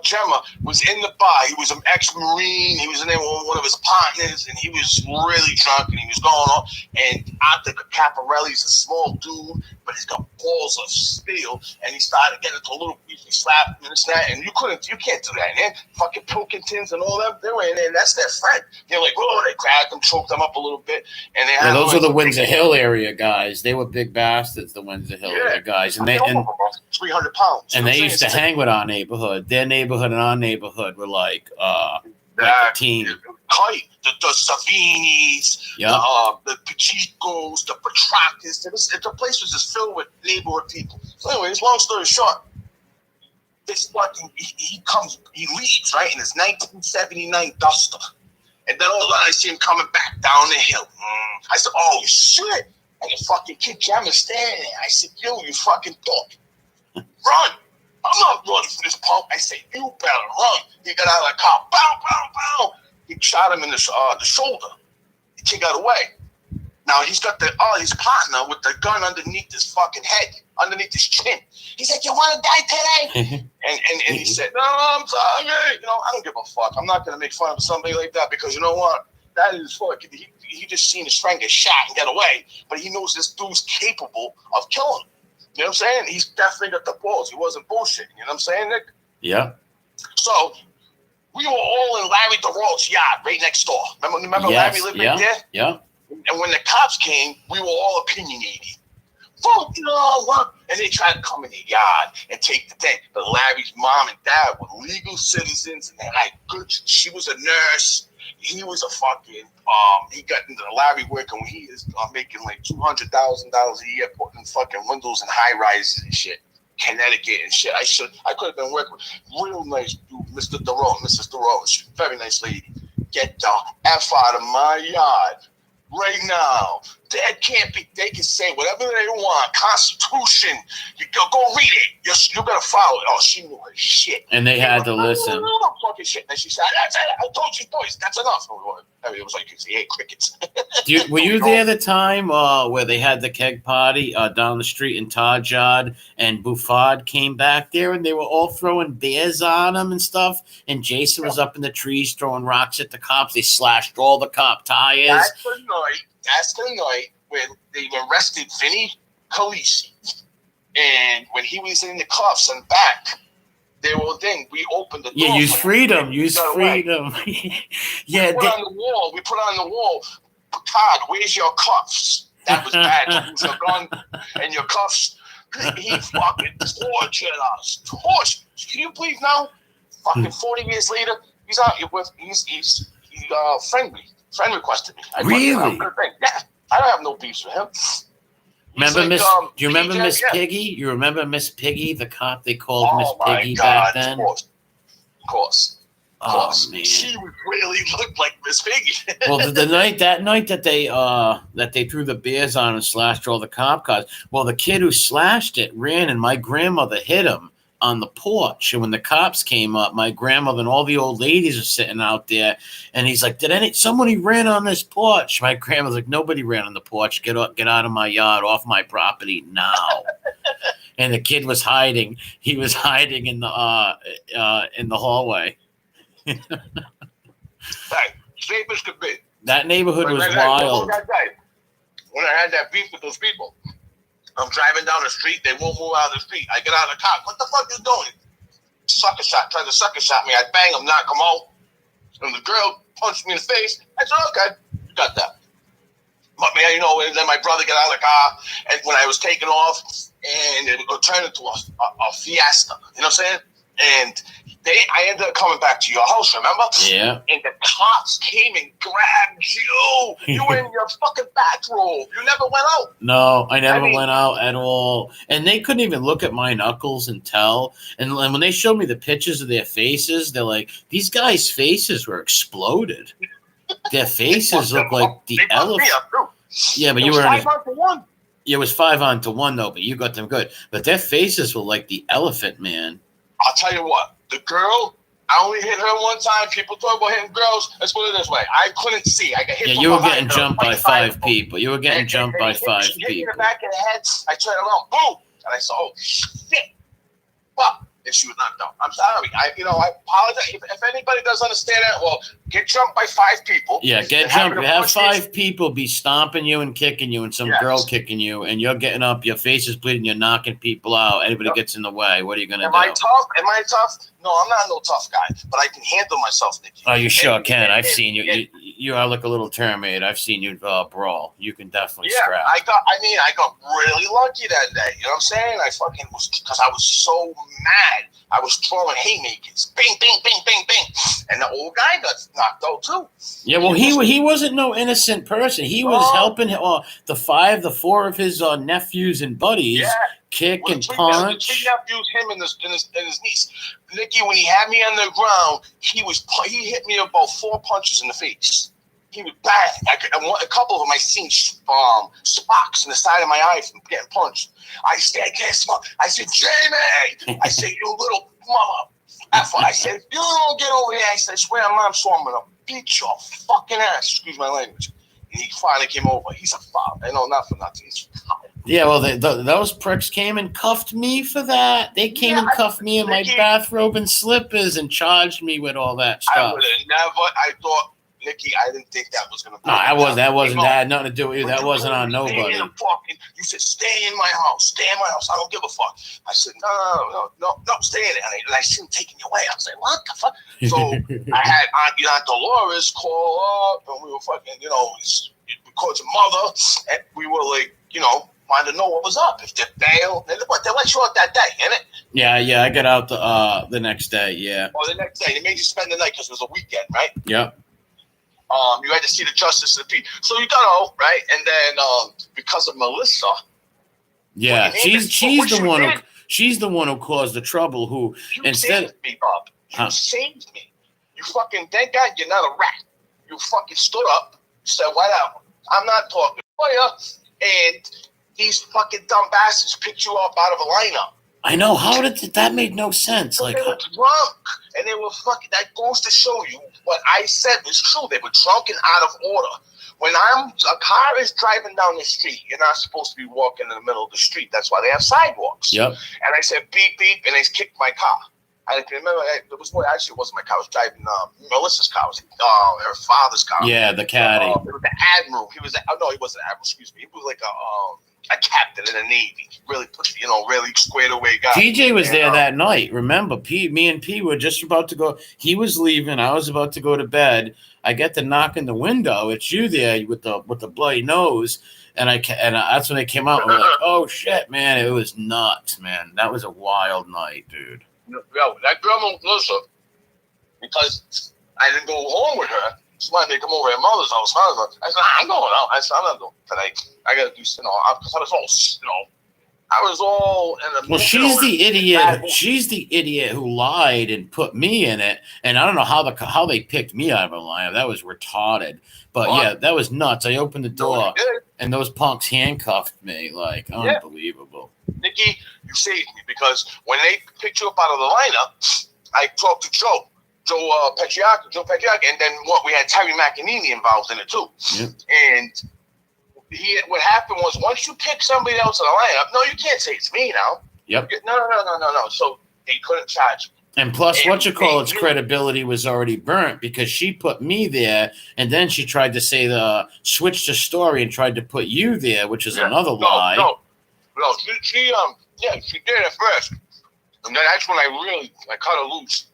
Gemma, was in the bar. He was an ex-Marine. He was in there with one of his partners, and he was really drunk, and he was going on. And Atta Caparelli's a small dude, but but he's got balls of steel, and he started getting into a little beefy slap and this and that, and you can't do that, man. Fucking Pilkingtons and all them, they were in there, and that's their friend. They're like, oh, they grabbed them, choked them up a little bit, and they Yeah, those are the Windsor Hill area guys. They were big bastards, the Windsor Hill area guys, and 300 pounds, and they used to hang with our neighborhood. Their neighborhood and our neighborhood were like a team. Kite, the Savinis, the Pachicos, the Petracas. The place was just filled with neighborhood people. So anyways, long story short, this fucking he leaves, right, in his 1979 Duster. And then all of a sudden I see him coming back down the hill. I said, oh shit. And the fucking kid Jam is standing there. I said, yo, you fucking dog. Run. I'm not running for this punk. I said, you better run. He got out of the car. Bow, bow, bow. He shot him in the shoulder. The kid got away. Now he's got his partner with the gun underneath his fucking head, underneath his chin. He said, you want to die today? and he said, no, I'm sorry. You know, I don't give a fuck. I'm not going to make fun of somebody like that because you know what? That is fuck. He just seen his friend get shot and get away, but he knows this dude's capable of killing him. You know what I'm saying? He's definitely got the balls. He wasn't bullshitting. You know what I'm saying, Nick? Yeah. So we were all in Larry DeRoe's yard right next door. Remember Larry lived right there? Yeah. And when the cops came, we were all opinionated. Fuck, you know what? And they tried to come in the yard and take the thing. But Larry's mom and dad were legal citizens, and they had good. She was a nurse. He was a fucking. He got into the Larry work, and he is making like $200,000 a year putting fucking windows in high rises and shit. Connecticut and shit. I could have been working with real nice dude, Mr. DeRoe, Mrs. DeRoe. She's a very nice lady. Get the F out of my yard right now. That can't be. They can say whatever they want. Constitution. You go read it. You better follow it. Oh, she knew her shit. And they had to listen. Fucking shit. And she said, "That's it. I told you, boys. That's enough." I mean, it was like he ate crickets. Were you there the time where they had the keg party down the street in Todd's yard, and Buffard came back there, and they were all throwing beers on him and stuff, and Jason was up in the trees throwing rocks at the cops. They slashed all the cop tires. That's the night when they arrested Vinny Calisi. And when he was in the cuffs and back, we opened the door. Yeah, use freedom. Use freedom. Yeah. We put on the wall, Todd, where's your cuffs? That was bad. Use your gun and your cuffs. He fucking tortured us. Can you believe now? Fucking 40 years later, he's out here with, he's friend requested me. Really? Yeah, I don't have no beefs with him. Remember like, do you remember Miss Piggy? You remember Miss Piggy, the cop they called Miss Piggy back then? Of course. Oh man, she really looked like Miss Piggy. Well, that night that they threw the beers on and slashed all the cop cars. Well, the kid who slashed it ran, and my grandmother hit him on the porch. And when the cops came up, my grandmother and all the old ladies are sitting out there, and he's like, somebody ran on this porch? My grandmother's like, nobody ran on the porch. Get out of my yard, off my property now. And the kid was hiding. He was hiding in the hallway. Right, safe as could be. That neighborhood was wild. When I had that beef with those people, I'm driving down the street. They won't move out of the street. I get out of the car. What the fuck you doing? Tried to sucker shot me. I bang him, knock him out. And the girl punched me in the face. I said, okay, you got that. But man, and then my brother got out of the car, and when I was taking off, and it turned into a fiesta. You know what I'm saying? And I ended up coming back to your house, remember? Yeah. And the cops came and grabbed you. You were in your fucking bathrobe. You never went out. No, I never went out at all. And they couldn't even look at my knuckles and tell. And when they showed me the pictures of their faces, they're like, these guys' faces were exploded. Their faces look like the elephant. Yeah, but you were 5-on-1. Yeah, it was 5-on-1 though, but you got them good. But their faces were like the elephant man. I'll tell you what, the girl, I only hit her one time. People talk about hitting girls. Let's put it this way. I couldn't see. I got hit. Yeah, you were getting jumped by 5 people. You were getting jumped by 5 people. Hit me in the back of the head. I turned around, boom. And I saw, oh, shit. Fuck. and she was knocked out. I'm sorry. I apologize. If anybody does understand that, well, get jumped by 5 people. Yeah, get jumped. You have 5 people be stomping you and kicking you, and some girl kicking you, and you're getting up, your face is bleeding, you're knocking people out. Anybody gets in the way, what are you going to do? Am I tough? No, I'm not no tough guy, but I can handle myself, Nicky. Oh, you sure can. I've seen you. You are like a little Terminator. I've seen you brawl. You can definitely scrap. I got really lucky that day. You know what I'm saying? I fucking was, because I was so mad. I was throwing haymakers. Bing, bing, bing, bing, bing. And the old guy got knocked out too. Yeah, well, he wasn't no innocent person. He was helping the 4 of his nephews and buddies kick and punch. The 3 nephews, him and his niece. Nicky, when he had me on the ground, he hit me about 4 punches in the face. He was bad. A couple of them I seen sparks in the side of my eye from getting punched. I said, I can't smoke. I said, Jamie. I said, you little mama. I said, if you don't get over here, I said, I swear on mom, so I'm going to beat your fucking ass. Excuse my language. And he finally came over. He's a foul. I know not for nothing. He's a foul. Yeah, well, those pricks came and cuffed me for that. They came and cuffed me in my bathrobe and slippers and charged me with all that stuff. I would have never, I thought, Nicky, I didn't think that was going to be. No, that had nothing to do with you. That wasn't on nobody. You said, stay in my house. Stay in my house. I don't give a fuck. I said, no, stay in it. And I seen him taking you away. I was like, what the fuck? So I had Aunt Dolores call up, and we were fucking, we called your mother, and we were like, wanted to know what was up. If they're bail, they let you out that day, innit? Yeah, I got out the next day, yeah. Oh, the next day. They made you spend the night because it was a weekend, right? Yep. You had to see the justice of the peace. So you got out, right? And then because of Melissa. Yeah, she's the one who caused the trouble. Who saved me, Bob. You saved me. You fucking, thank God you're not a rat. You fucking stood up, said, whatever. I'm not talking for you. And these fucking dumb bastards picked you up out of a lineup. I know. How did that made no sense? So they were drunk, and they were fucking. That goes to show you what I said was true. They were drunk and out of order. When a car is driving down the street, you're not supposed to be walking in the middle of the street. That's why they have sidewalks. Yep. And I said beep beep, and they kicked my car. I can remember it wasn't my car. I was driving Melissa's car. It was her father's car. Yeah, the caddy. It was the admiral. He wasn't an admiral. Excuse me. He was like a captain in the Navy. Really really squared away guy. PJ was there that night. Remember, me and P were just about to go. He was leaving. I was about to go to bed. I get the knock in the window. It's you there with the bloody nose. And that's when they came out. We're like, oh shit, man! It was nuts, man. That was a wild night, dude. Yo, that girl Melissa, because I didn't go home with her. She wanted me to come over at her mother's house. I said, I'm going out. I said, I'm not going tonight. I got to do, because I was all in the. Well, she's the idiot. She's the idiot who lied and put me in it. And I don't know how they picked me out of a lineup. That was retarded. But yeah, that was nuts. I opened the door and those punks handcuffed me. Like, unbelievable. Nicky, you saved me because when they picked you up out of the lineup, I talked to Joe Petriacca, and then we had Terry McInerney involved in it too. Yep. And what happened was once you pick somebody else in the lineup, no, you can't say it's me now. Yep. No. So they couldn't charge me. And plus, its credibility was already burnt because she put me there, and then she tried to say switch the story and tried to put you there, which is another lie. No, she did at first, and then that's when I cut her loose.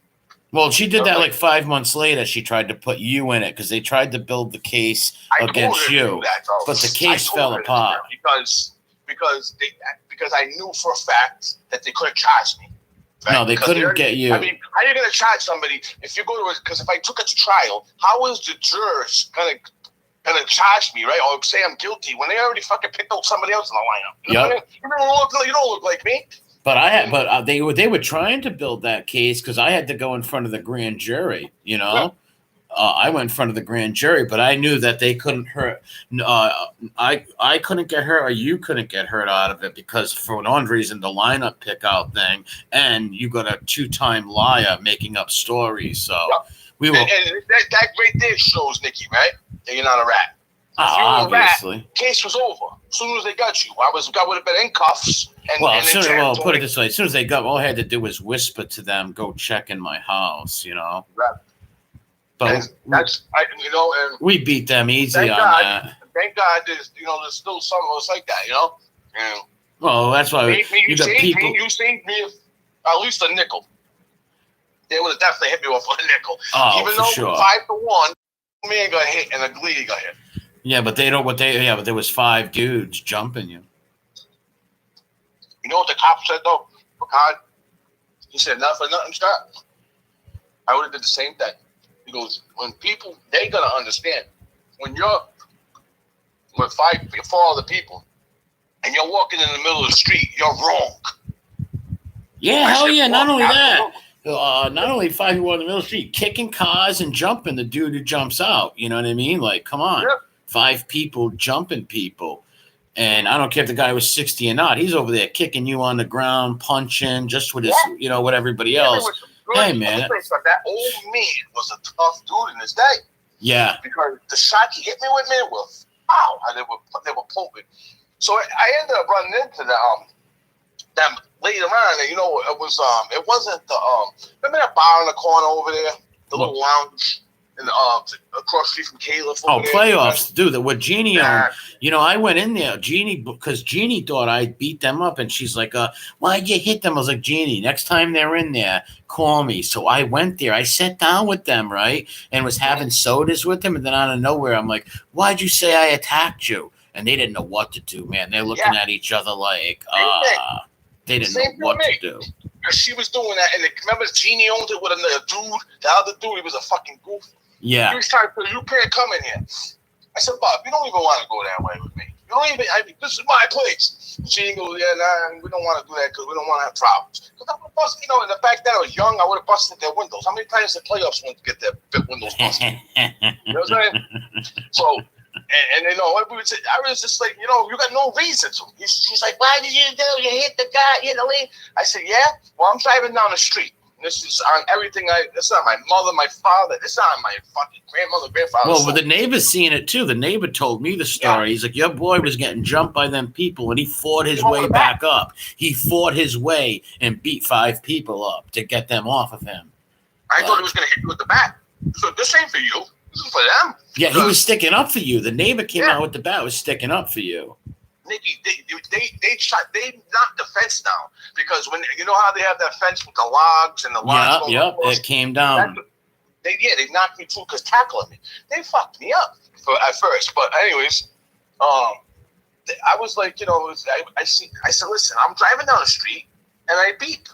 Well, she did that like 5 months later. She tried to put you in it because they tried to build the case against you, but the case fell apart because I knew for a fact that they couldn't charge me. Right? No, they couldn't get you. I mean, how are you going to charge somebody if you go to because if I took it to trial, how is the jurors going to charge me, right? Or say I'm guilty when they already fucking picked out somebody else in the lineup. You don't look like me. But they were trying to build that case because I had to go in front of the grand jury. Yeah. I went in front of the grand jury, but I knew that they couldn't hurt. I couldn't get hurt, or you couldn't get hurt out of it because for one reason, the lineup pick out thing, and you got a 2-time liar making up stories. So we were. And that right there shows, Nicky, right, that you're not a rat. If you were a rat, Obviously. case was over. As soon as they got you, I would have been in cuffs. And, Well, and in jail. well, put it this way: as soon as they got, all I had to do was whisper to them, "Go check in my house," you know. Right. But and we beat them easy on God, that. Thank God, there's still some of us like that, And well, that's why you saved me at least a nickel. They would have definitely hit me with a nickel. Oh, even for though sure. 5-1, man got hit and a Glee got hit. Yeah, but they don't. But there was 5 dudes jumping you. You know what the cop said though? Because he said, "Not for nothing, Scott." I would have did the same thing. He goes, "When people, they gonna understand when you're with 4 other people and you're walking in the middle of the street, you're wrong." Yeah, hell yeah! Not only that, not only 5 people in the middle of the street kicking cars and jumping the dude who jumps out. You know what I mean? Like, come on, Yep. 5 people jumping people. And I don't care if the guy was 60 or not. He's over there kicking you on the ground, punching, just with his, with everybody else. Hey, man. That old man was a tough dude in his day. Yeah. Because the shot he hit me with, man, was, wow, they were pumping. So I ended up running into them later on. And, it wasn't remember that bar in the corner over there? The little lounge? And across the street from Caleb. Playoffs, dude. What Jeannie owned. I went in there, because Jeannie thought I beat them up, and she's like, "Why'd you hit them?" I was like, "Jeannie, next time they're in there, call me." So I went there. I sat down with them, right, and was having sodas with them, and then out of nowhere, I'm like, "Why'd you say I attacked you?" And they didn't know what to do, man. They're looking at each other like, they didn't know what to do. She was doing that, and remember, Jeannie owned it with another dude. The other dude, he was a fucking goof. Yeah. He was trying to say, "You can't come in here." I said, "Bob, you don't even want to go that way with me. You don't even. This is my place." She goes, "Yeah, nah, we don't want to do that because we don't want to have problems." Because I would bust, and the fact that I was young, I would have busted their windows. How many times the playoffs went to get their windows busted? You know what I'm saying? So, and I was just like, you got no reason to. She's like, "Why did you do? You hit the guy, I said, "Yeah, well, I'm driving down the street. This is on everything. It's not my mother, my father. It's not my fucking grandfather. Well, the neighbor's seeing it too. The neighbor told me the story. Yeah. He's like, "Your boy was getting jumped by them people, and he fought his way back up. He fought his way and beat 5 people up to get them off of him." I thought he was going to hit you with the bat. So this ain't for you. This is for them. Yeah, he was sticking up for you. The neighbor came out with the bat, was sticking up for you. Nicky, they knocked the fence down because when how they have that fence with the logs and the logs. Yep, it came down. They knocked me too because tackling me. They fucked me up at first, but anyways, I was like, I said, "Listen, I'm driving down the street and I beep,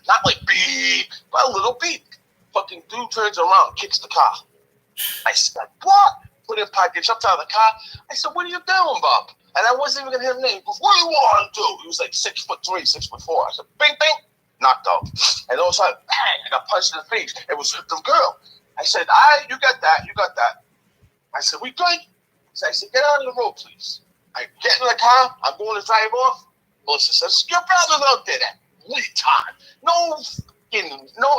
not like beep, but a little beep." Fucking dude turns around, kicks the car. I said, "What?" Put in pocket, jumped out of the car. I said, "What are you doing, Bob?" And I wasn't even gonna hit him name. He goes, "What do you want to do?" He was like 6'3", 6'4". I said, "Bing, bing," knocked out. And all of a sudden, bang! I got punched in the face. It was the girl. I said, you got that, you got that." I said, "We good?" So I said, "Get out of the road, please." I get in the car. I'm going to drive off. Melissa says, "Your brother's out there, that retard.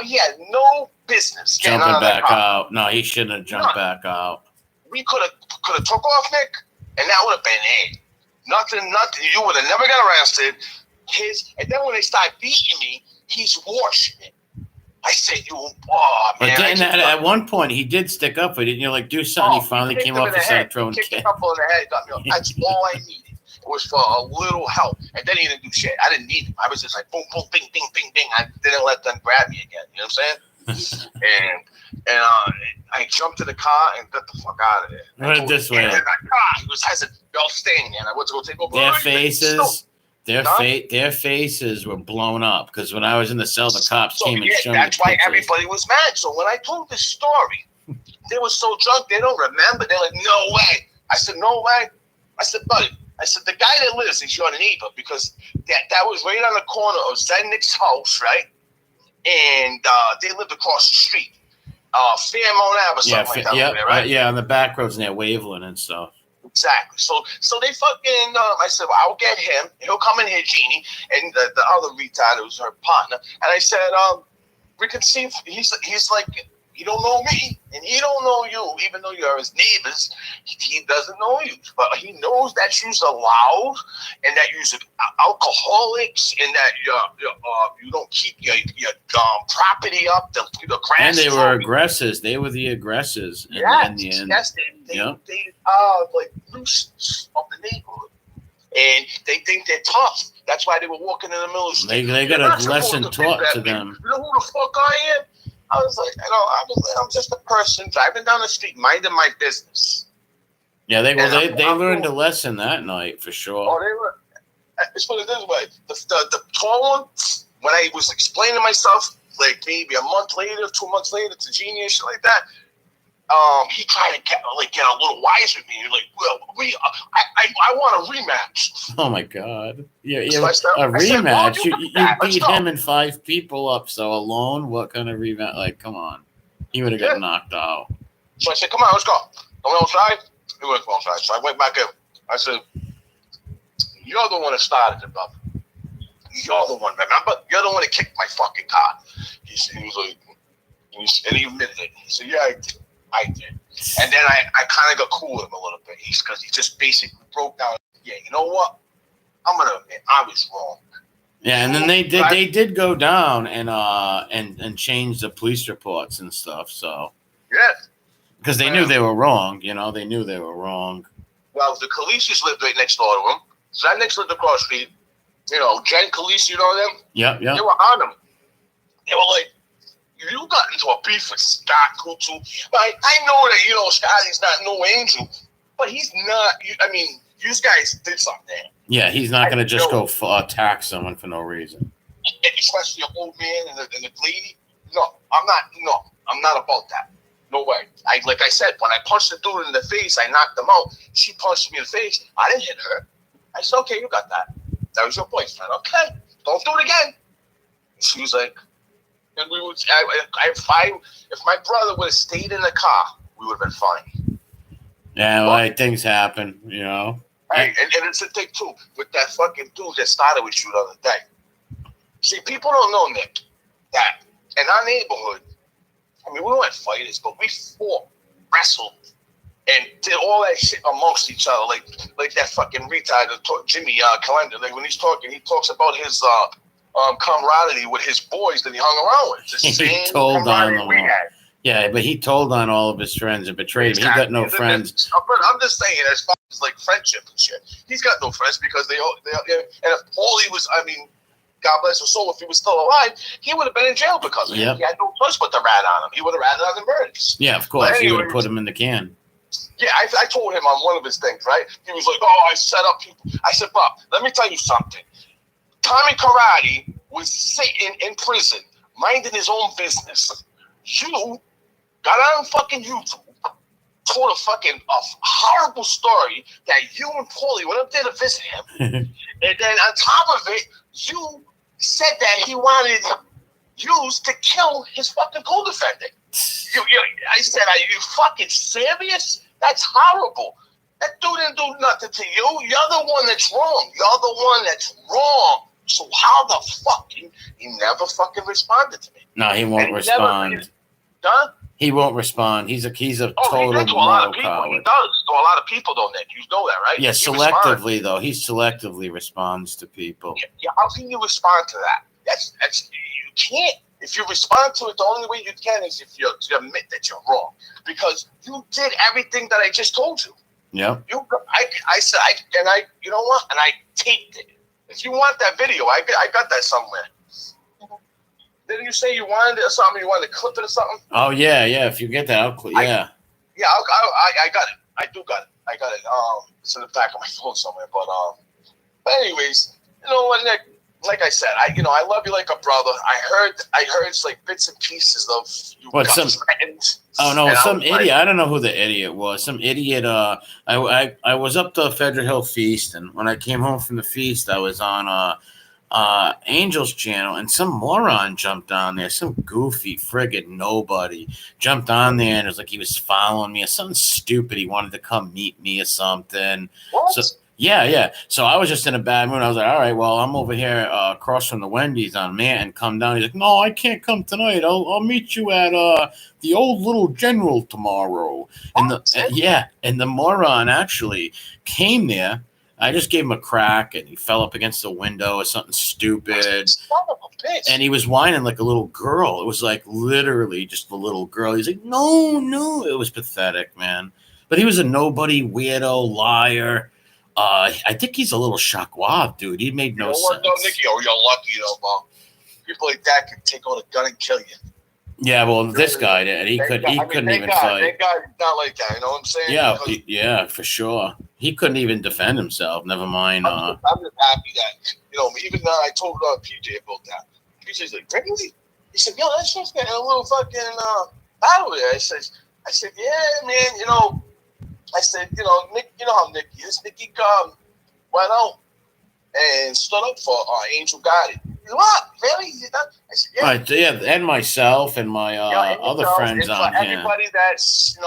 He had no business jumping back out. No, he shouldn't have jumped back out. We could have took off, Nick, and that would have been it. Nothing. You would have never got arrested. And then when they start beating me, he's washing it. I said, man. But then at one point, he did stick up for you. Didn't you, do something? He finally came off and started throwing kicks. Kicked him on the head, got me up. That's all I needed. It was for a little help. And then he didn't do shit. I didn't need him. I was just like, boom, boom, bing, bing, bing, bing. I didn't let them grab me again. You know what I'm saying? and I jumped to the car and got the fuck out of there. Right this way. He was hesitant. Y'all staying there. And I went to go take over. Their faces were blown up because when I was in the cell, the cops came and showed me. That's why everybody was mad. So when I told this story, they were so drunk they don't remember. They're like, "No way." I said, "No way." I said, "Buddy." I said, "The guy that lives is your neighbor because that was right on the corner of Zednick's house, right? And they lived across the street. Fairmount Ave or something like that. There, right? Yeah, on the back roads near Waveland and stuff. Exactly. So they fucking. I said, "Well, I'll get him. He'll come in here, Jeannie, and the other retard who was her partner." And I said, "We can see if he's like He don't know me, and he don't know you, even though you're his neighbors. He doesn't know you, but he knows that you're loud, and that you're alcoholics, and that you don't keep your property up. The grass. And they were aggressors. They were the aggressors in the end. Yes, they are like loose of the neighborhood, and they think they're tough. That's why they were walking in the middle of the street. They got a lesson taught to them. You know who the fuck I am? I was like, I'm just a person driving down the street, minding my business. Yeah, they learned a lesson that night for sure. Oh, they were. Let's put it this way: the tall one, when I was explaining myself, like maybe a month later, 2 months later, to Genie and shit like that, he tried to get a little wise with me. Like, well, I want a rematch. Oh my god! Yeah, So a rematch. Well, you beat him and 5 people up. So alone, what kind of rematch? Like, come on, he would have got knocked out. So I said, "Come on, let's go." I went outside. He went outside. So I went back in. I said, "You're the one that started it, brother. You're the one. Remember? You're the one that kicked my fucking car." He was like, and he admitted it. He said, "Yeah, I did." And then I kind of got cool with him a little bit. Because he just basically broke down. Yeah, you know what? I'm gonna admit I was wrong. Yeah, and then they did go down and change the police reports and stuff. So yeah, because they knew they were wrong. They knew they were wrong. Well, the Khaleesi's lived right next door to him. Zenix lived across the street. Jen Khaleesi, you know them? Yep. They were on him. They were like, you got into a beef with Scott Kutu. Like, I know that, Scotty's not no angel, but he's not. I mean, you guys did something. Yeah, he's not going to just go attack someone for no reason. Especially an old man and a lady. No, I'm not. No, I'm not about that. No way. Like I said, when I punched the dude in the face, I knocked him out. She punched me in the face. I didn't hit her. I said, okay, you got that. That was your boyfriend. Okay, don't do it again. She was like, and we would. If my brother would have stayed in the car, we would have been fine. Yeah, things happen, Right, and it's a thing too with that fucking dude that started with you the other day. See, people don't know, Nick, that in our neighborhood, I mean, we weren't fighters, but we fought, wrestled, and did all that shit amongst each other, like that fucking retard, Jimmy Calendar. Like when he's talking, he talks about his camaraderie with his boys that he hung around with. He told on them. Yeah, but he told on all of his friends and betrayed him. He got no friends. I'm just saying, as far as like friendship and shit, he's got no friends because they and if Paulie was, I mean, God bless his soul, if he was still alive, he would have been in jail because of it. He had no choice but to rat on him. He would have ratted on the murders. Yeah, of course. He would have put him in the can. Yeah, I told him on one of his things, right? He was like, oh, I set up people. I said, Bob, let me tell you something. Tommy Karate was sitting in prison, minding his own business. You got on fucking YouTube, told a horrible story that you and Paulie went up there to visit him. And then on top of it, you said that he wanted Hughes to kill his fucking co-defendant. I said, are you fucking serious? That's horrible. That dude didn't do nothing to you. You're the one that's wrong. You're the one that's wrong. So how the fuck? He never fucking responded to me. No, he won't respond. He won't respond. He's a total he does to a lot of people. Coward. He does to a lot of people, though, Nick. You know that, right? Yeah, selectively though. He selectively responds to people. Yeah, how can you respond to that? That's you can't. If you respond to it, the only way you can is if you admit that you're wrong, because you did everything that I just told you. Yeah. I said, you know what? And I taped it. If you want that video, I got that somewhere. Didn't you say you wanted it or something? You wanted to clip it or something? Oh yeah. If you get that, I'll clip. Yeah. I got it. I do got it. I got it. It's in the back of my phone somewhere. But anyways, you know what, Nick? Like I said, I love you like a brother. I heard it's like bits and pieces of you. What some? Oh no, some idiot. I don't know who the idiot was. Some idiot. I was up to Federal Hill Feast, and when I came home from the feast, I was on Angel's channel, and some moron jumped on there. Some goofy friggin' nobody jumped on there, and it was like he was following me or something stupid. He wanted to come meet me or something. What? So Yeah. So I was just in a bad mood. I was like, all right, well, I'm over here across from the Wendy's on Manton. Come down. He's like, no, I can't come tonight. I'll meet you at the old Little General tomorrow. And and the moron actually came there. I just gave him a crack, and he fell up against the window or something stupid. Son of a bitch. And he was whining like a little girl. It was like literally just a little girl. He's like, no. It was pathetic, man. But he was a nobody, weirdo, liar. I think he's a little shockwave, dude. He made no sense. Though, Nicky, you're lucky, bro. People like that can take out a gun and kill you. Yeah, well, this guy did. He couldn't even fight. Thank God he's not like that. You know what I'm saying? Yeah, yeah, for sure. He couldn't even defend himself. Never mind. I'm just happy that even though I told PJ about that. PJ's like, really? He said, yo, that shit's getting a little fucking battle there. I said, yeah, man. I said, Nick, you know how Nicky is. Nicky went out and stood up for Angel Gotti. What? Really? I said, yeah. Right, yeah, and myself and my other friends on here. Everybody that's,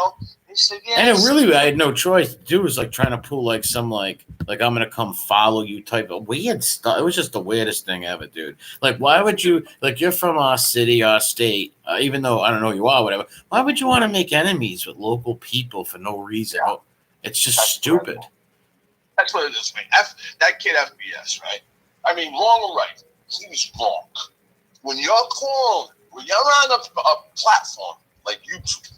he said, yeah. And I had no choice. Dude was like trying to pull like some like I'm gonna come follow you type of weird stuff. It was just the weirdest thing ever, dude. Like, why would you, like, you're from our city, our state, even though I don't know who you are, whatever. Why would you want to make enemies with local people for no reason? Yeah. It's just stupid. Incredible. That's what it is, man. That kid FBS, right? I mean, wrong or right? He was wrong. When you're on a platform like YouTube,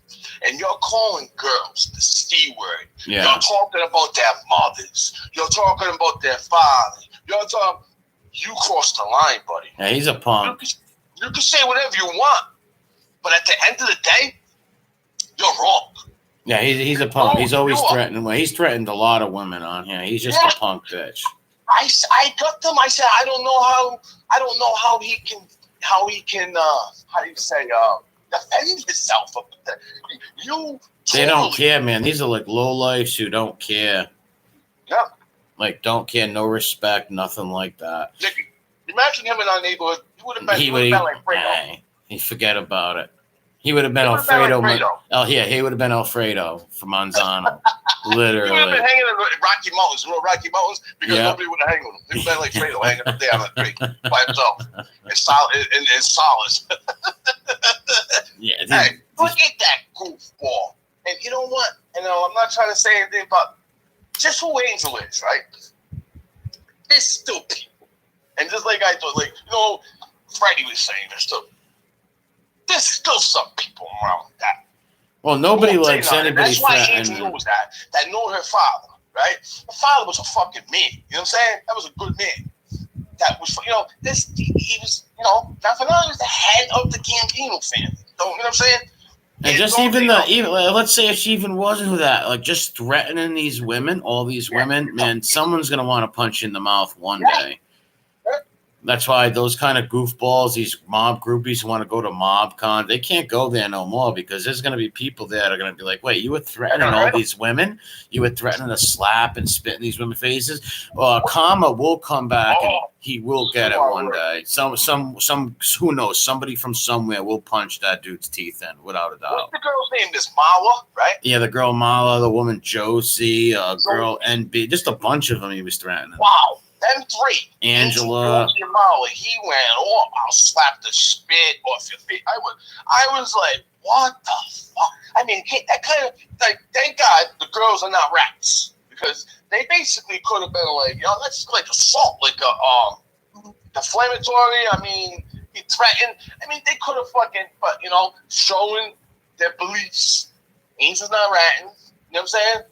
and you're calling girls the C word, you're talking about their mothers, you're talking about their fathers, you crossed the line, buddy. Yeah, he's a punk. You can say whatever you want, but at the end of the day, you're wrong. Yeah, he's a punk. He's always threatening. He's threatened a lot of women on here. He's just a punk bitch. I got them. I said, I don't know how he can how do you say defend himself. They don't care, man. These are like lowlifes who don't care. Yeah. Like, don't care, no respect, nothing like that. Imagine him in our neighborhood. He would have been like Fredo. He forget about it. He would have been Alfredo. He would have been Alfredo from Manzano. Literally. He would have been hanging in Rocky Mountains, because nobody would have hung with him. He would have been like Fredo, hanging up there on the tree by himself. In solace. Yeah. Hey, look at that goofball. And you know what? I'm not trying to say anything about just who Angel is, right? There's still people. And just like I thought, Freddie was saying, there's still some people around that. Well, nobody likes anybody. That's why Angel knows that know her father, right? Her father was a fucking man. You know what I'm saying? That was a good man. That was, he was, not for nothing, he was the head of the Gambino family. You know what I'm saying? And just even let's say if she even wasn't that, like, just threatening these women, all these women, man, someone's gonna want to punch you in the mouth one day. That's why those kind of goofballs, these mob groupies who want to go to MobCon, they can't go there no more, because there's going to be people there that are going to be like, wait, you were threatening all these women? You were threatening to slap and spit in these women's faces? Karma will come back, and he will get it one day. Some who knows, somebody from somewhere will punch that dude's teeth in, without a doubt. What's the girl's name? This Mala, right? Yeah, the girl Mala, the woman Josie, girl NB, just a bunch of them he was threatening. Wow. Them three. Angela. He went, I'll slap the spit off your feet. I was like, what the fuck? I mean, that kind of, like, thank God the girls are not rats. Because they basically could have been like, that's like assault, like defamatory. I mean, he threatened. I mean, they could have fucking, but, showing their beliefs. Angel's not ratting. You know what I'm saying?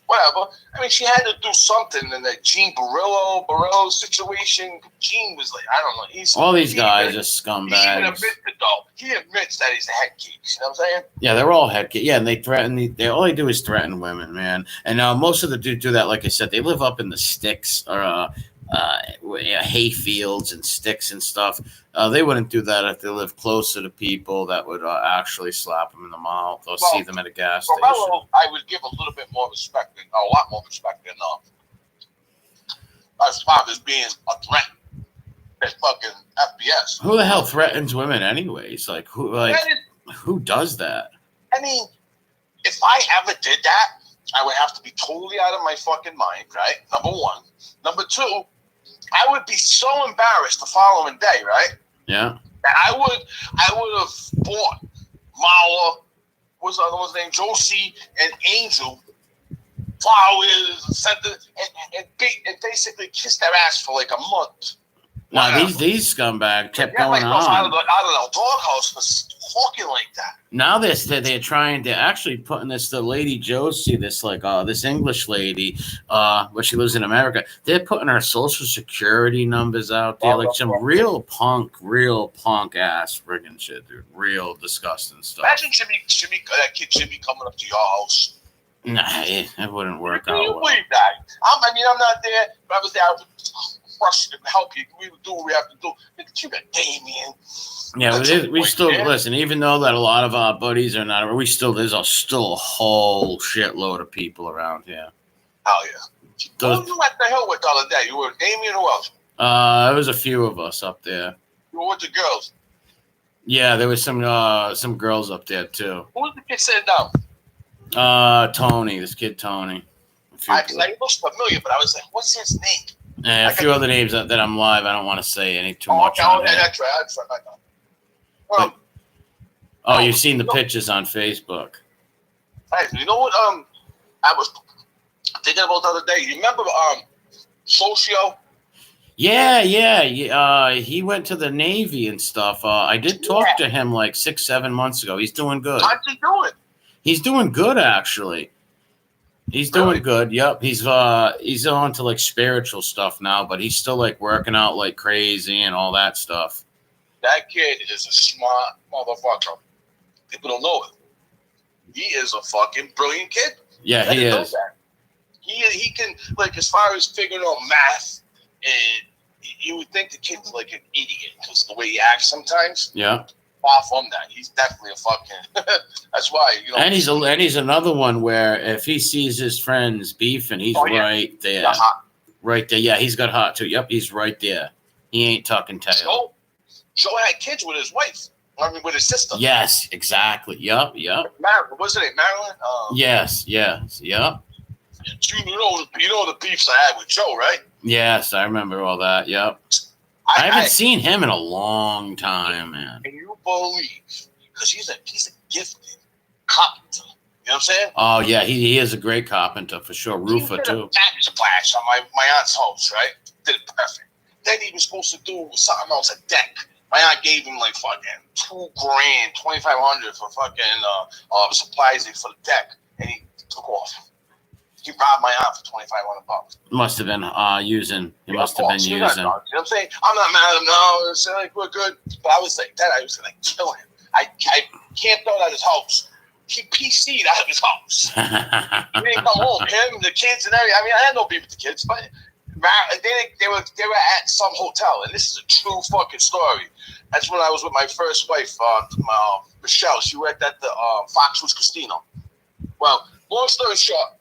Whatever. I mean, she had to do something in that Gene Barillo situation. Gene was like, I don't know. All these guys are scumbags. He even admits it, though. He admits that he's a head case. You know what I'm saying? Yeah, they're all head case. Yeah, and they threaten. All they do is threaten women, man. And most of the dudes do that. Like I said, they live up in the sticks or hay fields and sticks and stuff. They wouldn't do that if they lived closer to people that would actually slap them in the mouth or see them at a gas station. I would give a little bit more respect, a lot more respect than as far as being a threat. That's fucking FBS. Who the hell threatens women anyways? Like, who does that? I mean, if I ever did that, I would have to be totally out of my fucking mind, right? Number one. Number two, I would be so embarrassed the following day, right? Yeah. I would have bought Mala, what's the other one's name? Josie and Angel flowers, sent it, and basically kissed their ass for like a month. No, these scumbags kept going myself on. out of the doghouse for talking like that. Now they're trying to actually putting the lady Josie, this English lady, but she lives in America. They're putting her social security numbers out there, like some real punk ass friggin' shit, dude. Real disgusting stuff. Imagine that kid Jimmy coming up to your house. Nah, it wouldn't work Can out. you Well. believe that? I'm not there, but I was there. I would crush and help you. We would do what we have to do. Look at you, got Damien. Yeah, we still listen. Even though that a lot of our buddies are not, there's still a whole shitload of people around here. Oh yeah. Who were you at the hill with the other day? You were with Damien. Who else? There was a few of us up there. You were with the girls. Yeah, there was some girls up there too. Who was the kid sitting down? Tony, this kid Tony. I was familiar, but I was like, what's his name? Yeah, a few other names that I'm live. I don't want to say any too much. Okay, that's right. Well, you've seen the pictures on Facebook. Hey, you know what? I was thinking about the other day. You remember Socio? Yeah. He went to the Navy and stuff. I did talk to him like 6-7 months ago. He's doing good. How's he doing? He's doing good, actually. He's doing good. Yep. He's on to like spiritual stuff now, but he's still like working out like crazy and all that stuff. That kid is a smart motherfucker. People don't know it. He is a fucking brilliant kid. Yeah, he is. He can, like, as far as figuring out math, and you would think the kid's like an idiot because the way he acts sometimes. Yeah. Far from that, he's definitely a fucking. That's why, you know. And he's another one where if he sees his friends beefing, he's right there, right there. Yeah, he's got hot too. Yep, he's right there. He ain't tucking tail. Joe had kids with his wife. I mean, with his sister. Yes, exactly. Yep. What's her name? Marilyn. Yes. Yep. You know the beefs I had with Joe, right? Yes, I remember all that. Yep. I haven't seen him in a long time, man. Can you believe? Because he's a gifted carpenter. You know what I'm saying? Oh yeah, he is a great carpenter for sure. Roofer too. Backsplash on my aunt's house, right? Did it perfect. Then he was supposed to do something else, a deck. My aunt gave him like fucking $2,000, $2,500 for fucking supplies for the deck, and he took off. He robbed my aunt for $2,500. Must have been using. He must have been using. You know what I'm saying? I'm not mad at him. No, it's like we're good. But I was like that. I was gonna kill him. I camped out at his house. He PC'd out of his house. He didn't come home. Him, the kids, and everything. I mean, I had no beef with the kids, but they were at some hotel, and this is a true fucking story. That's when I was with my first wife, Michelle. She worked at the Foxwoods Casino. Well, long story short,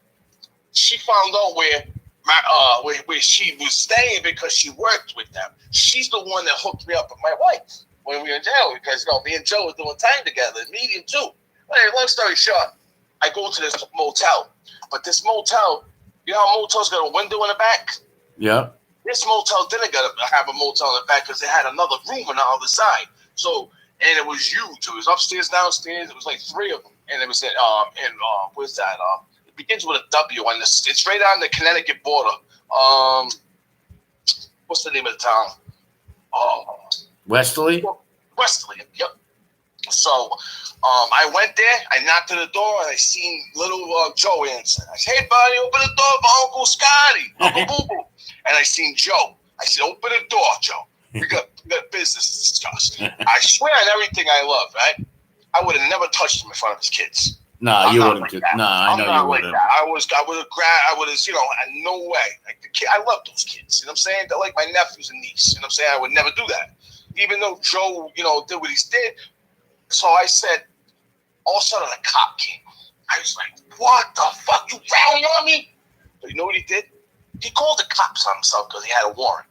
she found out where she was staying because she worked with them. She's the one that hooked me up with my wife when we were in jail because me and Joe were doing time together, and medium too. Anyway, long story short, I go to this motel, but this motel, you know how motels got a window in the back? Yeah. This motel didn't have a motel in the back because it had another room on the other side. So, and it was huge. It was upstairs, downstairs. It was like 3 of them, and it was where's that? It begins with a W, and it's right on the Connecticut border. What's the name of the town? Westerly. Westerly. Yep. So, I went there. I knocked on the door, and I seen little Joe answer. I said, "Hey, buddy, open the door for Uncle Scotty, Uncle Boo Boo." And I seen Joe. I said, "Open the door, Joe. We got business to discuss." I swear on everything I love, right? I would have never touched him in front of his kids. No, you wouldn't do that. No, I know you wouldn't. I would have, no way. Like the kid, I love those kids. You know what I'm saying? They're like my nephews and niece. You know what I'm saying? I would never do that. Even though Joe, did what he did. So I said, all of a sudden a cop came. I was like, what the fuck? You rallying on me? But you know what he did? He called the cops on himself because he had a warrant.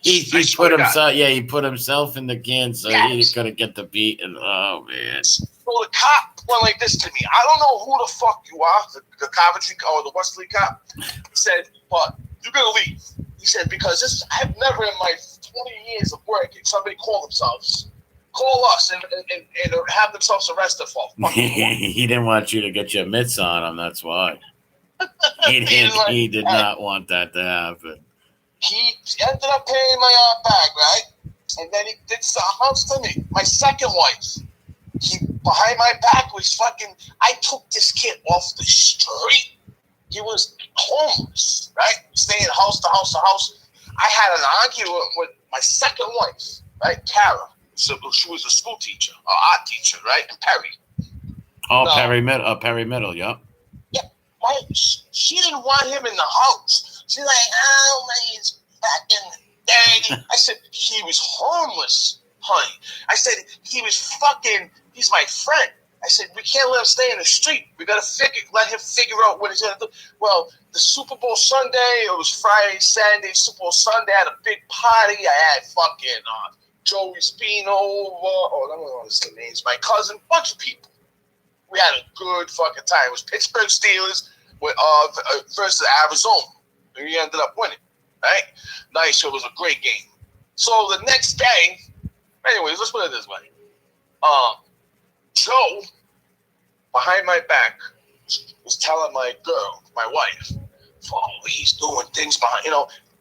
He I swear put to God. himself. Yeah, he put himself in the can so he Yes. couldn't get the beat. And oh man, So the cop went like this to me. I don't know who the fuck you are, the Coventry or the Wesley cop. He said, but you're gonna leave. He said, because I've never in my 20 years of working somebody call us and have themselves arrested for fucking he didn't want you to get your mitts on him. That's why he did not want that to happen. He ended up paying my bag, right? And then he did something else to me. My second wife. He behind my back was fucking. I took this kid off the street. He was homeless, right? Staying house to house to house. I had an argument with my second wife, right, Kara. So she was a school teacher, an art teacher, right, in Perry. Oh, Perry Middle, yep. Yeah, she didn't want him in the house. She's like, oh, man, he's fucking dirty. I said, he was homeless, honey. I said, he's my friend. I said, we can't let him stay in the street. We got to let him figure out what he's going to do. Well, the Super Bowl Sunday, it was Friday, Saturday, Super Bowl Sunday, I had a big party. I had fucking Joey Spino over, I don't want to say names, my cousin, bunch of people. We had a good fucking time. It was Pittsburgh Steelers versus Arizona. And we ended up winning, right? Nice. It was a great game. So the next day, anyways, let's put it this way. Joe, behind my back, was telling my girl, my wife, oh, he's doing things behind,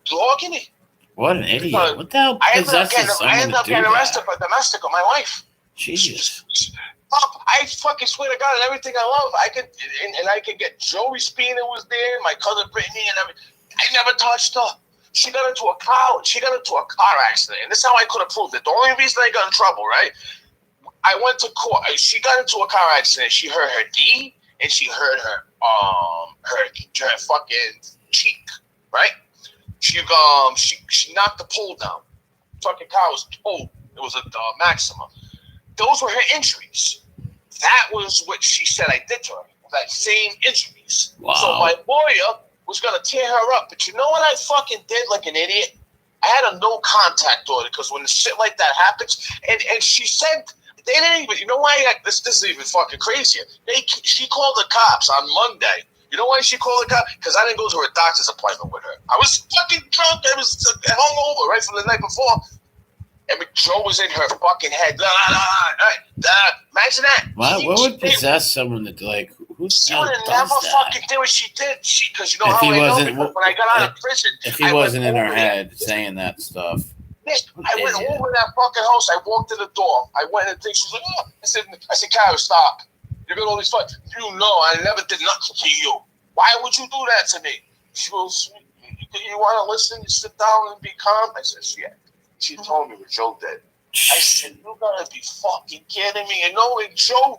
dogging it. What an idiot. What the hell possesses someone I ended up getting arrested for domestic with my wife. Jesus. I fucking swear to God, and everything I love, I could get Joey Spina was there, my cousin Brittany, and everything. I never touched her. She got into a car accident, and this is how I could have proved it. The only reason I got in trouble, right? I went to court. She got into a car accident. She hurt her knee, and she hurt her fucking cheek, right? She knocked the pole down. Fucking car was towed. It was a Maxima. Those were her injuries. That was what she said I did to her. That same injuries. Wow. So my lawyer was gonna tear her up. But you know what I fucking did like an idiot? I had a no contact order because when shit like that happens, and she said they didn't even. You know why? This is even fucking crazier. She called the cops on Monday. You know why she called the cops? Because I didn't go to her doctor's appointment with her. I was fucking drunk. I was hungover right from the night before. And Joe was in her fucking head. Imagine that. What would possess someone to like? She would have never fucking did what she did. Because you know how I know because when I got out of prison, if he wasn't in her head saying that stuff. I went over that fucking house. I walked to the door. I went and she was like, oh. I said, Kyle, stop. You got all these fucks. You know, I never did nothing to you. Why would you do that to me? She goes, you want to listen? You sit down and be calm? I said, yeah. She told me what Joe did. I said, you gotta be fucking kidding me. And no, and Joe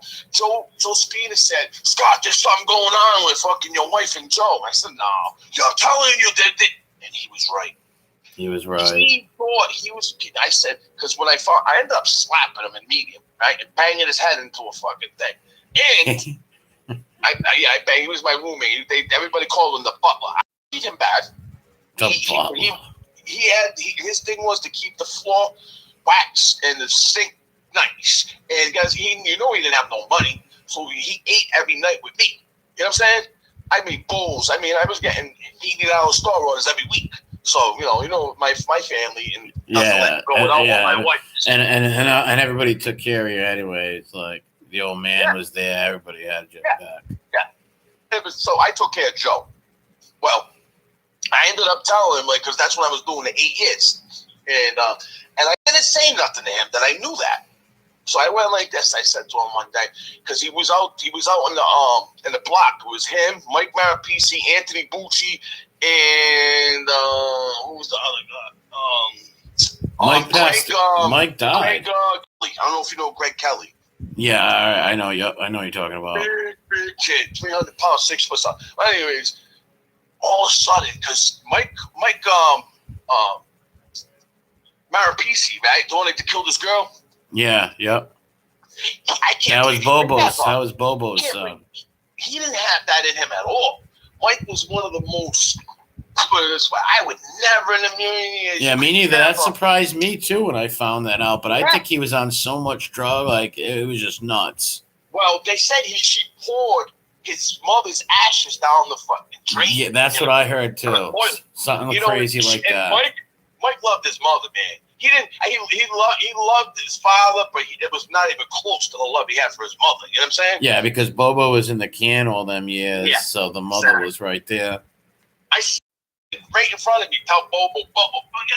Spina said, Scott, there's something going on with fucking your wife and Joe. I said, no, I'm telling you that. And he was right. He was right. He thought he was. I said, because when I ended up slapping him in medium, right, and banging his head into a fucking thing. And I banged. He was my roommate. Everybody called him the butler. I beat him bad. His thing was to keep the floor waxed and the sink nice. And guys, he didn't have no money, so he ate every night with me. You know what I'm saying? I made bowls. I mean, I was getting $80 store orders every week. So my family and going out with my wife. And everybody took care of you anyway. It's like the old man was there. Everybody had your back. Yeah. So I took care of Joe. Well, I ended up telling him, because that's what I was doing the 8 years. And I didn't say nothing to him that I knew that. So I went like this. I said to him one day, because he was out in the block. It was him, Mike Marapisi, Anthony Bucci, and who was the other guy? Mike died. Greg, I don't know if you know Greg Kelly. Yeah, I know. Yep, I know what you're talking about. Big kid, 300 pounds, 6 foot. But anyways, all of a sudden, because Mike Marapisi, right, the one that killed this girl. Yeah, yep. I can't. That was Bobo's son. He didn't have that in him at all. Mike was one of the most put it this way, I would never in a million years. Yeah, me neither. Never. That surprised me too when I found that out. But I Yeah. think he was on so much drug, like it was just nuts. Well, they said she poured his mother's ashes down the fucking drain. Yeah, that's what I heard too. Something crazy like that. Mike loved his mother, man. He didn't. He loved his father, but it was not even close to the love he had for his mother. You know what I'm saying? Yeah, because Bobo was in the can all them years, so the mother was right there. I see it right in front of me. Tell Bobo.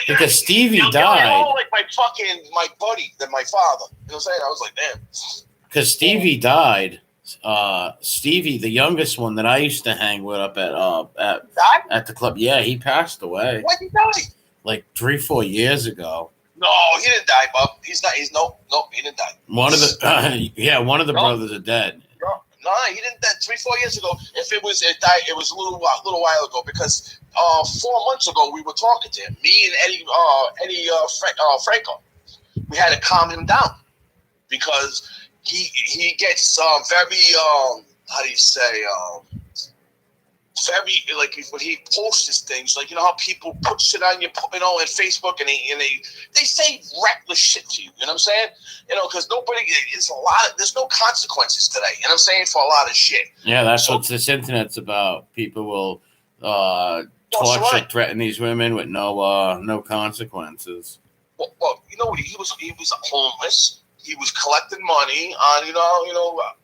Because Stevie died. Like my buddy than my father. You know what I'm saying? I was like, damn. Because Stevie died. Stevie, the youngest one that I used to hang with up at the club. Yeah, he passed away. When did he die? Like 3-4 years ago. No, he didn't die, Bob. He's not. Nope, he didn't die. One of the brothers are dead. No, he didn't die 3-4 years ago. If it died, it was a little while ago because 4 months ago we were talking to him. Me and Eddie Franco. We had to calm him down because he gets very how do you say very like when he posts his things, like you know how people put shit on you know on Facebook and they say reckless shit to you. You know what I'm saying? You know, because there's no consequences today. You know what I'm saying, for a lot of shit. Yeah, that's what this internet's about. People will torture, threaten these women with no consequences. Well, you know what? He was homeless. He was collecting money on you know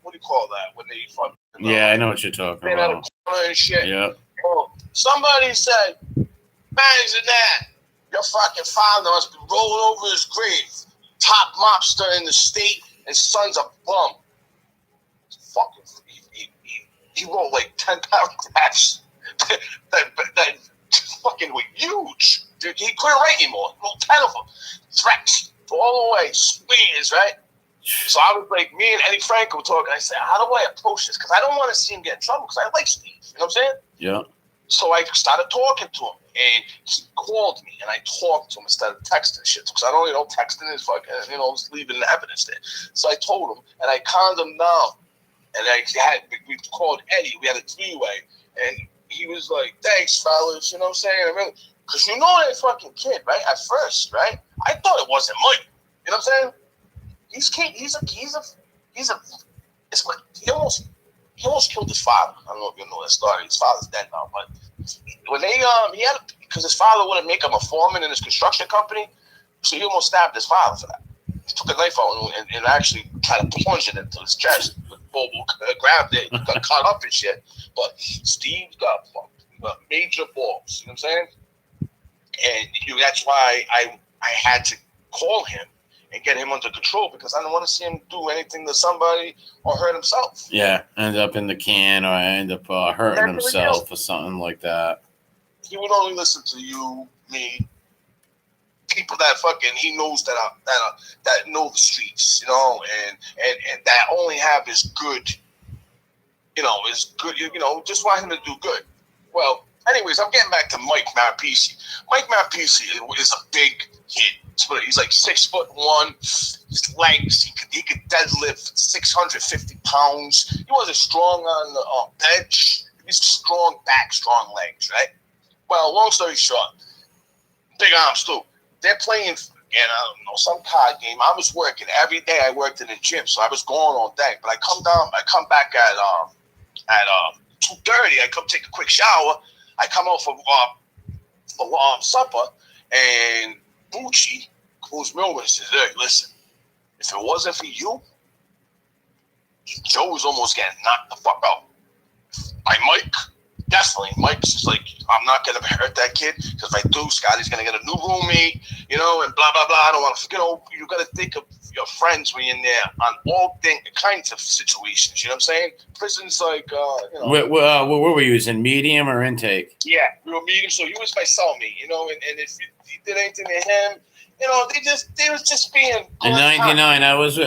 what do you call that when they fucking. Yeah, I know what you're talking about. And shit. Yeah. Oh, somebody said, imagine that. Your fucking father must be rolling over his grave. Top mobster in the state, and son's a bum. Fucking, he wrote like 10 paragraphs that fucking were huge. Dude, he couldn't write anymore. He wrote 10 of them. Threats all the way, smears, right? So I was like, me and Eddie Franco were talking. I said, how do I approach this? Because I don't want to see him get in trouble because I like Steve. You know what I'm saying? Yeah. So I started talking to him, and he called me, and I talked to him instead of texting shit. Because I don't, texting is fucking, leaving the evidence there. So I told him, and I calmed him down. And we called Eddie. We had a three-way. And he was like, thanks, fellas. You know what I'm saying? Because you know that fucking kid, right? At first, right? I thought it wasn't Mike. You know what I'm saying? He almost killed his father. I don't know if you know that story. His father's dead now, but when because his father wouldn't make him a foreman in his construction company, so he almost stabbed his father for that. He took a knife out and actually tried to plunge it into his chest. Bobo grabbed it, got caught up and shit. But Steve got major balls. You know what I'm saying? And that's why I had to call him and get him under control because I don't want to see him do anything to somebody or hurt himself. Yeah, end up in the can or end up hurting himself or something like that. He would only listen to you, me, people that fucking he knows that know the streets, and that only have his good, just want him to do good. Well, anyways, I'm getting back to Mike Marpisi. Mike Marpisi is a big hit. He's like 6'1". His legs, he could deadlift 650 pounds. He wasn't strong on the bench. He's strong back, strong legs, right? Well, long story short, big arms too. They're playing, some card game. I was working every day. I worked in the gym, so I was going all day. But I come back at 2:30. I come take a quick shower. I come out for supper, and Bucci, who's Millman, says, hey, listen, if it wasn't for you, Joe was almost getting knocked the fuck out. By Mike, definitely. Mike's just like, I'm not going to hurt that kid, because if I do, Scotty's going to get a new roommate, and blah, blah, blah. I don't want to, you got to think of your friends when you're in there on all kinds of situations, you know what I'm saying? Prison's like, What were we using, medium or intake? Yeah, we were medium, so he was my cellmate, and if you did anything to him, they was just being. In '99, I was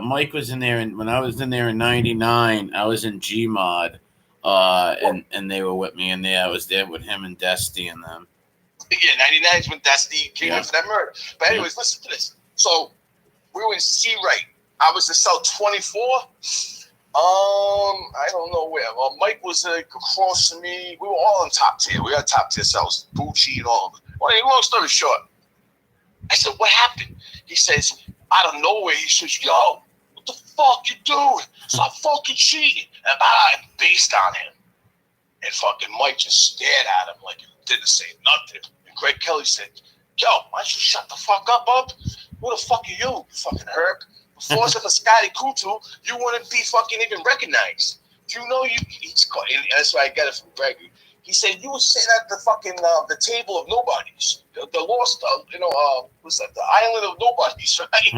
Mike was in there, and when I was in there in '99, I was in Gmod, and they were with me in there. I was there with him and Dusty and them. Yeah, '99 is when Dusty came in for that murder. But anyways, listen to this. So we were in C right. I was in cell 24. I don't know where. Well, Mike was across from me. We were all in top tier. We had top tier cells, Bucci and all. Well, long story short, I said, "What happened?" He says, out of nowhere, he says, "Yo, what the fuck you doing? Stop fucking cheating!" And I based on him. And fucking Mike just stared at him like he didn't say nothing. And Greg Kelly said, "Yo, why don't you shut the fuck up, Bub? Who the fuck are you fucking herb? Before us a Scotty Kutu, you wouldn't be fucking even recognized. Do you know you?" And that's why I got it from Greg. He said, "You were sitting at the fucking the table of nobodies, the lost, what's that? The island of nobodies, right?"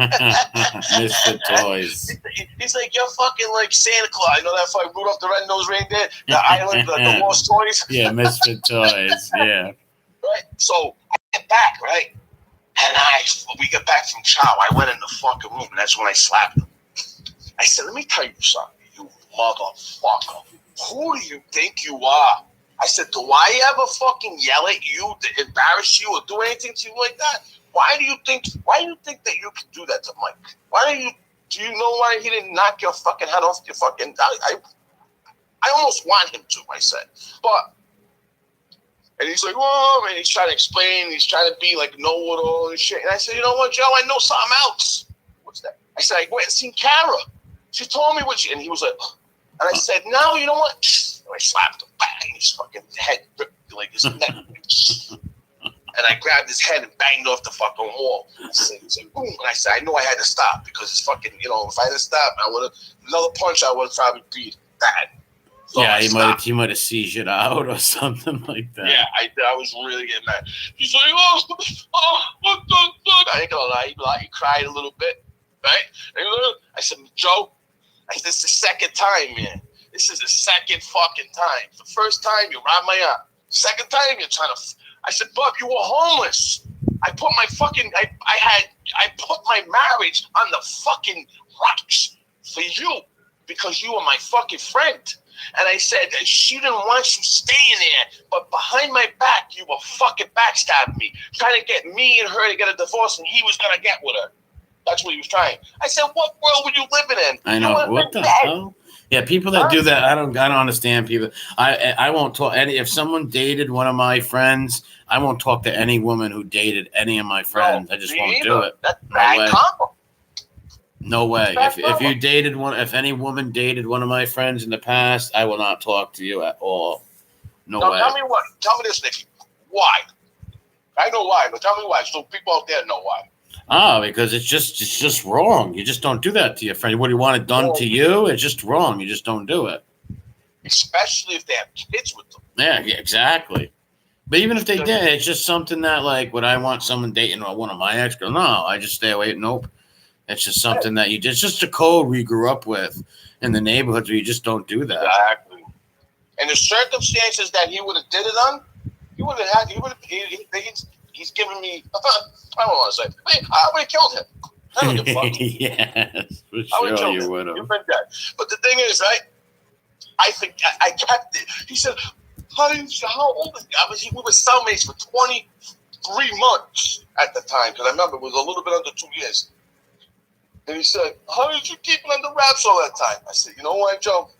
Misfit toys. He's like, "You're fucking like Santa Claus. You know that fucking Rudolph the Red-Nosed Reindeer, the island, the lost toys." Yeah, misfit toys. Yeah. Right. So I get back, right, and we get back from chow. I went in the fucking room, and that's when I slapped him. I said, "Let me tell you something, you motherfucker. Who do you think you are?" I said, "Do I ever fucking yell at you to embarrass you or do anything to you like that? Why do you think that you could do that to Mike? Do you know why he didn't knock your fucking head off your fucking I almost want him to," I said. But and he's like, "Oh," and he's trying to explain, he's trying to be like know-it-all and shit. And I said, "You know what, Joe? I know something else." "What's that?" I said, "I went and seen Kara. She told me what she," and he was like, "Oh." And I said, "No, you know what?" And I slapped him, bang, his fucking head ripped like his neck. And I grabbed his head and banged off the fucking wall. I said, boom. And I said, I knew I had to stop because it's fucking, if I hadn't stopped, I would have, another punch, I would have probably beat bad. So yeah, he might have seized it out or something like that. Yeah, I was really getting mad. He's like, what the fuck? I ain't gonna lie, he cried a little bit, right? I said, Joe, this is the second time, man. This is the second fucking time. The first time, you robbed my arm. Second time, you're trying to... I said, Bub, you were homeless. I put my fucking... I put my marriage on the fucking rocks for you because you were my fucking friend. And I said, she didn't want you staying there, but behind my back, you were fucking backstabbing me, trying to get me and her to get a divorce, and he was going to get with her. That's what he was trying. I said, what world were you living in? I know. What the hell? Yeah, people that do that, I don't understand people. I won't talk if someone dated one of my friends, I won't talk to any woman who dated any of my friends. No, I just won't do it. That's bad combo. No way. If you dated if any woman dated one of my friends in the past, I will not talk to you at all. No way. Tell me what. Tell me this, Nicky. Why? I know why, but tell me why. So people out there know why. Because it's just wrong. You just don't do that to your friend. What do you want it done to you? It's just wrong. You just don't do it. Especially if they have kids with them. Yeah, exactly. But even if they did, it's just something that, like, would I want someone dating one of my ex girls? No, I just stay away. Nope. It's just something that you did. It's just a code we grew up with in the neighborhoods where you just don't do that. Exactly. And the circumstances that he would have did it on, he would have had. He's giving me. I don't want to say. Hey, I would have killed him. I don't give a fuck. Yes, for sure you would have. You've been dead. But the thing is, right? I think I kept it. He said, "How old is he?" We were cellmates for 23 months at the time, because I remember it was a little bit under 2 years. And he said, "How did you keep it under wraps all that time?" I said, "You know what, Joe?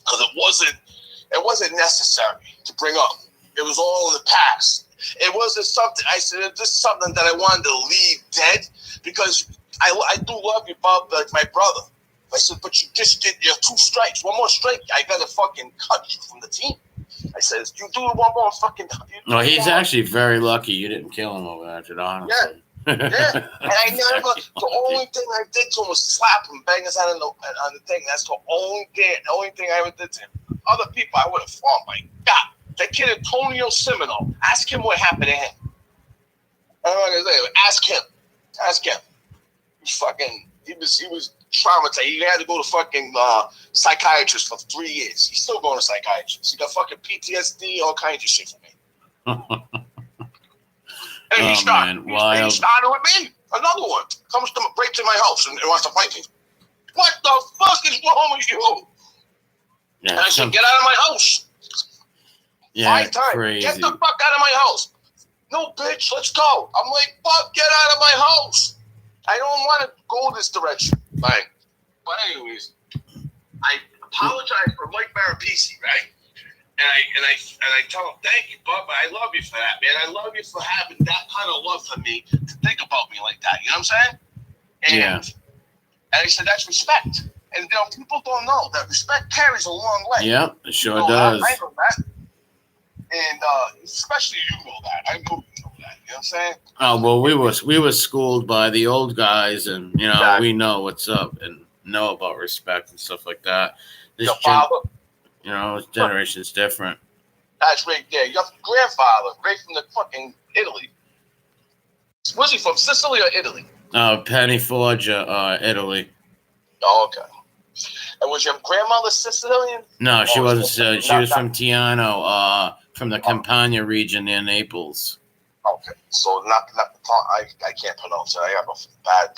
Because it wasn't necessary to bring up. It was all in the past. It wasn't something." I said, "This is something that I wanted to leave dead because I do love you, Bob, like my brother." I said, "But you just did your 2 strikes. One more strike, I gotta fucking cut you from the team." I said, "You do one more fucking." No, he's actually very lucky you didn't kill him over that, honestly. Yeah. Yeah, and I never. The only thing I did to him was slap him, bang his head on the thing. That's the only thing I ever did to him. Other people, I would have fought. My God, that kid Antonio Semino. Ask him what happened to him. I'm not gonna say. Ask him. He was traumatized. He had to go to fucking psychiatrist for 3 years. He's still going to psychiatrist. He got fucking PTSD, all kinds of shit from me. And he started with me. Another one comes to breaks in my house and wants to fight me. What the fuck is wrong with you? Yeah, and I said, "Get out of my house." Yeah, 5 times. crazy. Get the fuck out of my house. "No, bitch, let's go." I'm like, "Fuck, get out of my house." I don't want to go this direction. Like, but anyways, I apologize for Mike Marapisi, right? And I tell him, thank you, Bub. I love you for that, man. I love you for having that kind of love for me to think about me like that. You know what I'm saying? And I said, that's respect. And people don't know that respect carries a long way. Yep, it sure does. I know that. And especially you know that. I know you know that. You know what I'm saying? Oh well, we were schooled by the old guys, and we know what's up and know about respect and stuff like that. This your father, this generation's different. That's right there. Your grandfather, right from the fucking Italy. Was he from Sicily or Italy? Penny Forgia, Italy. Oh, okay. And was your grandmother Sicilian? No, she wasn't. She was from Tiano, from the Campania region near Naples. Okay, so not the I can't pronounce it. I have a bad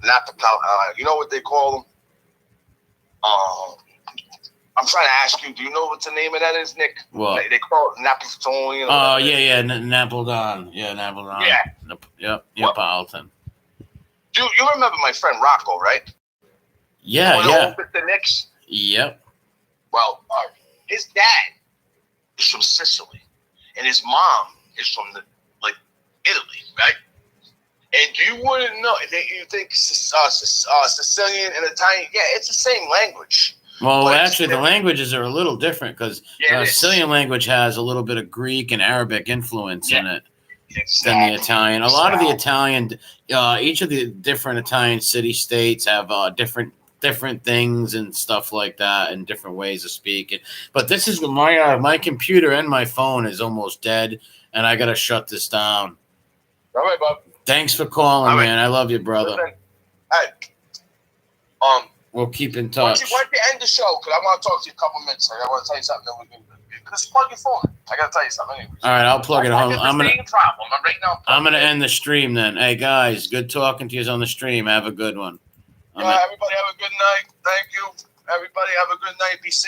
not the you know what they call them? I'm trying to ask you. Do you know what the name of that is, Nick? What? They call it Napolitano. Oh yeah, Napoleon. Yeah, Napoleon. Yeah. Yep, Neapolitan. You remember my friend Rocco, right? Yeah. With the Knicks. Yep. Well, his dad is from Sicily, and his mom is from Italy, right? And you wouldn't know. You think Sicilian and Italian? Yeah, it's the same language. Well, actually, the languages are a little different because Sicilian language has a little bit of Greek and Arabic influence in it than the Italian. A lot of the Italian, each of the different Italian city-states have different things and stuff like that and different ways of speaking. But this is my computer and my phone is almost dead, and I got to shut this down. All right, Bob. Thanks for calling, man. I love you, brother. Listen, we'll keep in touch. Why don't you end the show? Because I want to talk to you a couple minutes. I want to tell you something that we can. Just plug your phone. I got to tell you something. Anyways. All right, I'll plug it home. I'm gonna end the stream then. Hey guys, good talking to you on the stream. Have a good one. Everybody have a good night. Thank you. Everybody have a good night. Be safe.